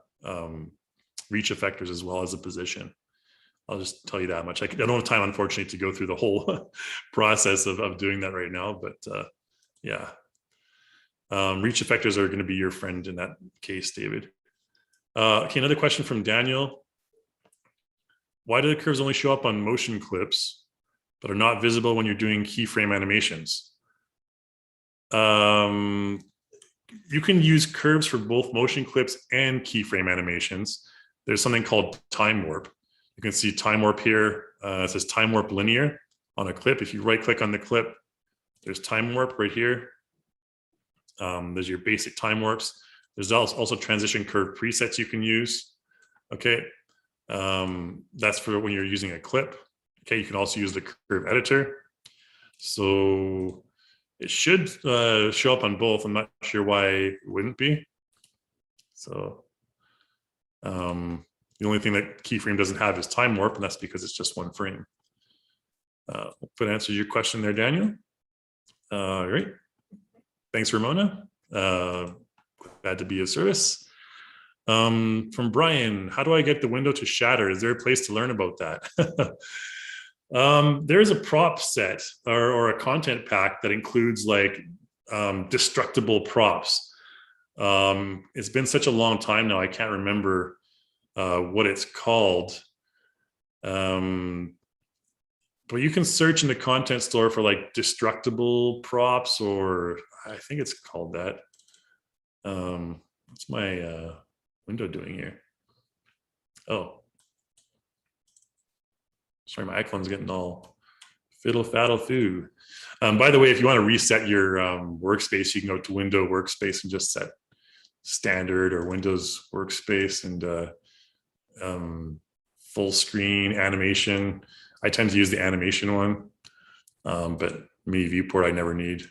reach effectors as well as the position. I'll just tell you that much. I don't have time, unfortunately, to go through the whole process of doing that right now, but yeah. Reach effectors are going to be your friend in that case, David. Okay, another question from Daniel. Why do the curves only show up on motion clips, but are not visible when you're doing keyframe animations? You can use curves for both motion clips and keyframe animations. There's something called time warp. You can see time warp here. It says time warp linear on a clip. If you right click on the clip, there's time warp right here. There's your basic time warps. There's also transition curve presets you can use. Okay, that's for when you're using a clip. Okay, you can also use the curve editor. So it should show up on both. I'm not sure why it wouldn't be. So the only thing that keyframe doesn't have is time warp, and that's because it's just one frame. Hope that answers your question there, Daniel. All right. Thanks, Ramona. Glad to be of service. From Brian, how do I get the window to shatter? Is there a place to learn about that? There's a prop set or a content pack that includes like destructible props. It's been such a long time now, I can't remember what it's called. But you can search in the content store for like destructible props, or I think it's called that. What's my window doing here? Oh, sorry, my iClone's getting all fiddle faddle foo. By the way, if you want to reset your workspace, you can go to Window Workspace and just set Standard or Windows Workspace and full screen animation. I tend to use the animation one, but me viewport I never need.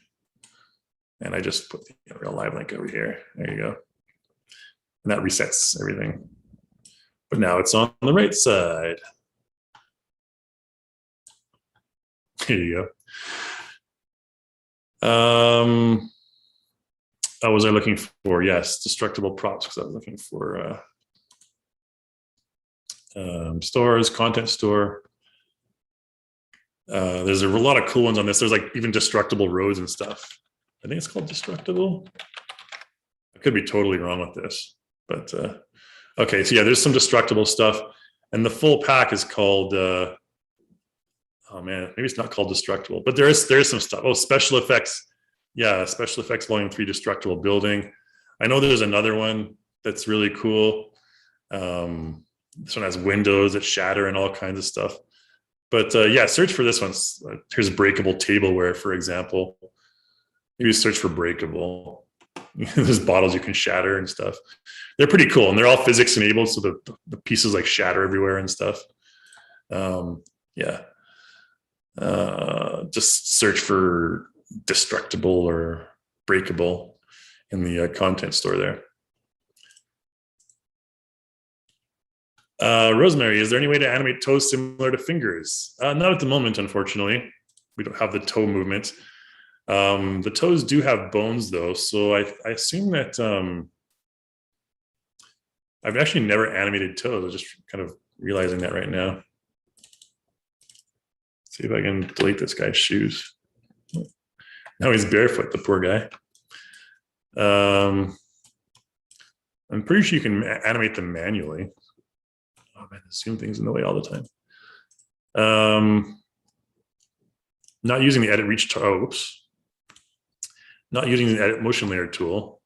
And I just put the real live link over here. There you go. And that resets everything. But now it's on the right side. There you go. What was I looking for? Yes, destructible props, because I was looking for stores, content store. There's a lot of cool ones on this. There's like even destructible roads and stuff. I think it's called destructible. I could be totally wrong with this, but okay. So yeah, there's some destructible stuff, and the full pack is called. Oh man, maybe it's not called destructible, but there's some stuff. Oh, special effects. Yeah, special effects volume 3 destructible building. I know there's another one that's really cool. This one has windows that shatter and all kinds of stuff. But yeah, search for this one. Here's breakable tableware, for example. Maybe search for breakable. There's bottles you can shatter and stuff. They're pretty cool, and they're all physics enabled, so the pieces like shatter everywhere and stuff. Yeah. Just search for destructible or breakable in the content store there. Rosemary, is there any way to animate toes similar to fingers? Not at the moment, unfortunately. We don't have the toe movement. The toes do have bones, though, so I assume that I've actually never animated toes. I'm just kind of realizing that right now. See if I can delete this guy's shoes. Now he's barefoot, the poor guy. I'm pretty sure you can animate them manually. Oh man, the zoom thing's in the way all the time. Not using the edit reach, oops. Not using the edit motion layer tool.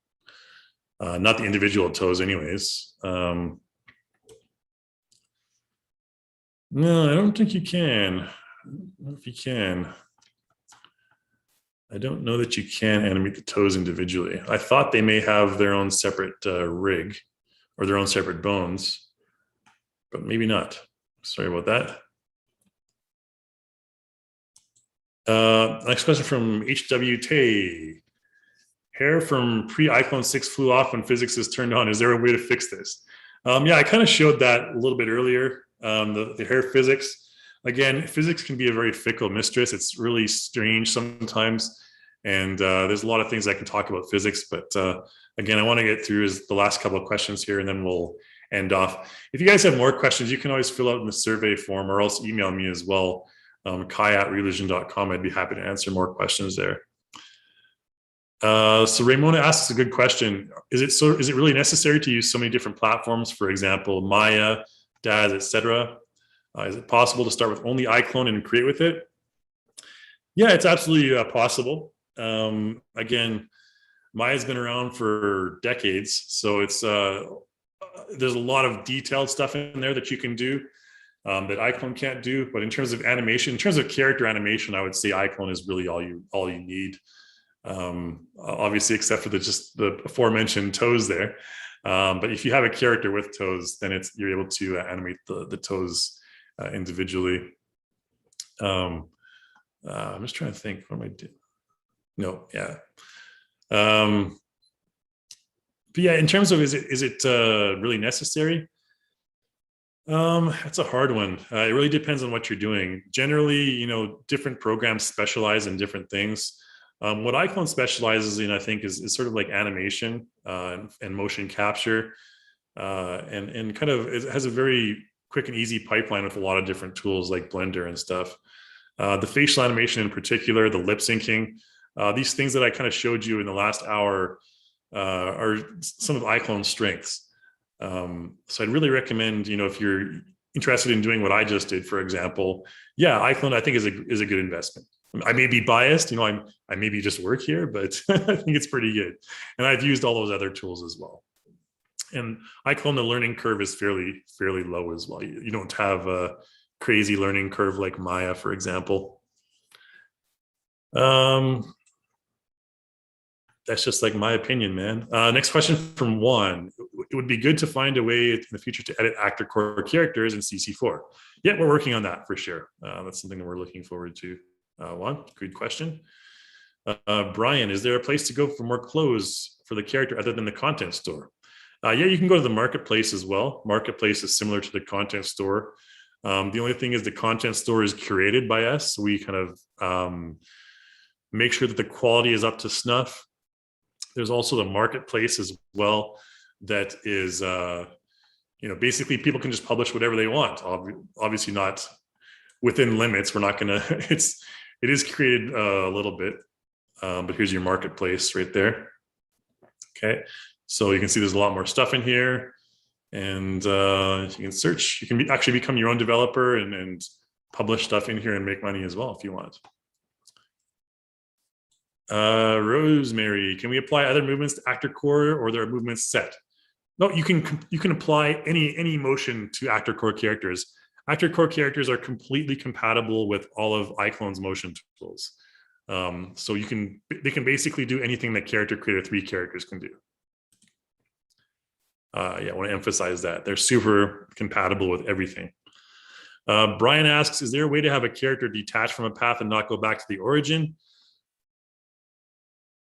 Not the individual toes anyways. No, I don't think you can. I don't know if you can. I don't know that you can animate the toes individually. I thought they may have their own separate rig or their own separate bones, but maybe not. Sorry about that. Next question from HW Tay. Hair from pre-iClone 6 flew off when physics is turned on. Is there a way to fix this? Yeah, I kind of showed that a little bit earlier. The hair physics. Again, physics can be a very fickle mistress. It's really strange sometimes. And there's a lot of things I can talk about physics. But again, I want to get through the last couple of questions here, and then we'll end off. If you guys have more questions, you can always fill out in the survey form or else email me as well, kai@religion.com. I'd be happy to answer more questions there. So Raymona asks a good question. Is it really necessary to use so many different platforms? For example, Maya, DAZ, etc. Is it possible to start with only iClone and create with it? Yeah, it's absolutely possible. Again, Maya's been around for decades, so it's there's a lot of detailed stuff in there that you can do that iClone can't do. But in terms of animation, in terms of character animation, I would say iClone is really all you need. Obviously, except for just the aforementioned toes there. But if you have a character with toes, then you're able to animate the toes individually. I'm just trying to think. What am I doing? No, yeah. But yeah, in terms of is it really necessary? That's a hard one. It really depends on what you're doing. Generally, different programs specialize in different things. What iClone specializes in, I think, is sort of like animation and motion capture, and kind of it has a very quick and easy pipeline with a lot of different tools like Blender and stuff. The facial animation in particular, the lip syncing, these things that I kind of showed you in the last hour are some of iClone's strengths. So I'd really recommend, if you're interested in doing what I just did, for example, yeah, iClone I think is a good investment. I may be biased, I maybe just work here, but I think it's pretty good. And I've used all those other tools as well. And iClone, the learning curve is fairly low as well. You don't have a crazy learning curve like Maya, for example. That's just like my opinion, man. Next question from Juan. It would be good to find a way in the future to edit ActorCore characters in CC4. Yeah, we're working on that for sure. That's something that we're looking forward to. Juan, good question. Brian, is there a place to go for more clothes for the character other than the content store? Yeah, you can go to the marketplace as well. Marketplace is similar to the content store. The only thing is the content store is curated by us. So we kind of make sure that the quality is up to snuff. There's also the marketplace as well that is, basically people can just publish whatever they want. Obviously not within limits. We're not going to, it is created a little bit, but here's your marketplace right there. Okay. So you can see there's a lot more stuff in here, and you can search, you can actually become your own developer and publish stuff in here and make money as well if you want. Rosemary, can we apply other movements to ActorCore, or there are movements set? No, you can apply any motion to ActorCore characters. ActorCore characters are completely compatible with all of iClone's motion tools. So they can basically do anything that Character Creator 3 characters can do. Yeah, I want to emphasize that. They're super compatible with everything. Brian asks, is there a way to have a character detach from a path and not go back to the origin?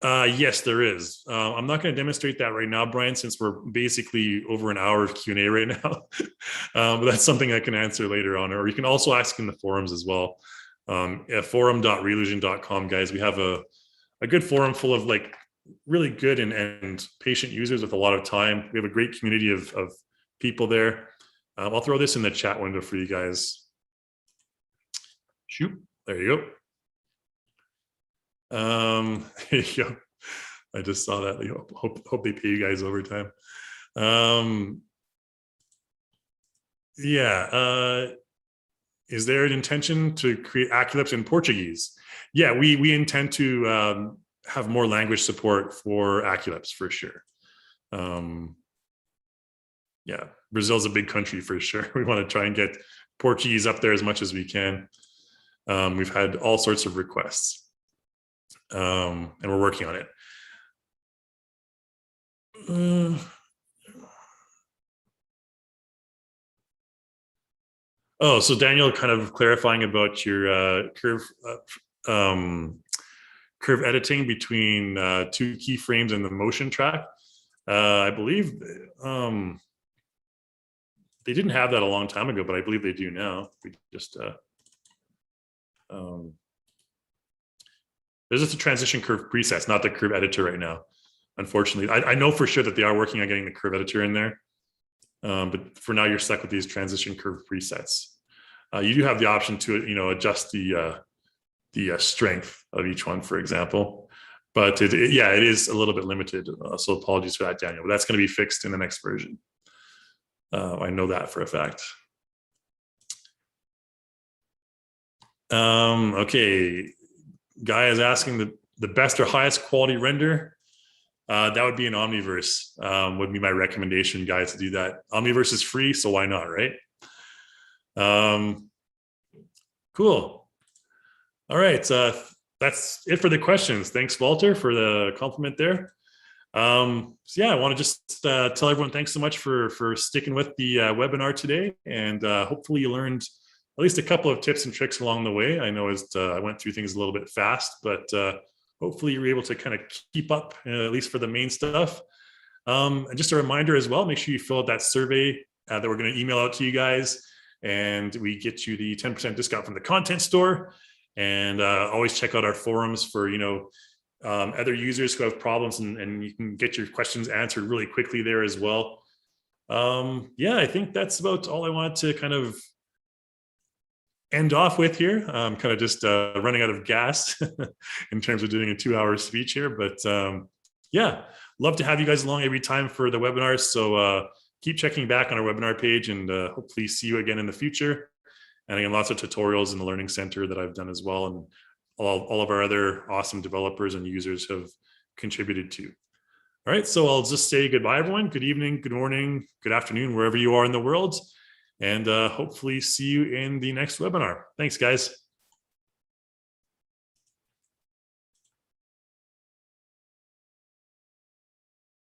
Yes, there is. I'm not going to demonstrate that right now, Brian, since we're basically over an hour of Q&A right now. But that's something I can answer later on, or you can also ask in the forums as well. At forum.relusion.com, guys, we have a good forum full of like really good and patient users with a lot of time. We have a great community of people there. I'll throw this in the chat window for you guys. Shoot, there you go. There you go. I just saw that. Hope they pay you guys overtime. Yeah. Is there an intention to create Aculips in Portuguese? Yeah, we intend to have more language support for Aculips for sure. Yeah, Brazil's a big country for sure. We want to try and get Portuguese up there as much as we can. We've had all sorts of requests, and we're working on it. Oh, so Daniel, kind of clarifying about your curve editing between two keyframes and the motion track. I believe they didn't have that a long time ago, but I believe they do now. We just there's just a transition curve presets, not the curve editor right now. Unfortunately, I know for sure that they are working on getting the curve editor in there, but for now you're stuck with these transition curve presets. You do have the option to adjust the strength of each one, for example, but it is a little bit limited. So apologies for that, Daniel. But that's going to be fixed in the next version. I know that for a fact. Okay, Guy is asking the best or highest quality render. That would be an Omniverse. Would be my recommendation, guys, to do that. Omniverse is free, so why not, right? Cool. All right, that's it for the questions. Thanks, Walter, for the compliment there. So yeah, I want to just tell everyone thanks so much for sticking with the webinar today, and hopefully you learned at least a couple of tips and tricks along the way. I know I went through things a little bit fast, but hopefully you're able to kind of keep up, at least for the main stuff. And just a reminder as well, make sure you fill out that survey that we're going to email out to you guys, and we get you the 10% discount from the content store. And always check out our forums for other users who have problems, and you can get your questions answered really quickly there as well. Yeah, I think that's about all I wanted to kind of end off with here. I'm kind of just running out of gas in terms of doing a 2-hour speech here, but yeah, love to have you guys along every time for the webinars. So keep checking back on our webinar page, and hopefully see you again in the future. And again, lots of tutorials in the Learning Center that I've done as well, and all of our other awesome developers and users have contributed to. All right, so I'll just say goodbye, everyone. Good evening, good morning, good afternoon, wherever you are in the world. And hopefully see you in the next webinar. Thanks, guys.